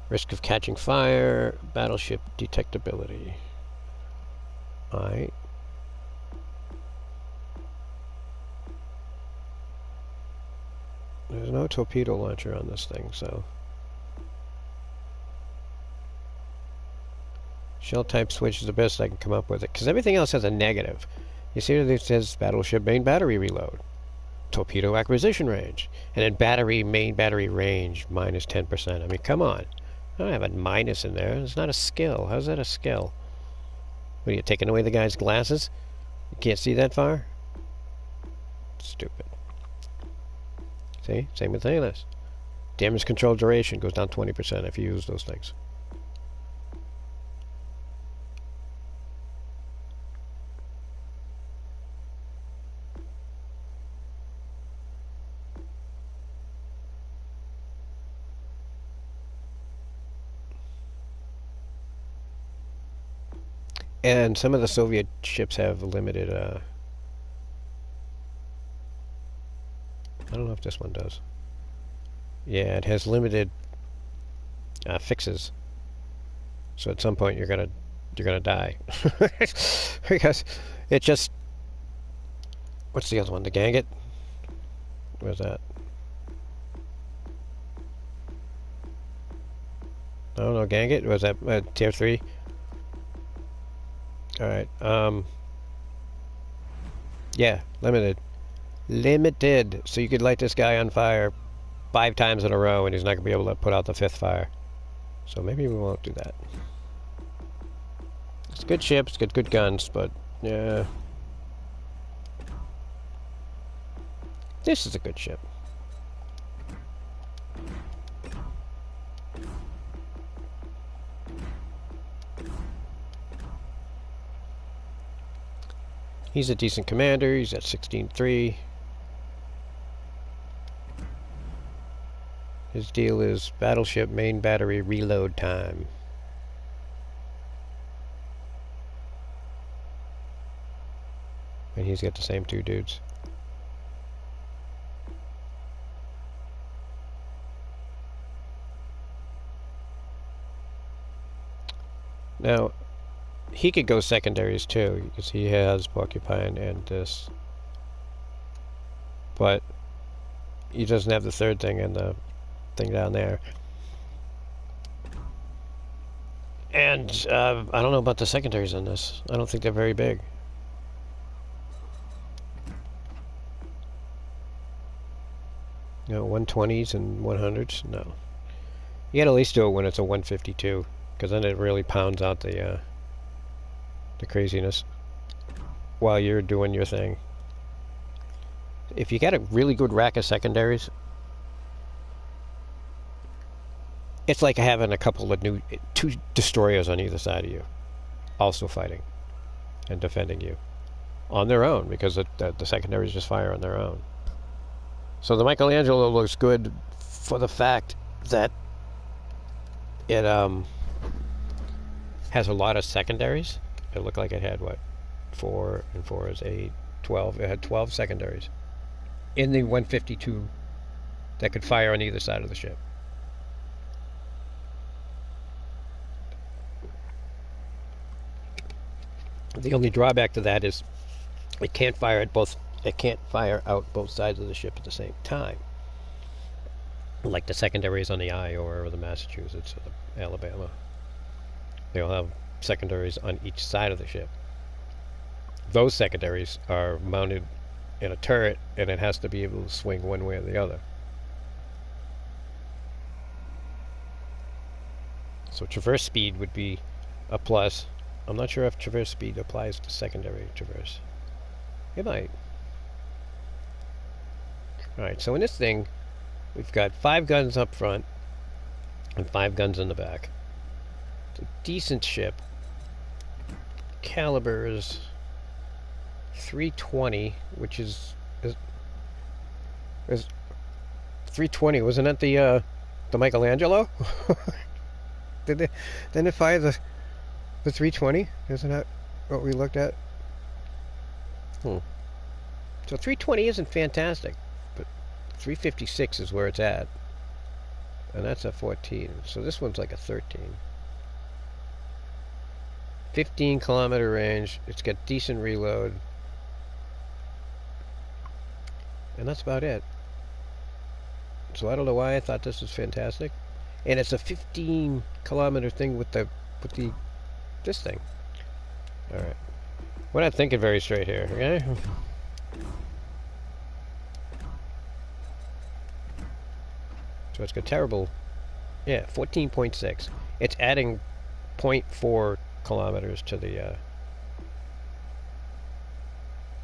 Risk of catching fire, battleship detectability. Alright. There's no torpedo launcher on this thing, so... Shell type switch is the best I can come up with it, because everything else has a negative. You see that it says battleship main battery reload, torpedo acquisition range, and then main battery range minus 10%. I mean, come on. I don't have a minus in there. It's not a skill. How's that a skill? What, are you taking away the guy's glasses? You can't see that far? Stupid. See? Same with this. Damage control duration goes down 20% if you use those things. And some of the Soviet ships have limited, I don't know if this one does. Yeah, it has limited fixes. So at some point you're gonna die. Because it just... What's the other one? The Ganget? Where's that? I don't know, Ganget? Was that tier 3? Alright, yeah, limited. Limited! So you could light this guy on fire 5 times in a row and he's not going to be able to put out the 5th fire. So maybe we won't do that. It's a good ship, it's got good guns, but yeah. This is a good ship. He's a decent commander, he's at 16.3. His deal is battleship main battery reload time. And he's got the same two dudes. Now, he could go secondaries too, because he has Porcupine and this. But he doesn't have the third thing and the thing down there. And I don't know about the secondaries on this. I don't think they're very big. You know, 120s and 100s? No. You gotta at least do it when it's a 152, because then it really pounds out the craziness while you're doing your thing. If you got a really good rack of secondaries, it's like having a couple of two destroyers on either side of you, also fighting and defending you on their own, because the secondaries just fire on their own. So the Michelangelo looks good for the fact that it has a lot of secondaries. It looked like it had, what, 4 and 4 is 8, 12. It had 12 secondaries in the 152 that could fire on either side of the ship. The only drawback to that is it can't fire at both. It can't fire out both sides of the ship at the same time, like the secondaries on the Iowa or the Massachusetts or the Alabama. They'll have secondaries on each side of the ship. Those secondaries are mounted in a turret, and it has to be able to swing one way or the other. So traverse speed would be a plus. I'm not sure if traverse speed applies to secondary traverse. It might. Alright, so in this thing, we've got 5 guns up front and 5 guns in the back. It's a decent ship. Caliber is 320, which is 320. Wasn't that the Michelangelo? Didn't it fire the 320? Isn't that what we looked at? So 320 isn't fantastic, but 356 is where it's at, and that's a 14. So this one's like a 13. 15-kilometer range. It's got decent reload, and that's about it. So I don't know why I thought this was fantastic, and it's a 15-kilometer thing with this thing. All right, we're not thinking very straight here, okay? So it's got terrible, yeah, 14.6. It's adding 0.4 kilometers to the,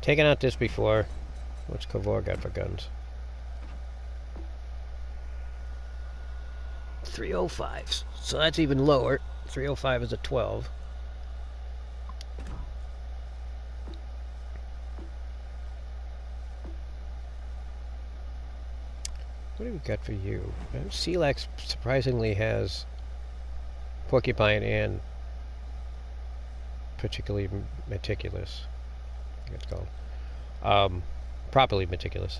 taking out this before. What's Kavor got for guns? 305s. So that's even lower. 305 is a 12. What do we got for you? Celax surprisingly has Porcupine and particularly meticulous. I think it's called. Properly meticulous.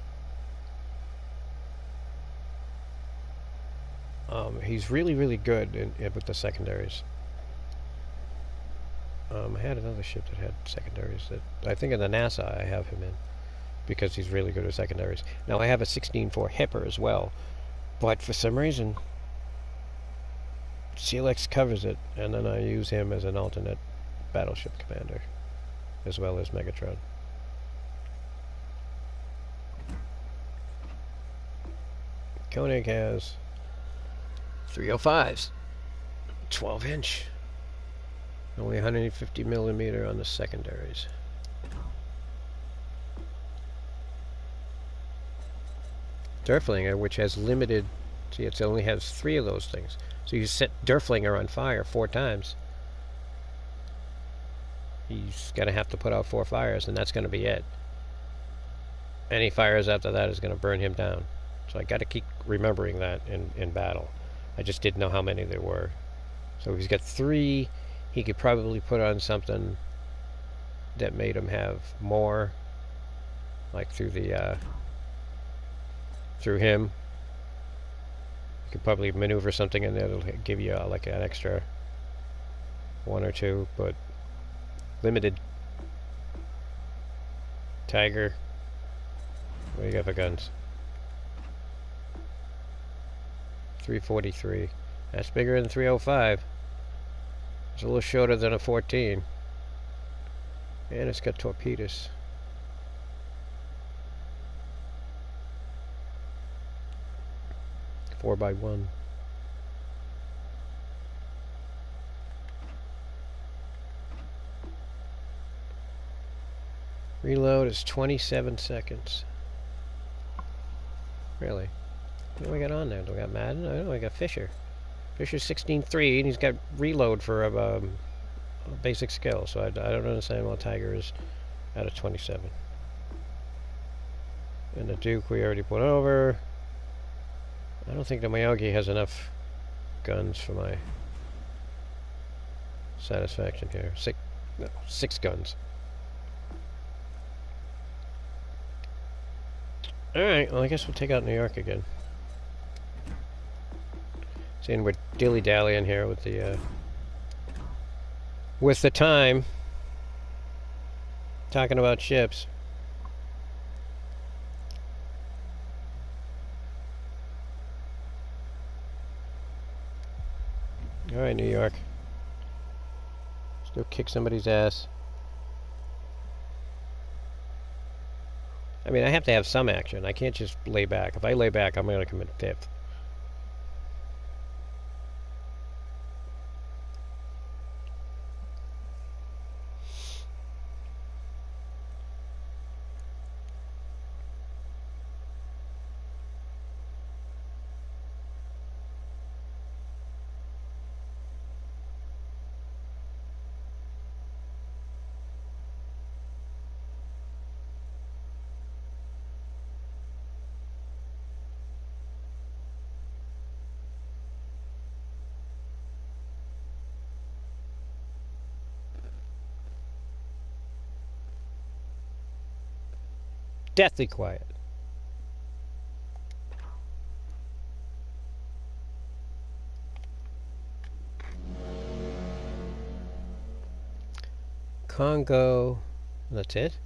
He's really, really good with the secondaries. I had another ship that had secondaries that I think in the NASA I have him in, because he's really good with secondaries. Now I have a 16.4 Hipper as well, but for some reason CLX covers it, and then I use him as an alternate battleship commander, as well as Megatron. Koenig has 305s, 12-inch. Only 150 millimeter on the secondaries. Derflinger, which has limited... See, it only has 3 of those things. So you set Derflinger on fire 4 times. He's going to have to put out 4 fires, and that's going to be it. Any fires after that is going to burn him down. So I got to keep remembering that in battle. I just didn't know how many there were. So he's got 3. He could probably put on something that made him have more, like through the through him. You could probably maneuver something in there that'll give you like an extra 1 or 2, but limited. Tiger, what do you got for guns? 343. That's bigger than 305. It's a little shorter than a 14. And it's got torpedoes. Four by 1. Reload is 27 seconds. Really? What do we got on there? Do we got Madden? I don't know, we got Fisher. Fisher's 16.3, and he's got reload for a basic skill, so I don't understand why Tiger is out of 27. And the Duke we already put over. I don't think the Miyagi has enough guns for my satisfaction here. 6 guns. Alright, well I guess we'll take out New York again. Seeing we're dilly-dallying here with the time. Talking about ships. Alright, New York. Let's go kick somebody's ass. I mean, I have to have some action. I can't just lay back. If I lay back, I'm going to commit theft. Deathly quiet. Congo. That's it?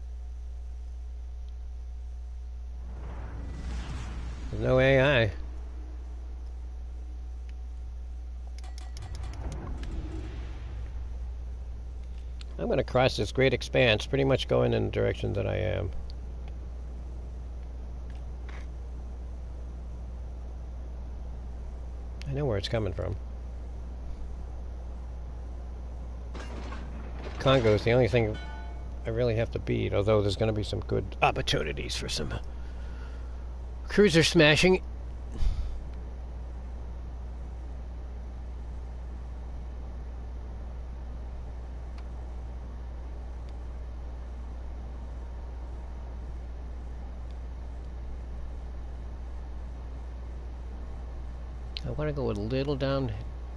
There's no AI. I'm going to cross this great expanse, pretty much going in the direction that I am. I know where it's coming from. Congo is the only thing I really have to beat, although there's going to be some good opportunities for some cruiser smashing. I want to go a little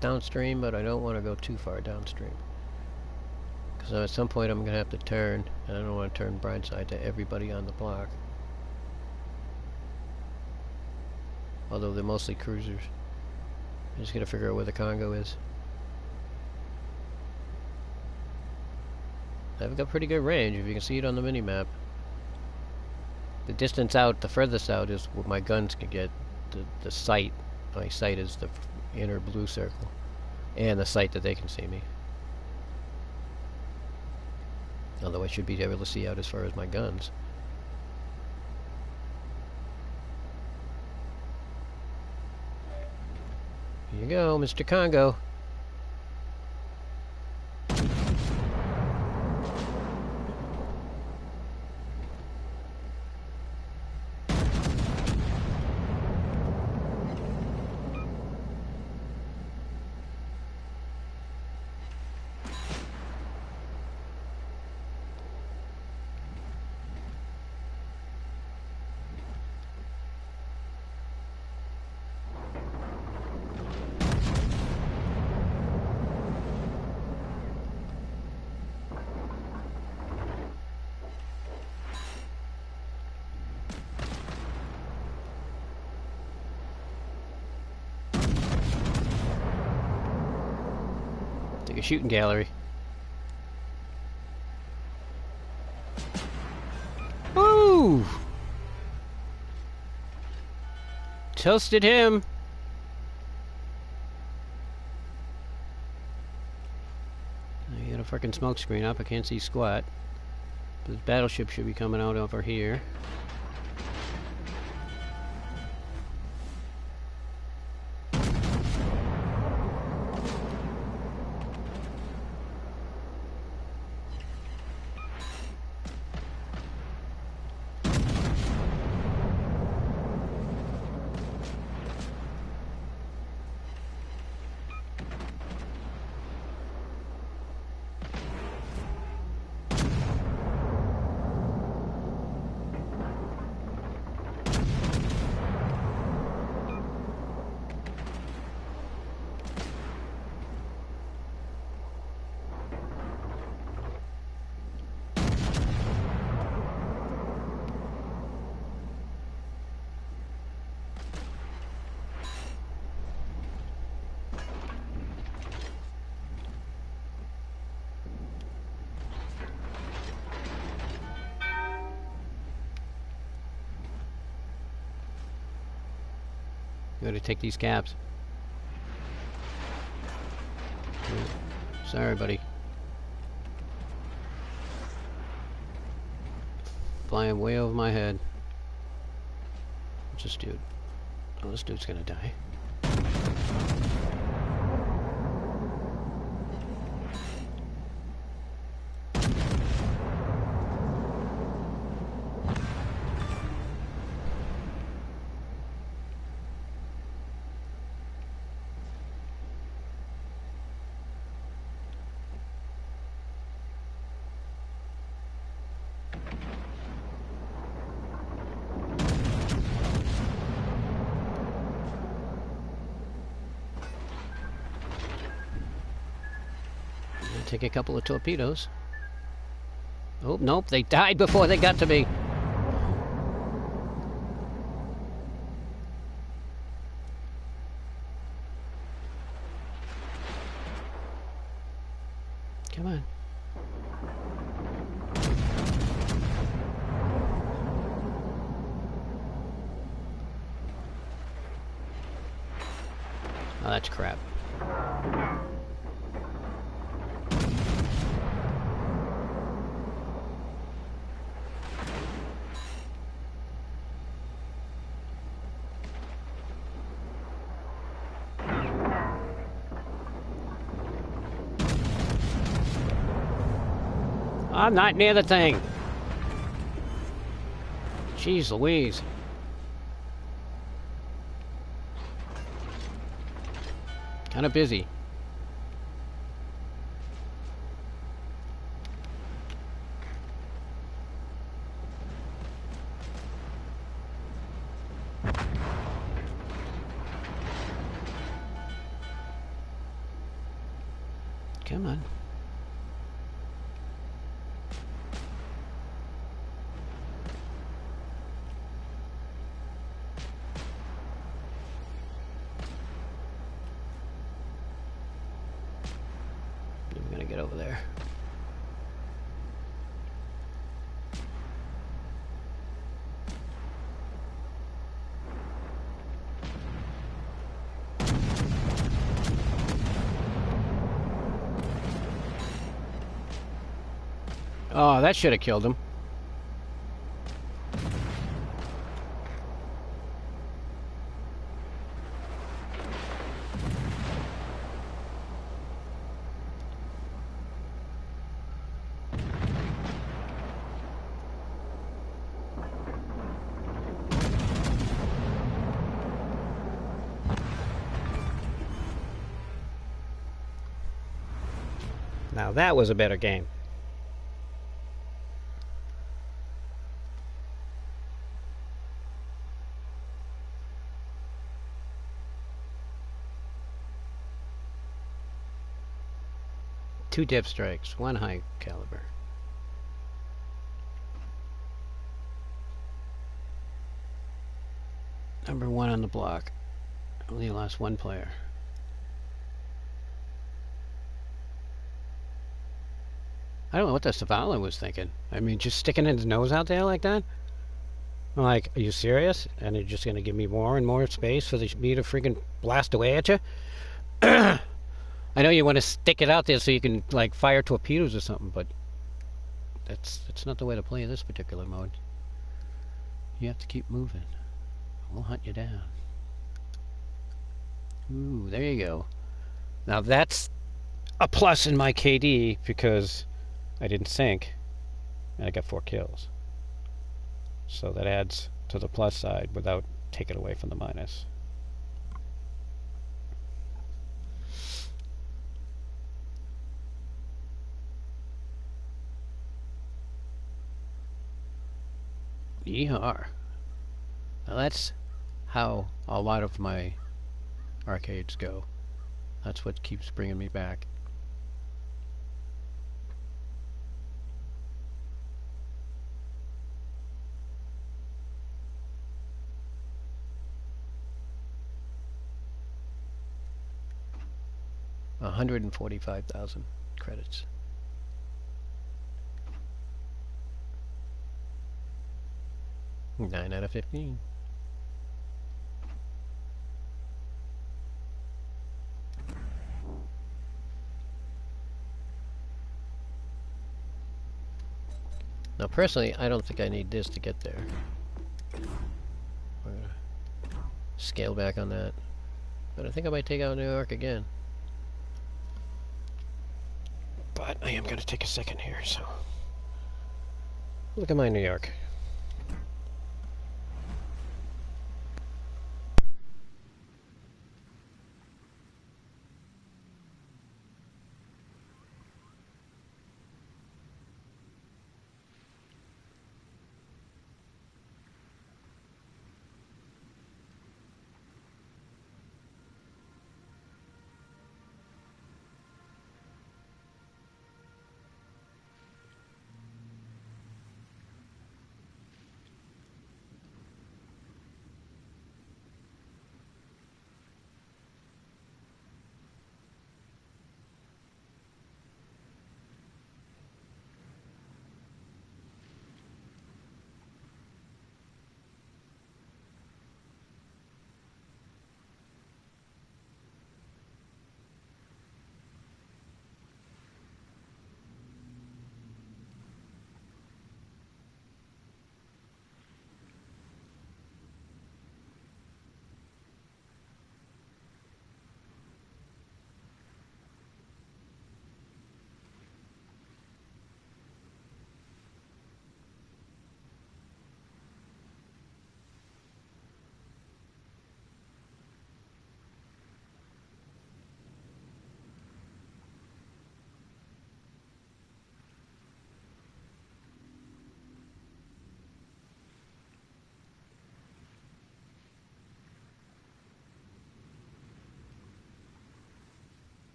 downstream, but I don't want to go too far downstream. Because at some point I'm going to have to turn, and I don't want to turn broadside to everybody on the block. Although they're mostly cruisers. I'm just going to figure out where the Congo is. I've got pretty good range, if you can see it on the mini-map. The distance out, the furthest out, is what my guns can get. The sight. My sight is the inner blue circle. And the sight that they can see me. Although I should be able to see out as far as my guns. Here you go, Mr. Congo. a shooting gallery. Woo! Toasted him. I got a freaking smoke screen up. I can't see squat. This battleship should be coming out over here. You gotta take these caps. Sorry, buddy. Flying way over my head. What's this dude? Oh, this dude's gonna die. Take a couple of torpedoes. Oh, nope, they died before they got to me. Come on. Oh, that's crap. I'm not near the thing. Jeez Louise. Kind of busy. Come on. I'm gonna get over there. Oh, that should have killed him. Now that was a better game. Two dip strikes, one high caliber. Number one on the block. Only lost one player. I don't know what the Savalan was thinking. I mean, just sticking his nose out there like that? I'm like, are you serious? And you're just going to give me more and more space for me to freaking blast away at you? I know you want to stick it out there so you can, like, fire torpedoes or something, but that's not the way to play in this particular mode. You have to keep moving. We'll hunt you down. Ooh, there you go. Now that's a plus in my KD because I didn't sink and I got 4 kills. So that adds to the plus side without taking away from the minus. Yeehaw. Now that's how a lot of my arcades go. That's what keeps bringing me back. $145,000 credits. Nine out of 15. Now, personally, I don't think I need this to get there. We're gonna scale back on that. But I think I might take out New York again. But I am going to take a second here, so... Look at my New York.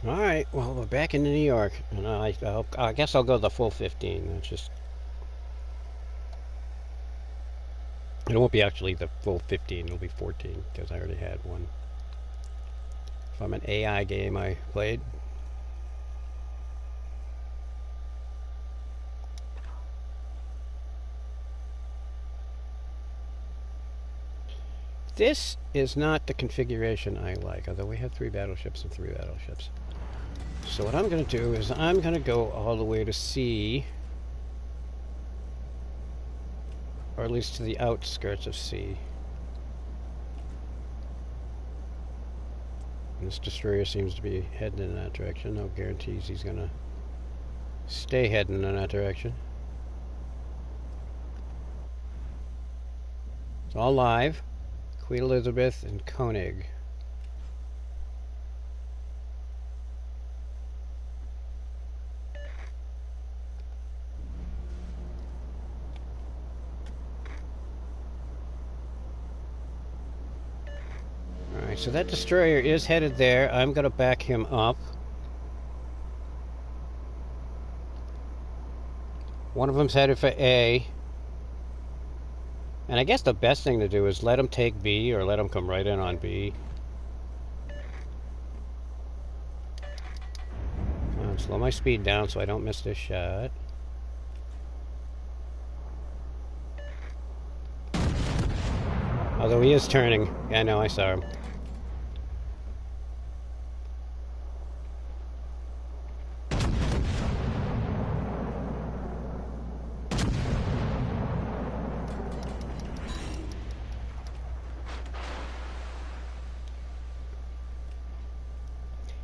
Alright, well, we're back in New York, and I guess I'll go the full 15. That's just It won't be actually the full 15, it'll be 14, because I already had one. From an AI game I played. This is not the configuration I like, although we have 3 battleships and 3 battleships. So what I'm going to do is I'm going to go all the way to sea, or at least to the outskirts of sea. And this destroyer seems to be heading in that direction. No guarantees he's going to stay heading in that direction. It's all live. Queen Elizabeth and Koenig. Alright, so that destroyer is headed there. I'm going to back him up. One of them's headed for A. And I guess the best thing to do is let him take B, or let him come right in on B. Slow my speed down so I don't miss this shot. Although he is turning. Yeah, I know, I saw him.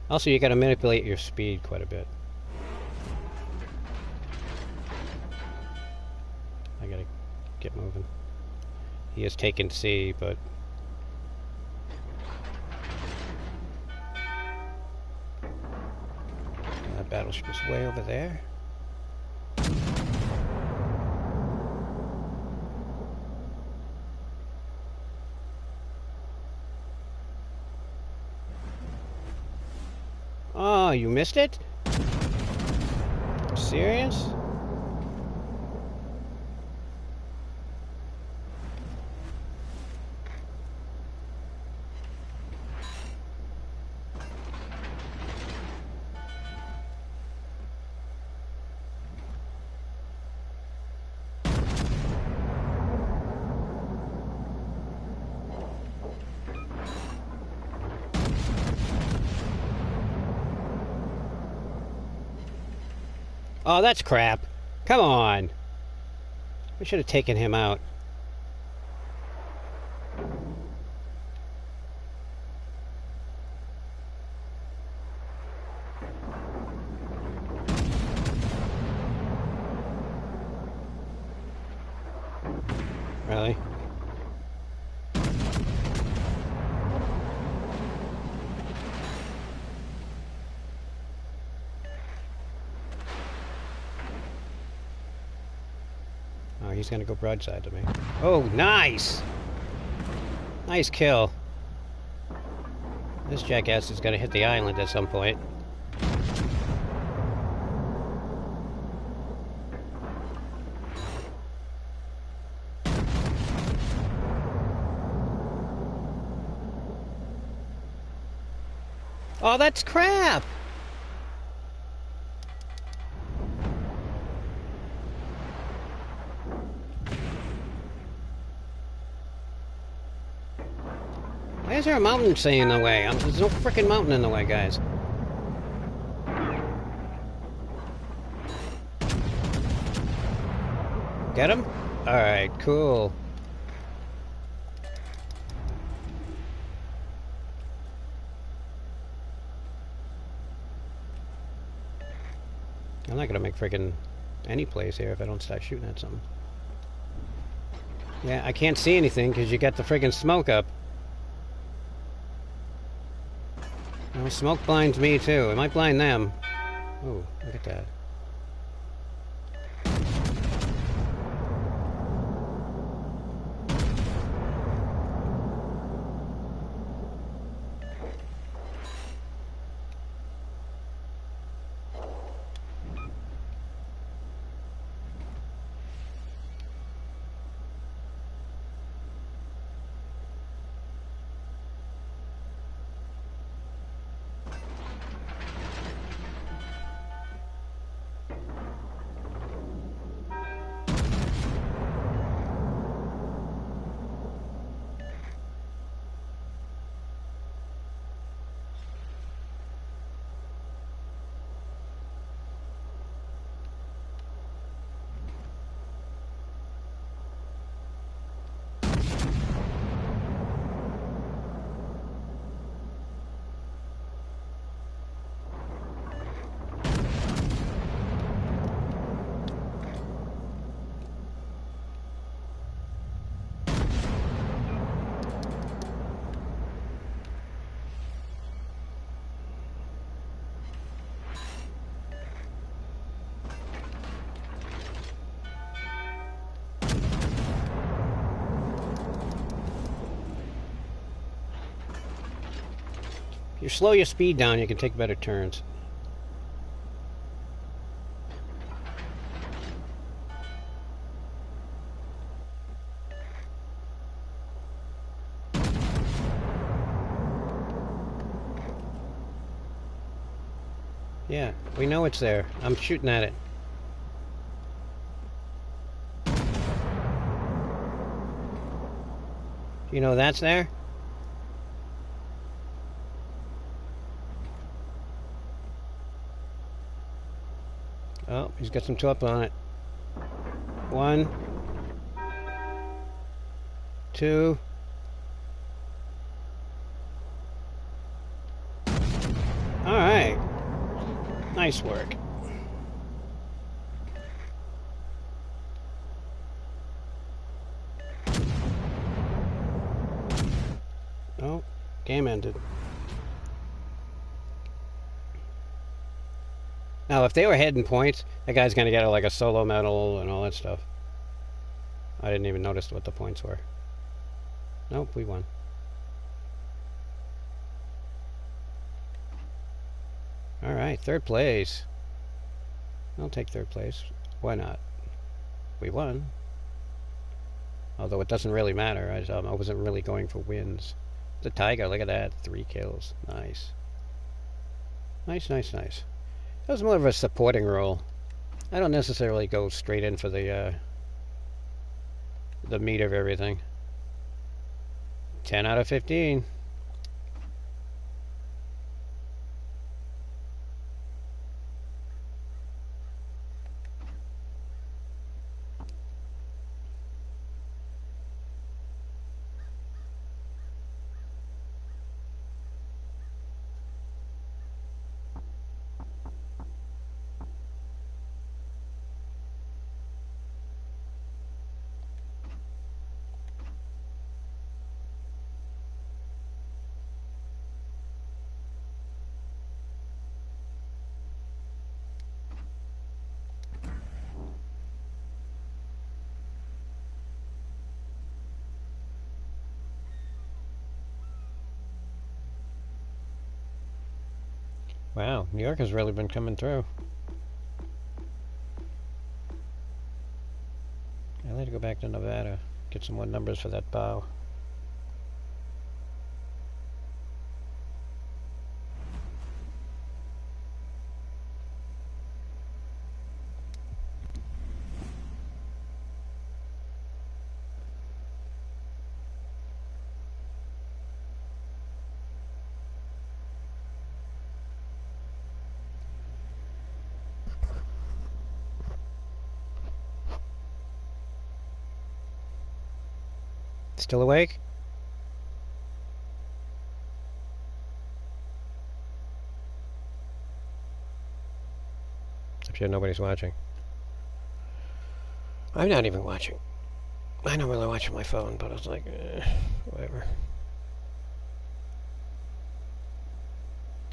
Also, you gotta manipulate your speed quite a bit. I gotta get moving. He has taken C, but... that battleship is way over there. Oh, you missed it? Serious? Oh, that's crap. Come on. We should have taken him out. Really? Oh, he's gonna go broadside to me. Oh, nice! Nice kill. This jackass is gonna hit the island at some point. Oh, that's crap! Why is there a mountain saying in the way? There's no frickin' mountain in the way, guys. Get him? Alright, cool. I'm not gonna make frickin' any plays here if I don't start shooting at something. Yeah, I can't see anything because you got the friggin' smoke up. Well, smoke blinds me too. It might blind them. Oh, look at that. If you slow your speed down, you can take better turns. Yeah, we know it's there. I'm shooting at it. You know that's there? Oh, he's got some top on it. 1, 2. All right. Nice work. Oh, game ended. Now, if they were heading points, that guy's going to get like a solo medal and all that stuff. I didn't even notice what the points were. Nope, we won. All right, third place. I'll take third place. Why not? We won. Although it doesn't really matter. I wasn't really going for wins. The Tiger, look at that. 3 kills. Nice. Nice, nice, nice. That was more of a supporting role. I don't necessarily go straight in for the meat of everything. 10 out of 15. Wow, New York has really been coming through. I need to go back to Nevada, get some more numbers for that bow. Still awake? I'm sure nobody's watching. I'm not even watching. I don't really watch my phone, but I was like, whatever.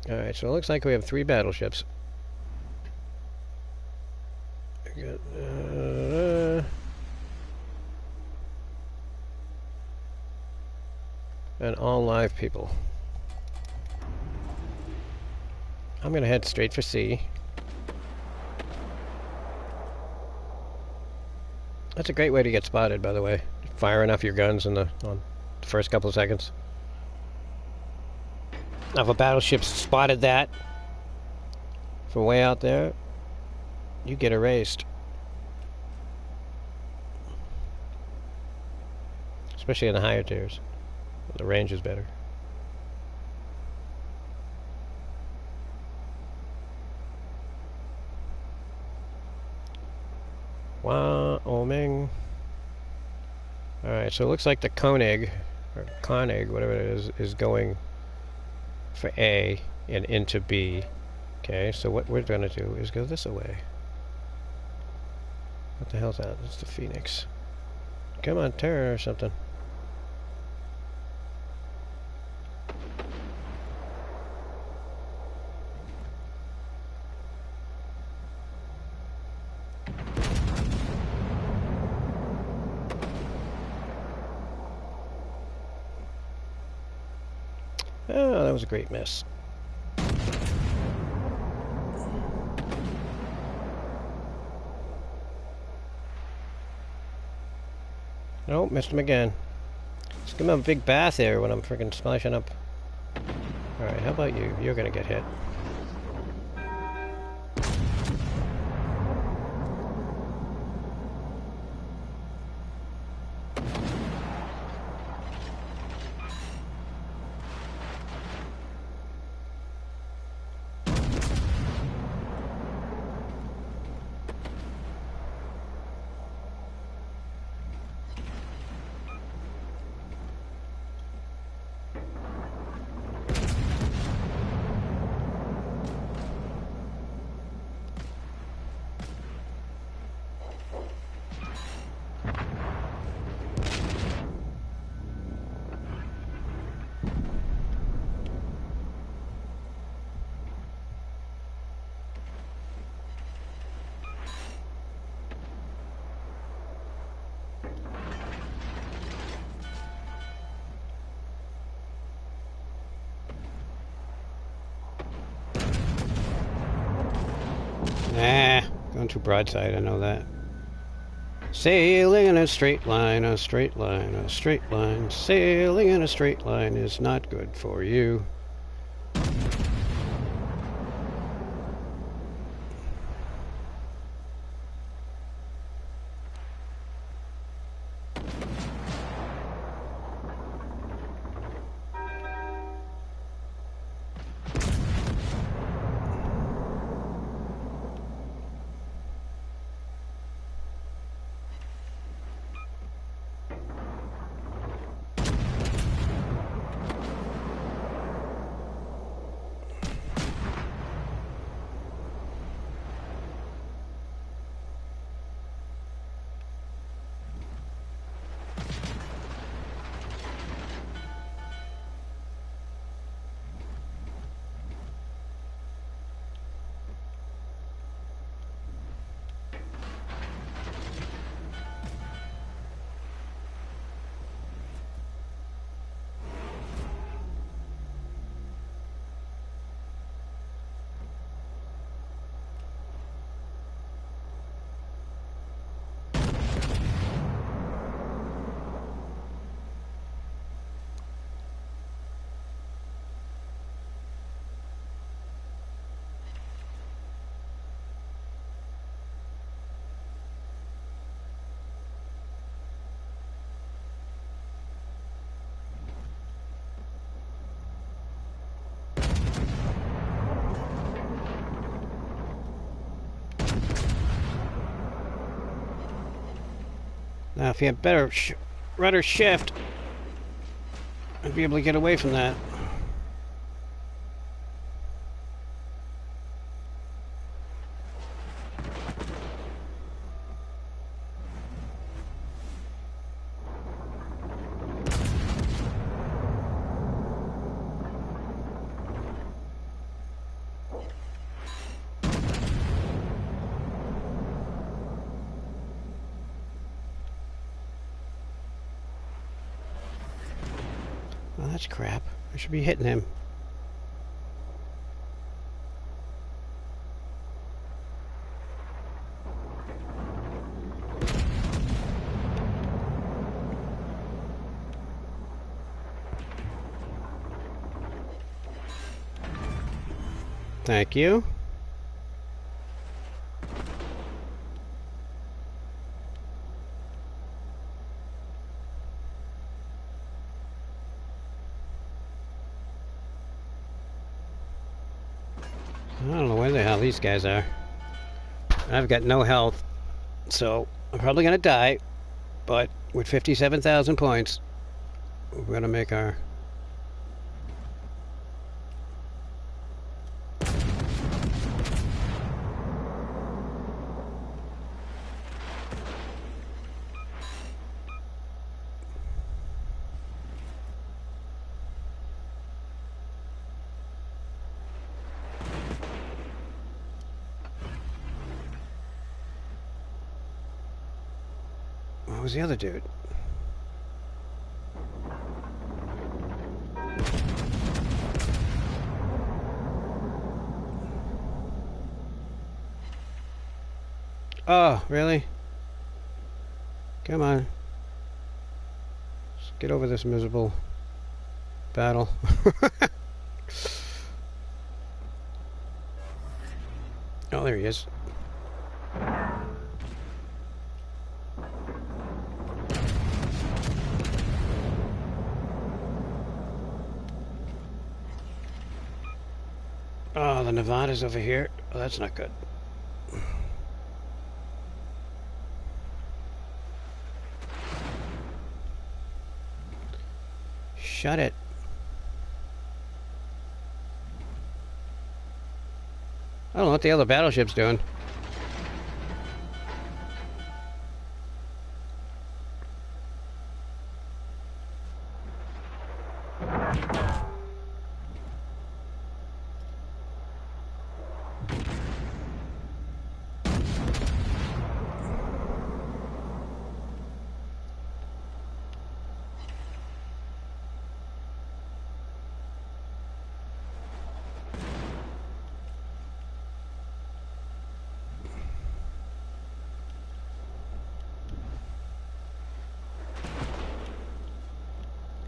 Alright, so it looks like we have 3 battleships. We got, and all live people. I'm going to head straight for C. That's a great way to get spotted, by the way. Firing off your guns on the first couple of seconds. Now, if a battleship spotted that from way out there, you get erased. Especially in the higher tiers. The range is better. Wyoming. Alright, so it looks like the Koenig, or Koenig, whatever it is going for A and into B. Okay, so what we're going to do is go this way. What the hell's that? It's the Phoenix. Come on, turn or something. Oh, that was a great miss. Oh, missed him again. Just give him a big bath here when I'm freaking splashing up. Alright, how about you? You're gonna get hit. Nah, going too broadside, I know that. Sailing in a straight line, a straight line, a straight line. Sailing in a straight line is not good for you. Now, if you had better rudder shift, I'd be able to get away from that. Oh, that's crap. I should be hitting him. Thank you. I don't know where the hell these guys are. I've got no health, so I'm probably gonna die, but With 57,000 points, we're going to make our... What was the other dude? Oh, really? Come on. Let's get over this miserable battle. Oh, there he is. Oh, the Nevada's over here. Oh, that's not good. Shut it. I don't know what the other battleship's doing.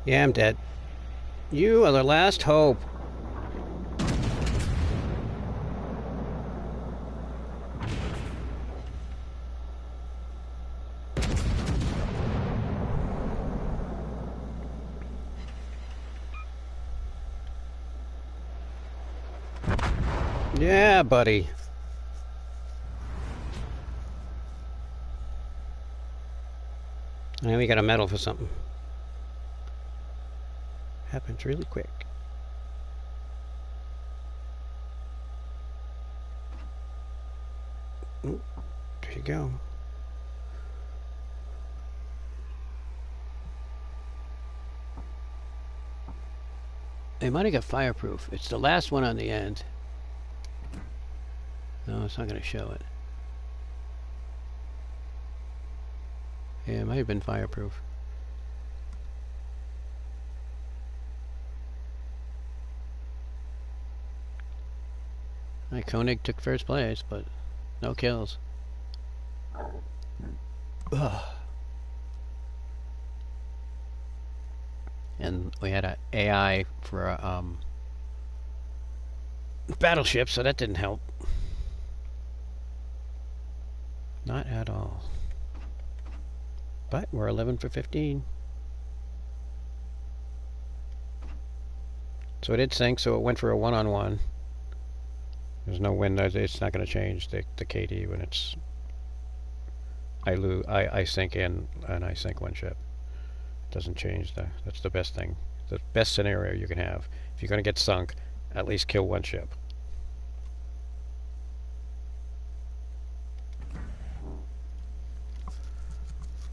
Yeah, I'm dead. You are the last hope. Yeah, buddy. And we got a medal for something. Happens really quick. Ooh, there you go. They might have got fireproof. It's the last one on the end. No, it's not going to show it. Yeah, it might have been fireproof. Koenig took first place, but no kills. Ugh. And we had an AI for battleship, so that didn't help. Not at all. But we're 11 for 15. So it did sink, so it went for a one-on-one. There's no win. It's not going to change the KD when it's... I sink in, and I sink one ship. It doesn't change. That's the best thing. The best scenario you can have. If you're going to get sunk, at least kill one ship.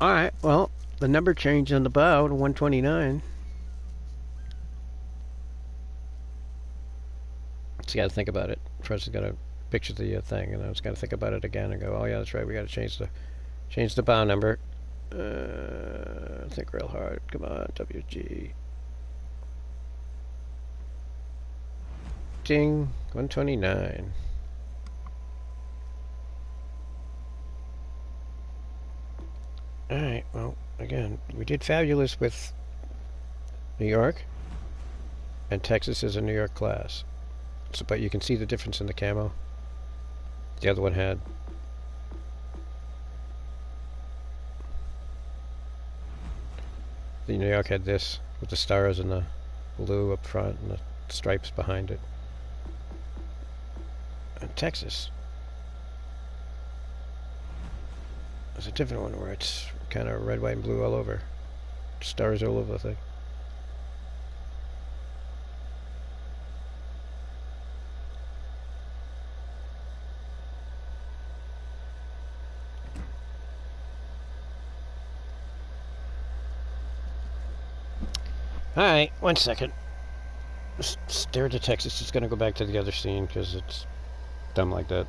Alright, well, the number changed on the bow to 129. So you got to think about it. First, you got to picture the thing, and then it's got to think about it again and go, oh yeah, that's right. We got to change the bow number. Think real hard. Come on, WG. Ding, 129. Alright, well, again, we did fabulous with New York, and Texas is a New York class. So, but you can see the difference in the camo. The other one had. The New York had this, with the stars and the blue up front and the stripes behind it. And Texas. There's a different one where it's kind of red, white, and blue all over. Stars all over the thing. Alright, 1 second. Stare at the text. It's just going to go back to the other scene because it's dumb like that.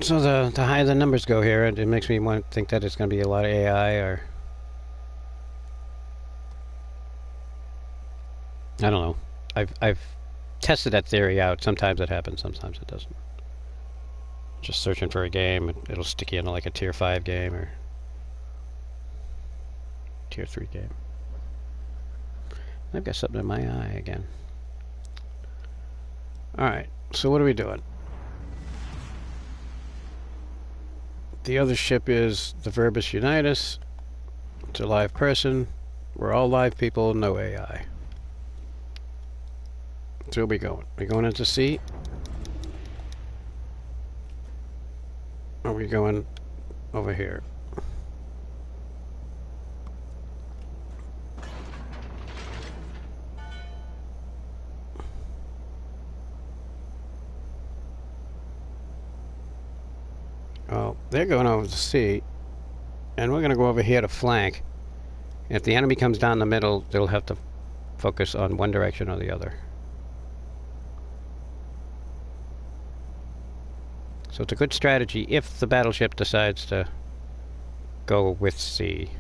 So the higher the numbers go here, it makes me want to think that it's going to be a lot of AI, or I don't know. I've tested that theory out. Sometimes it happens, sometimes it doesn't. Just searching for a game, it'll stick you into like a tier 5 game or tier 3 game. I've got something in my eye again. Alright, so what are we doing? The other ship is the Verbus Unitas. It's a live person. We're all live people, no AI. So where are we going? Are we going into sea? Or are we going over here? Well, they're going over the sea, and we're going to go over here to flank. If the enemy comes down the middle, they'll have to focus on one direction or the other. So it's a good strategy if the battleship decides to go with sea.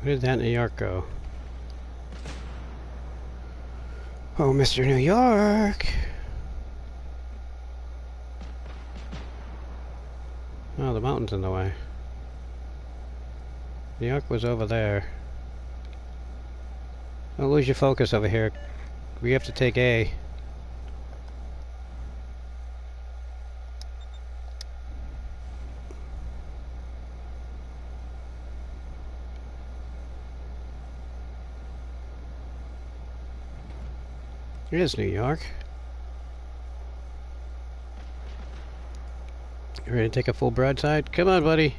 Where did that New York go? Oh, Mr. New York! Oh, the mountain's in the way. New York was over there. Don't lose your focus over here. We have to take A. Here's New York. You ready to take a full broadside? Come on, buddy.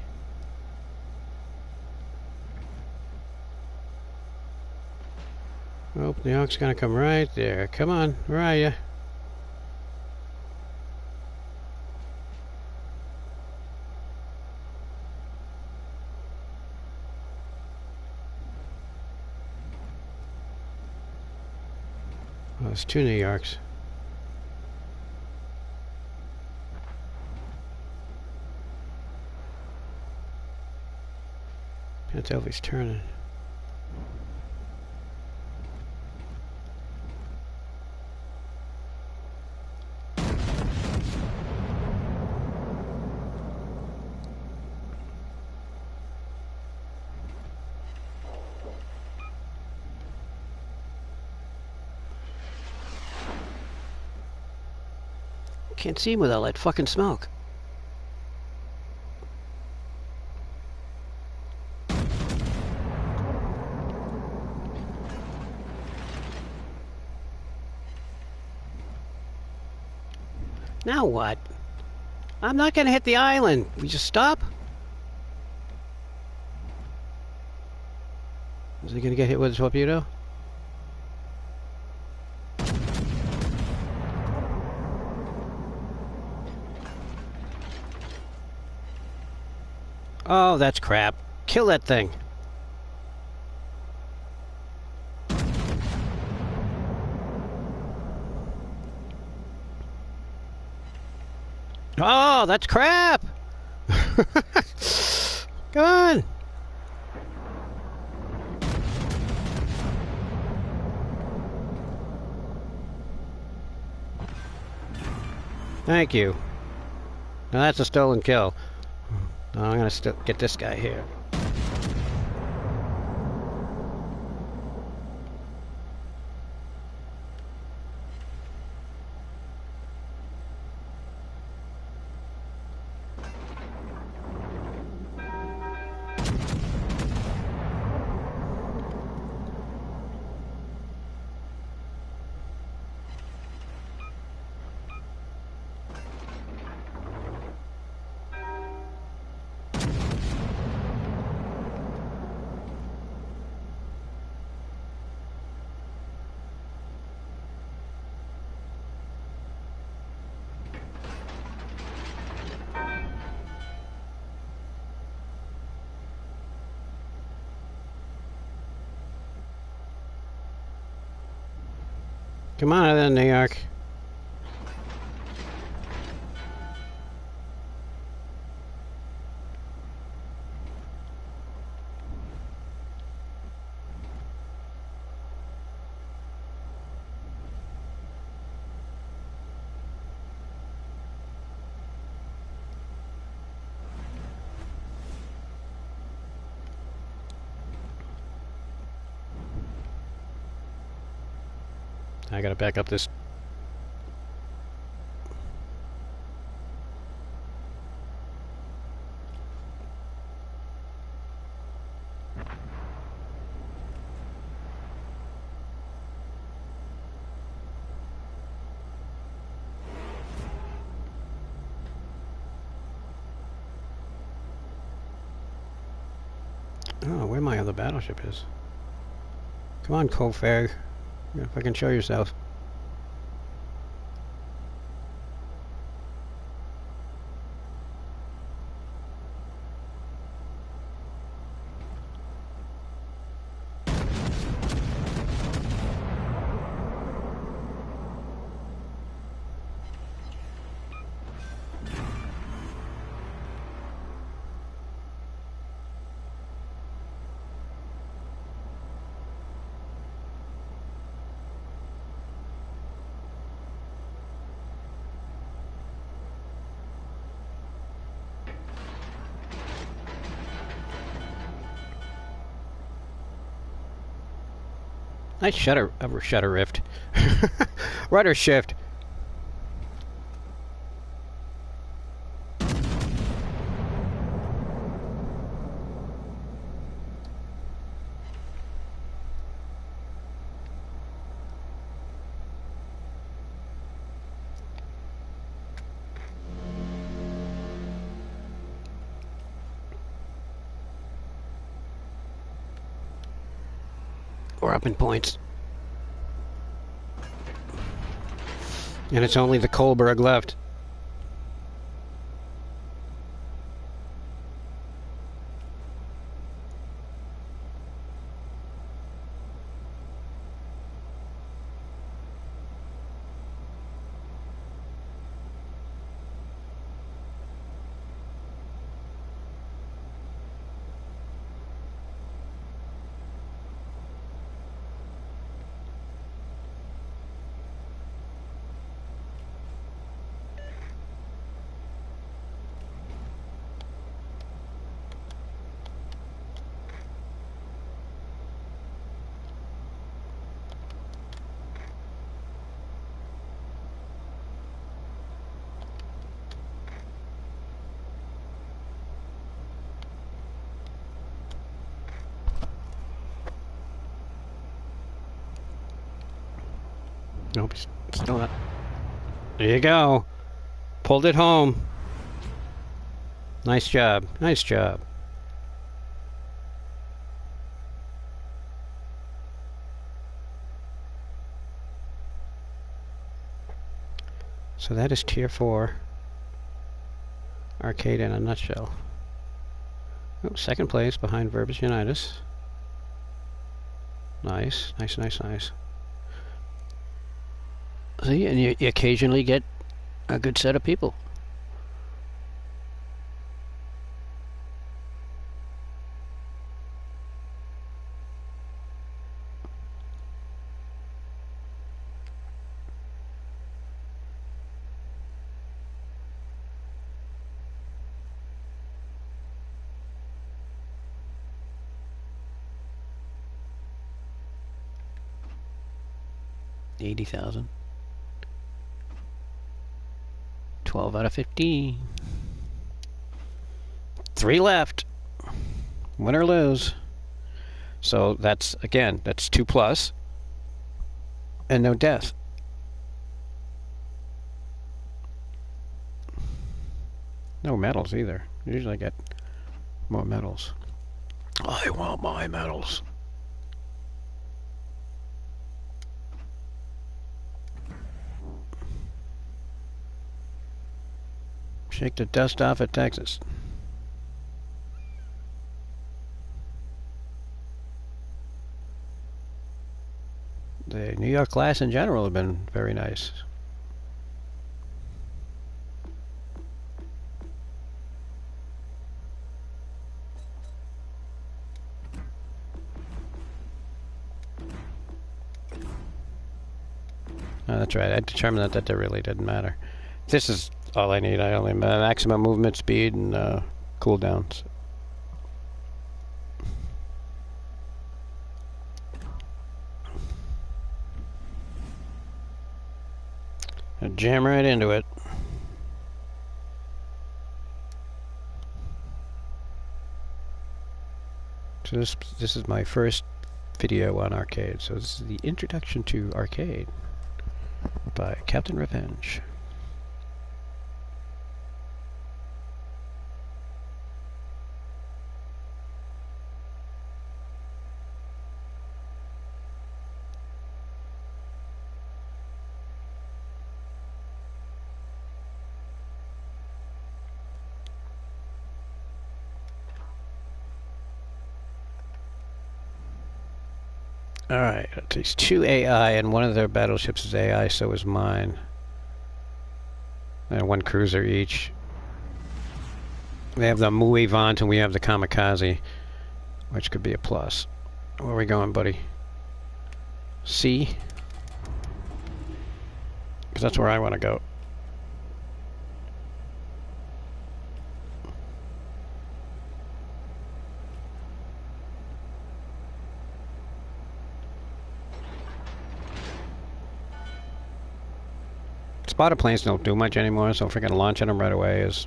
Oh, New York's gonna come right there. Come on, where are you? Oh, there's two New Yorks. Can't tell if he's turning. Can't see him with all that fucking smoke. Now what? I'm not gonna hit the island. We just stop? Is he gonna get hit with a torpedo? Oh, that's crap. Kill that thing. Oh, that's crap! Come on! Thank you. Now that's a stolen kill. Now I'm gonna get this guy here. Come on then, New York. I gotta back up this. Oh, where my other battleship is. Come on, Colfair. If I can show yourself. Nice shutter rift. Rudder shift. We're up in points. And it's only the Kohlberg left. Nope, still not. There you go. Pulled it home. Nice job. Nice job. So that is Tier 4 arcade in a nutshell. Oh, second place behind Verbus Unitas. Nice, nice, nice, nice. See, and you occasionally get a good set of people. $80,000. 12 out of 15. 3 left. Win or lose. So that's, again, that's 2 plus. And no death. No medals either. Usually I get more medals. I want my medals. Shake the dust off at Texas. The New York class in general have been very nice. Oh, that's right. I determined that really didn't matter. This is all I need. I only maximum movement speed and cooldowns. Jam right into it. So this is my first video on arcade. So this is the introduction to arcade by Captain Revenge. Alright, it takes 2 AI, and one of their battleships is AI, so is mine. And 1 cruiser each. They have the Mui Vant and we have the Kamikaze, which could be a plus. Where are we going, buddy? C? Because that's where I want to go. Spotter planes don't do much anymore, so freaking launching them right away is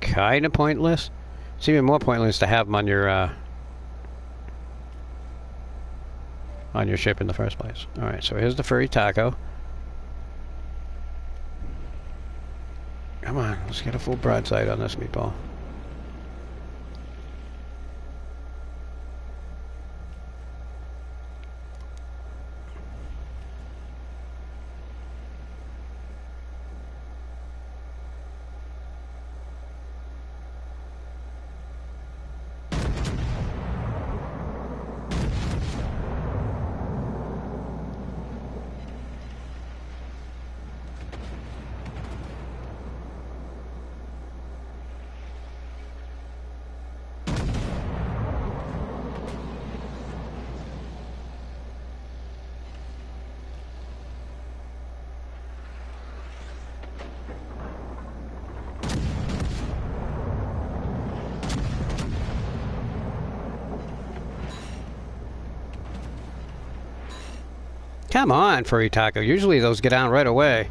kind of pointless. It's even more pointless to have them on your ship in the first place. Alright, so here's the furry taco. Come on, let's get a full broadside on this meatball. Come on, furry taco. Usually those get down right away.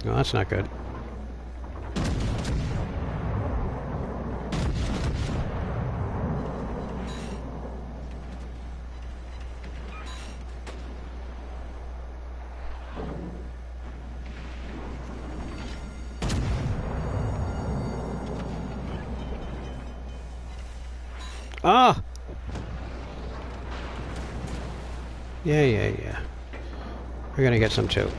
No, that's not good. Oh! Yeah. We're gonna get some too.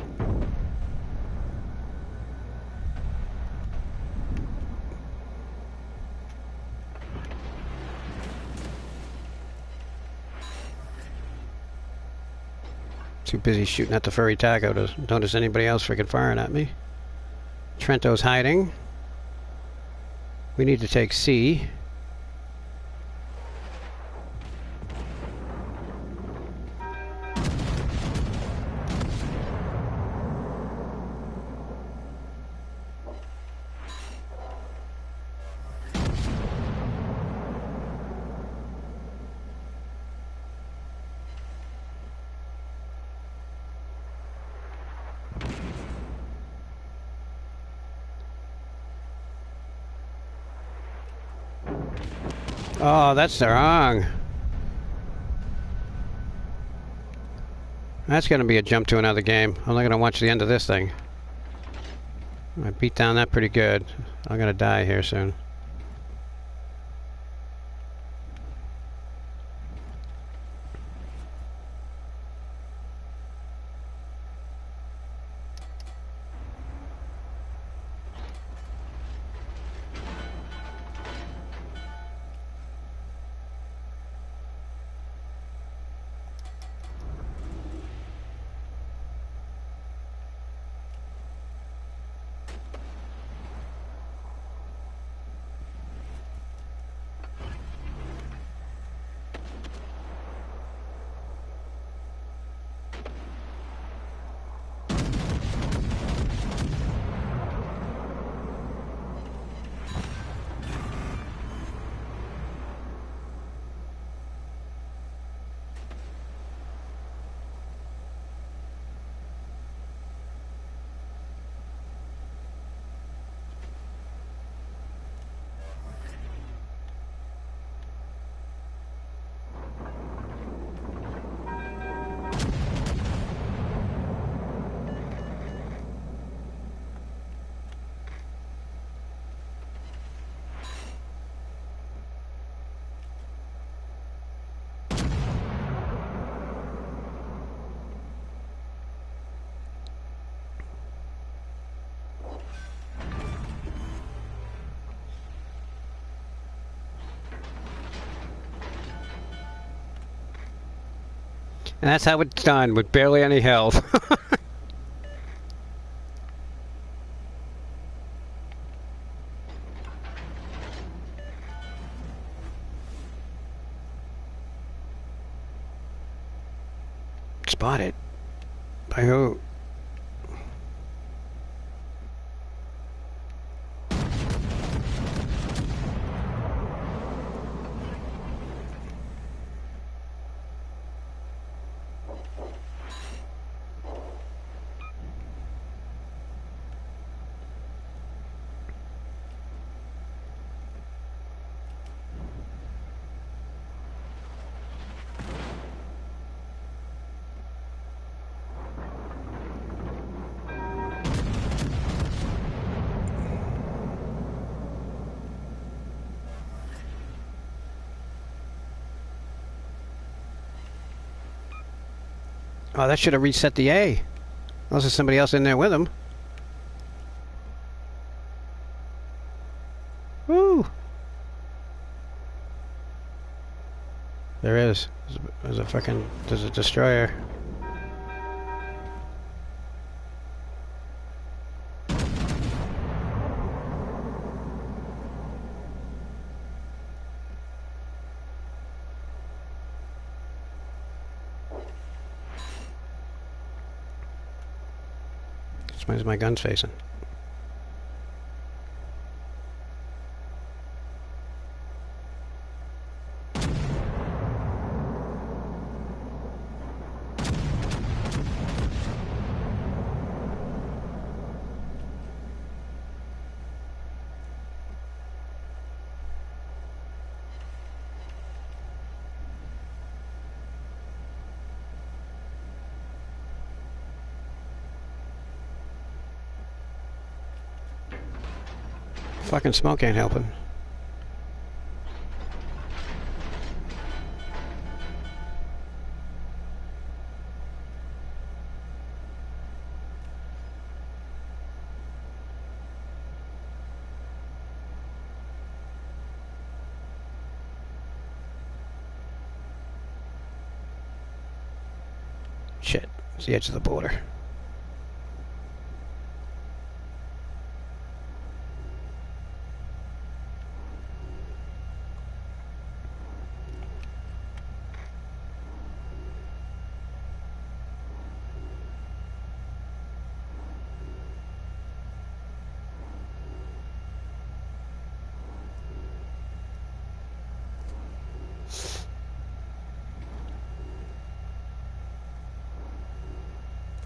Too busy shooting at the furry taco to notice anybody else freaking firing at me. Trento's hiding. We need to take C. Oh, that's the wrong. That's going to be a jump to another game. I'm not going to watch the end of this thing. I beat down that pretty good. I'm going to die here soon. And that's how it's done, with barely any health. Spotted. By who? Oh, that should have reset the A. Unless there's somebody else in there with him. Woo! There is. There's a destroyer. Where's my guns facing? Fucking smoke ain't helping. Shit, it's the edge of the border.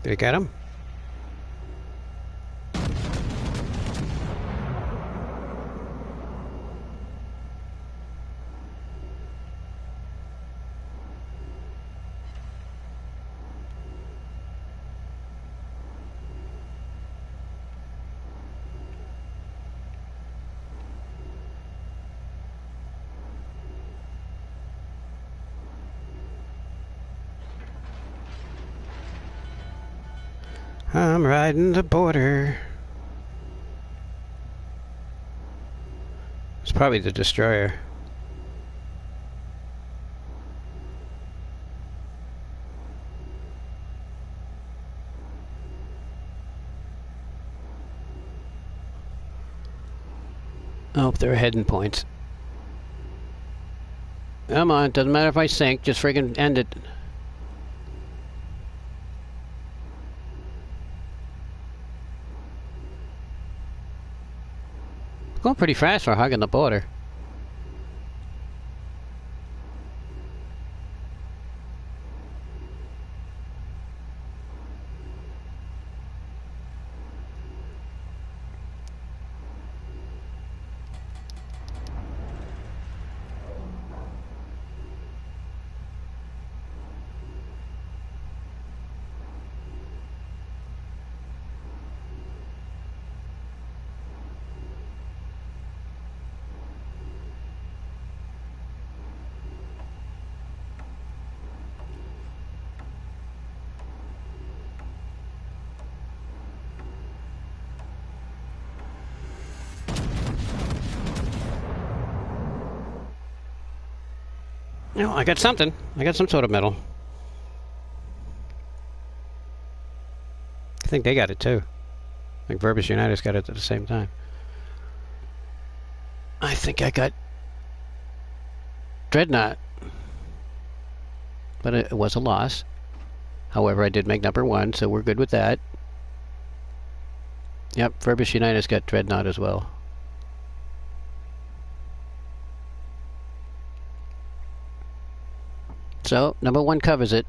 Did you get him? I'm riding the border. It's probably the destroyer. Oh, they're heading points. Come on, doesn't matter if I sink, just friggin' end it. Going pretty fast for hugging the border. No, I got something. I got some sort of metal. I think they got it too. I think Verbus Unitas got it at the same time. I think I got Dreadnought. But it was a loss. However, I did make number 1, so we're good with that. Yep, Verbus Unitas got Dreadnought as well. So, number 1 covers it.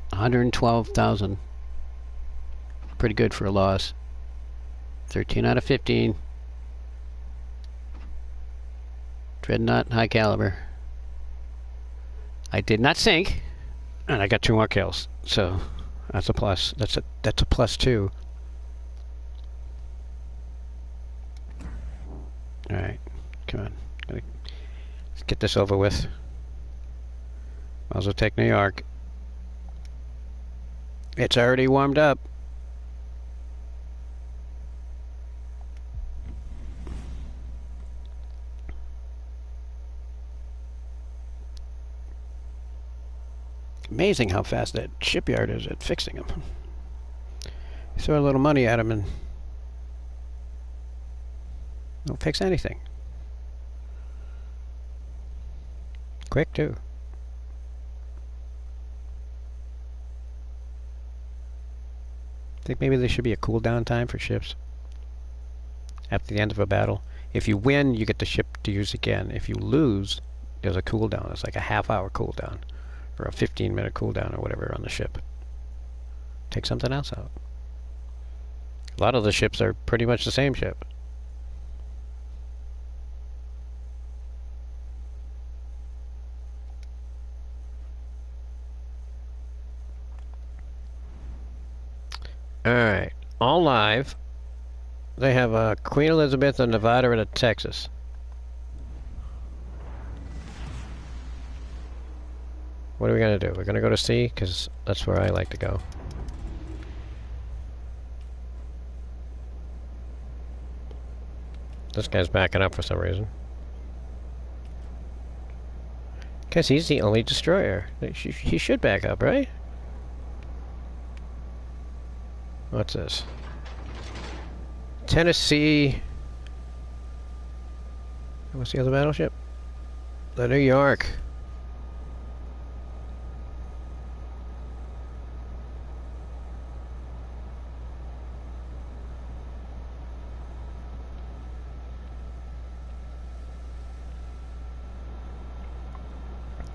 112,000. Pretty good for a loss. 13 out of 15. Dreadnought, high caliber. I did not sink, and I got 2 more kills. So, that's a plus. That's a plus 2. All right, come on. Let's get this over with. Might as well take New York. It's already warmed up. Amazing how fast that shipyard is at fixing them. You throw a little money at them and they'll fix anything. Quick, too. Think maybe there should be a cooldown time for ships at the end of a battle. If you win, you get the ship to use again. If you lose, there's a cooldown. It's like a half-hour cooldown or a 15-minute cooldown or whatever on the ship. Take something else out. A lot of the ships are pretty much the same ship. Alright, all live. They have a Queen Elizabeth, a Nevada, and a Texas. What are we going to do? We're going to go to sea, because that's where I like to go. This guy's backing up for some reason. Because he's the only destroyer. He should back up, right? What's this? Tennessee. What's the other battleship? The New York.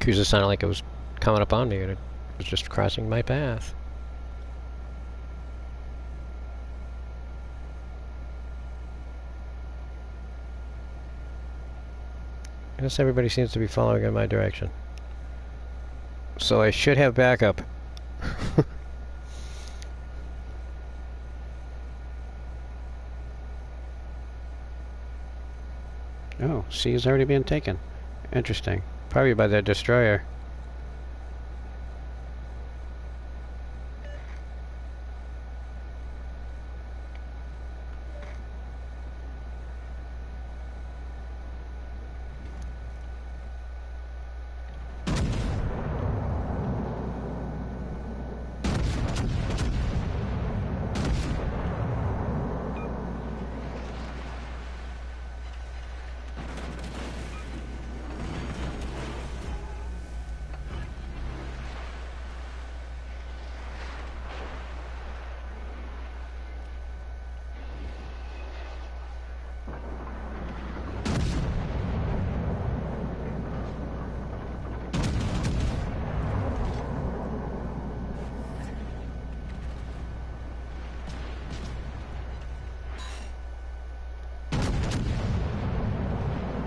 Cruiser sounded like it was coming up on me and it was just crossing my path. I guess everybody seems to be following in my direction. So I should have backup. Oh, sea has already been taken. Interesting. Probably by their destroyer.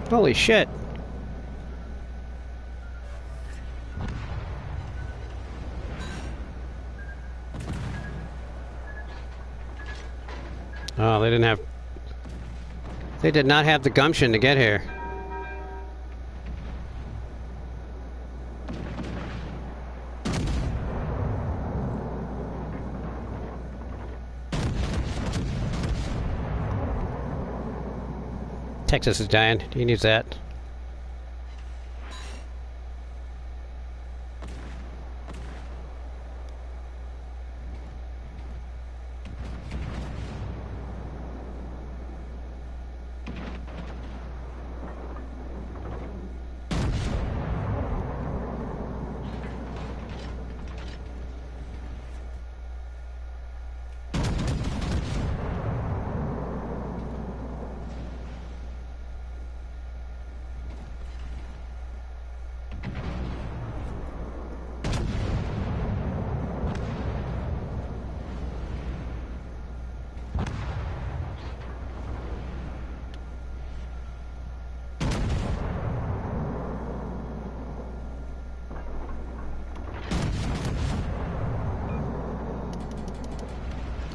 Holy shit! Oh, they didn't have... They did not have the gumption to get here. Texas is dying. He needs that.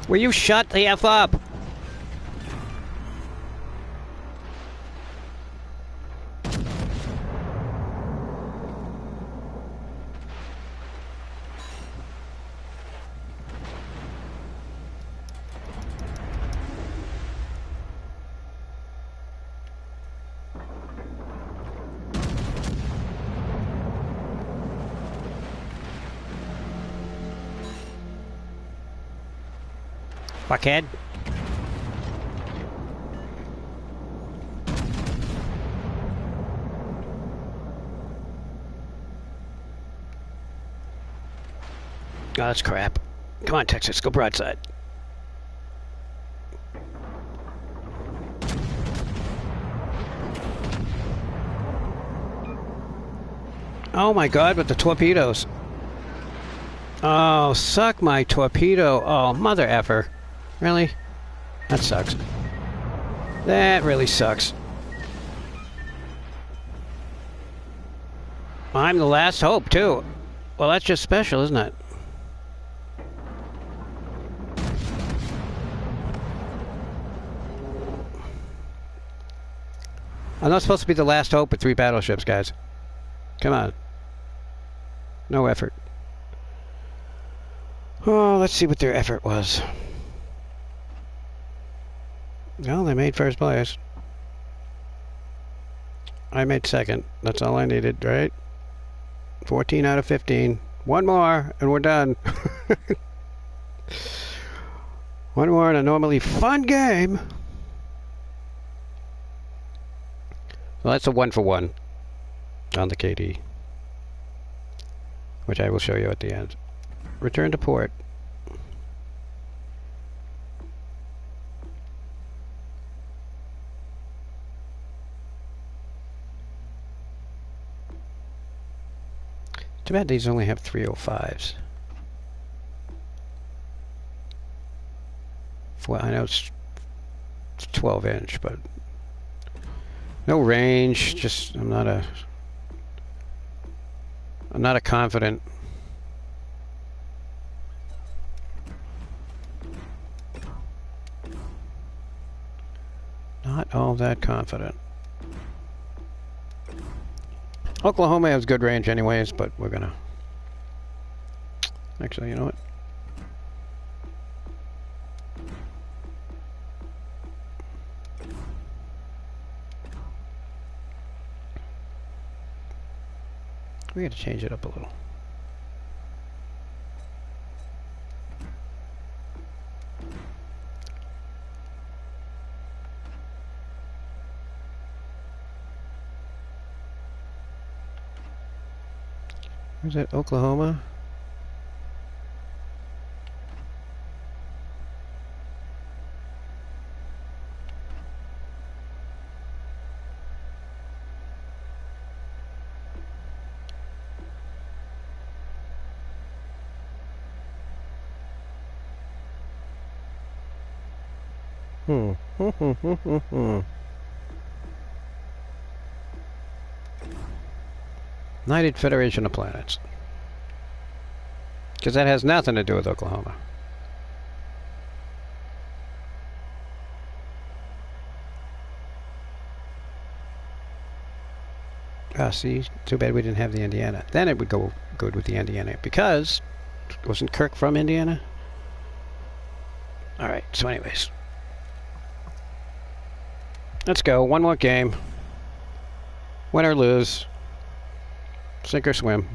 Will you shut the F up? Fuckhead. Oh, that's crap. Come on, Texas, go broadside. Oh my god, with the torpedoes. Oh, suck my torpedo. Oh, mother effer. Really? That sucks. That really sucks. I'm the last hope, too. Well, that's just special, isn't it? I'm not supposed to be the last hope with 3 battleships, guys. Come on. No effort. Oh, let's see what their effort was. Well, they made first place. I made second. That's all I needed, right? 14 out of 15. One more, and we're done. One more in a normally fun game. Well, that's a 1-for-1 on the KD, which I will show you at the end. Return to port. Too bad these only have 305s. Well, I know it's 12-inch, but no range. Just I'm not a confident. Not all that confident. Oklahoma has good range anyways, but we're gonna... Actually, you know what? We gotta change it up a little. Where's that? Oklahoma? United Federation of Planets. Because that has nothing to do with Oklahoma. Ah, see, too bad we didn't have the Indiana. Then it would go good with the Indiana, because wasn't Kirk from Indiana? Alright, so anyways. Let's go. One more game. Win or lose. Sink or swim.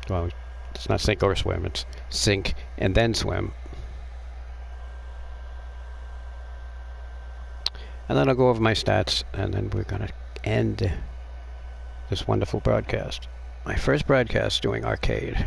Well, it's not sink or swim. It's sink and then swim. And then I'll go over my stats, and then we're going to end this wonderful broadcast. My first broadcast doing arcade.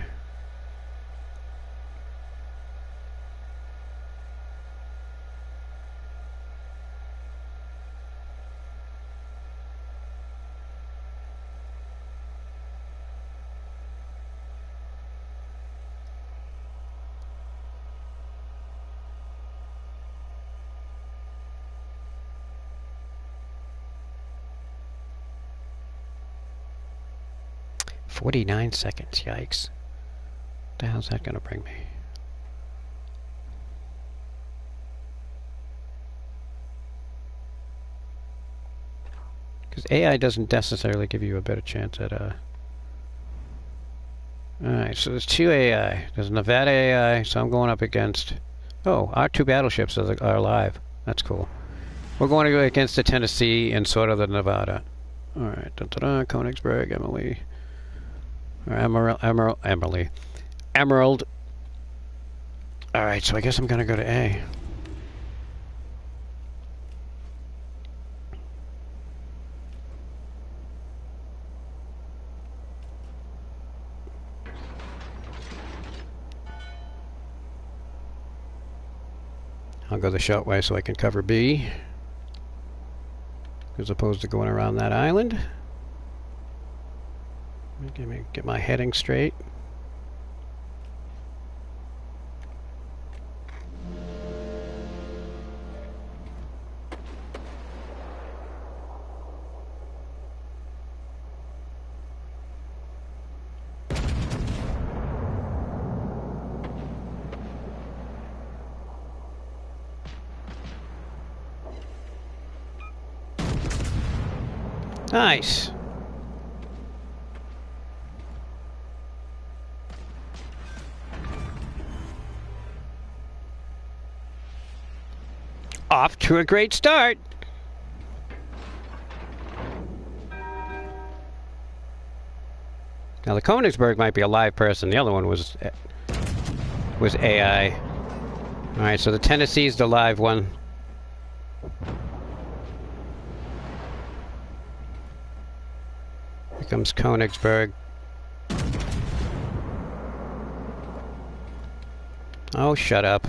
"49 seconds, yikes. What the hell's that gonna bring me?" Because AI doesn't necessarily give you a better chance at Alright, so there's 2 AI. There's Nevada AI, so I'm going up against... Oh, our 2 battleships are alive. That's cool. We're going to go against the Tennessee and sort of the Nevada. Alright, Königsberg, Emily... Or Emerald. Alright, so I guess I'm gonna go to A. I'll go the short way so I can cover B, as opposed to going around that island. Get my heading straight. Nice. Off to a great start. Now the Königsberg might be a live person. The other one was AI. All right, so the Tennessee's the live one. Here comes Königsberg. Oh, shut up.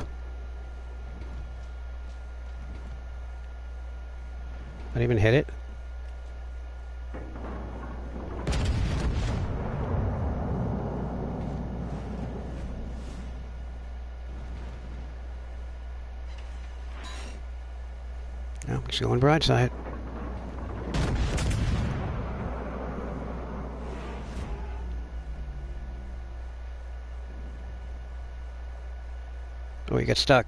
I didn't even hit it. No, he's going broadside. Oh, he got stuck.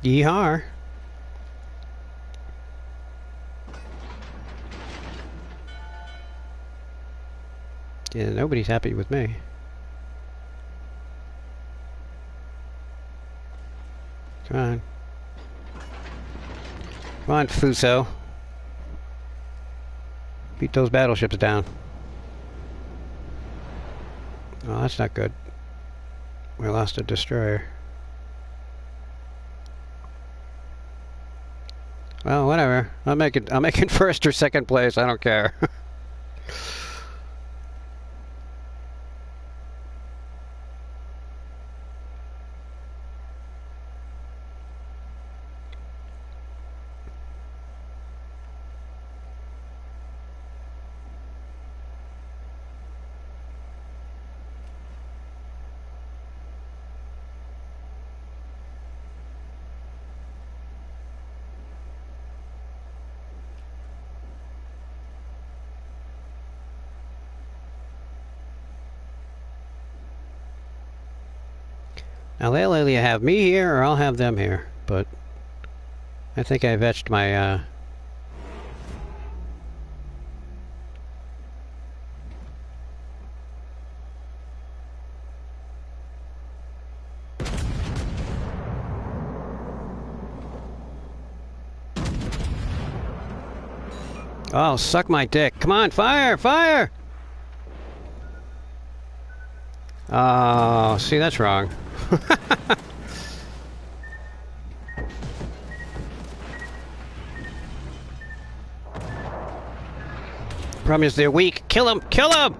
Yeehaw. Yeah, nobody's happy with me. Come on. Come on, Fuso. Beat those battleships down. Oh, that's not good. We lost a destroyer. Well, whatever. I'm making first or second place. I don't care. Now they'll either have me here or I'll have them here, but I think I've etched my Oh, suck my dick. Come on, fire! Fire! Oh, see, that's wrong. Problem is they're weak. Kill him! Kill him!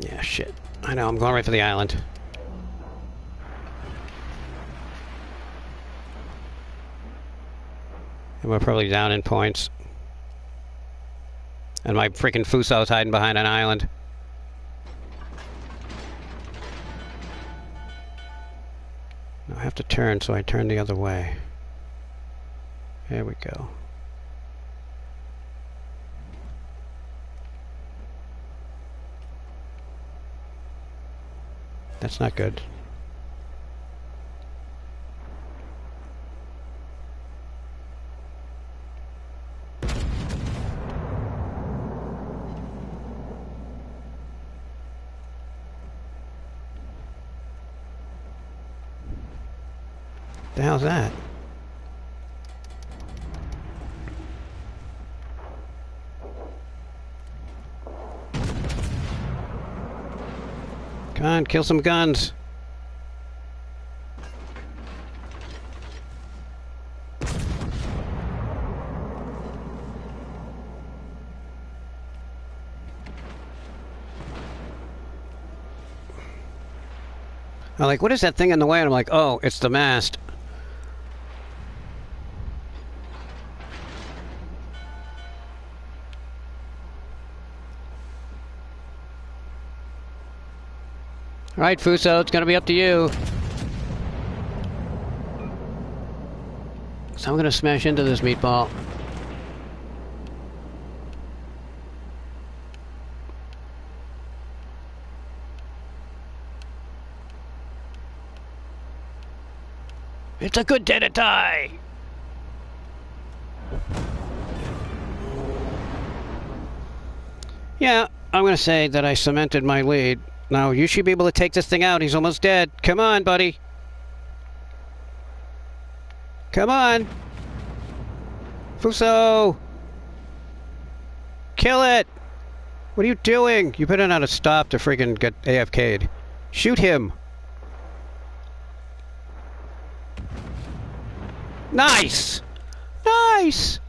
Yeah, shit. I know, I'm going right for the island. And we're probably down in points. And my freaking Fuso's hiding behind an island. I have to turn, so I turn the other way. There we go. That's not good. The hell's that? Come on, kill some guns. I'm like, what is that thing in the way? And I'm like, oh, it's the mast. All right, Fuso, it's going to be up to you. So I'm going to smash into this meatball. It's a good day to die. Yeah, I'm going to say that I cemented my lead. Now, you should be able to take this thing out. He's almost dead. Come on, buddy. Come on. Fuso. Kill it. What are you doing? You better not have stopped to freaking get AFK'd. Shoot him. Nice. Nice.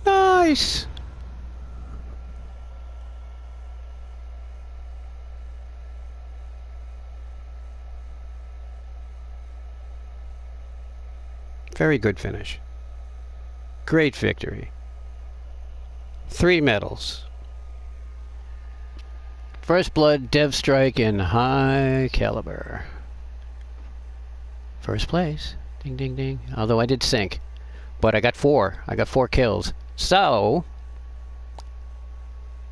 Nice. Very good finish. Great victory. 3 medals. First Blood, Dev Strike, and High Caliber. First place. Ding, ding, ding. Although I did sink. But I got 4. I got 4 kills. So,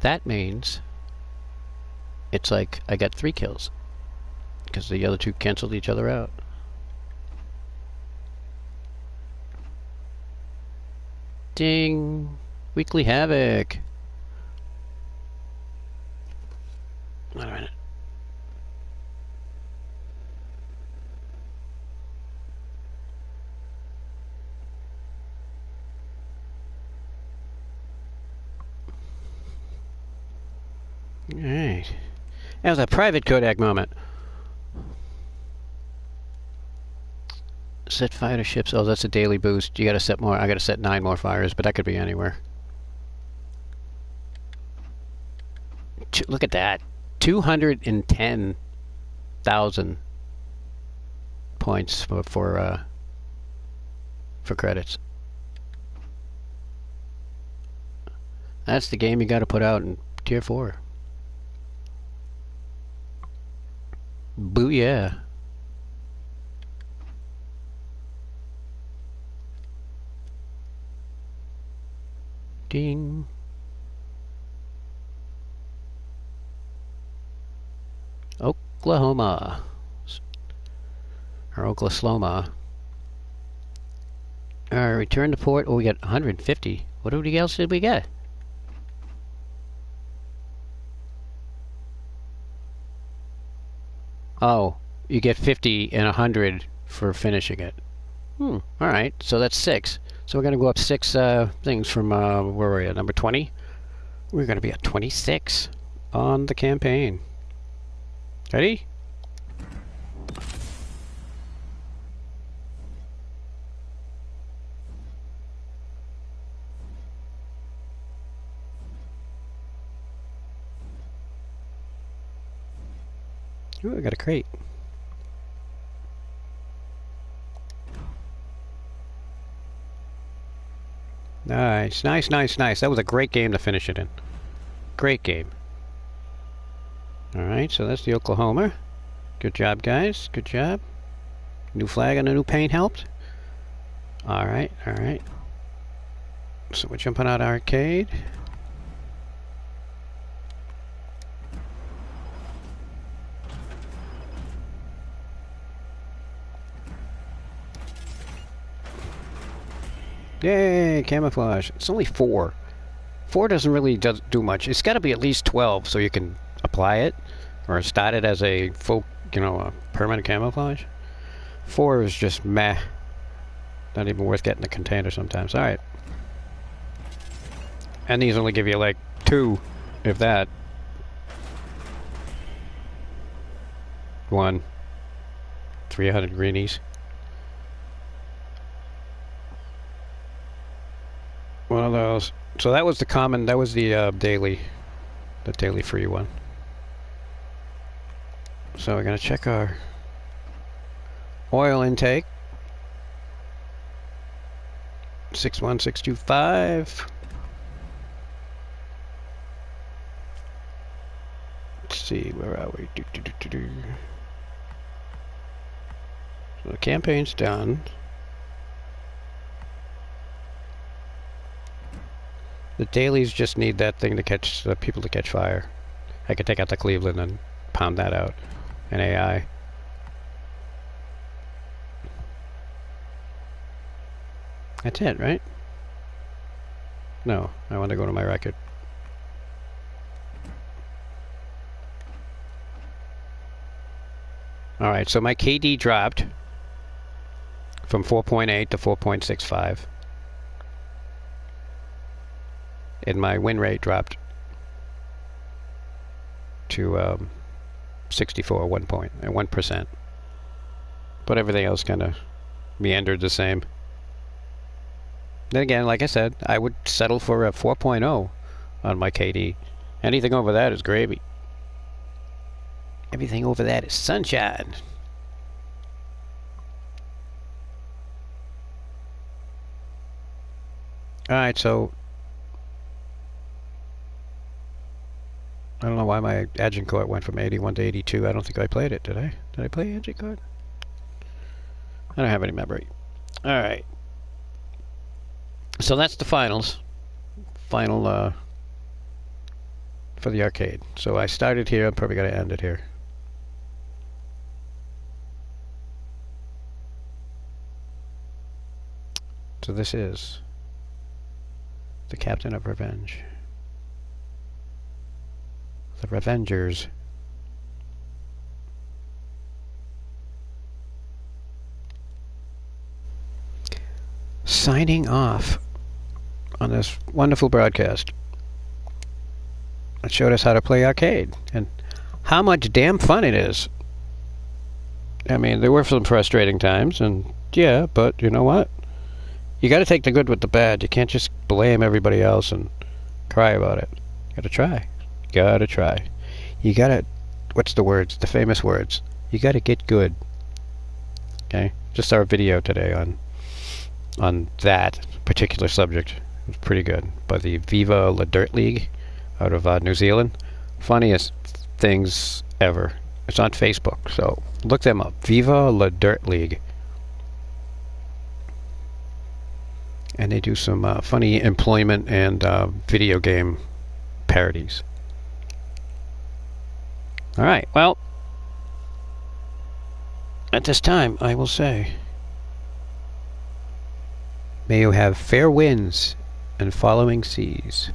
that means it's like I got 3 kills. Because the other 2 canceled each other out. Ding! Weekly Havoc. Wait a minute. Alright. That was a private Kodak moment. Set fighter ships. Oh, that's a daily boost. You gotta set more. I gotta set 9 more fires, but that could be anywhere. Look at that. 210,000 points for credits. That's the game you gotta put out in Tier 4. Booyah. Ding. Oklahoma. Or Oklahoma. Return to port. Oh, we got 150. What else did we get? Oh, you get 50 and 100 for finishing it. Alright, so that's 6. So we're going to go up 6 things from, where were we at? Number 20? We're going to be at 26 on the campaign. Ready? Ooh, I got a crate. Nice, nice, nice, nice. That was a great game to finish it in. Great game. Alright, so that's the Oklahoma. Good job, guys. Good job. New flag and a new paint helped. Alright, alright. So we're jumping out arcade. Yay, camouflage. It's only 4. 4 doesn't really do much. It's got to be at least 12 so you can apply it or start it as a full, a permanent camouflage. 4 is just meh. Not even worth getting the container sometimes. Alright. And these only give you like 2, if that. 1. 300 greenies. One of those. So that was the common, that was the daily free one. So we're going to check our oil intake. 61625. Let's see, where are we? So the campaign's done. The dailies just need that thing to catch the people to catch fire. I could take out the Cleveland and pound that out in AI. That's it, right? No, I want to go to my record. Alright, so my KD dropped from 4.8 to 4.65. And my win rate dropped to 64, 1%. But everything else kind of meandered the same. Then again, like I said, I would settle for a 4.0 on my KD. Anything over that is gravy. Everything over that is sunshine. Alright, so I don't know why my Agincourt went from 81 to 82. I don't think I played it, did I? Did I play Agincourt? I don't have any memory. Alright. So that's the finals. Final for the arcade. So I started here, I'm probably going to end it here. So this is the Captain of Revenge. The Revengers. Signing off on this wonderful broadcast. It showed us how to play arcade and how much damn fun it is. I mean, there were some frustrating times, and yeah, but you know what? You got to take the good with the bad. You can't just blame everybody else and cry about it. You got to try. Gotta try. You gotta, what's the words? The famous words. You gotta get good. Okay? Just saw a video today on that particular subject. It was pretty good. By the Viva La Dirt League out of New Zealand. Funniest things ever. It's on Facebook, so look them up. Viva La Dirt League. And they do some funny employment and video game parodies. Alright, well, at this time, I will say, may you have fair winds and following seas.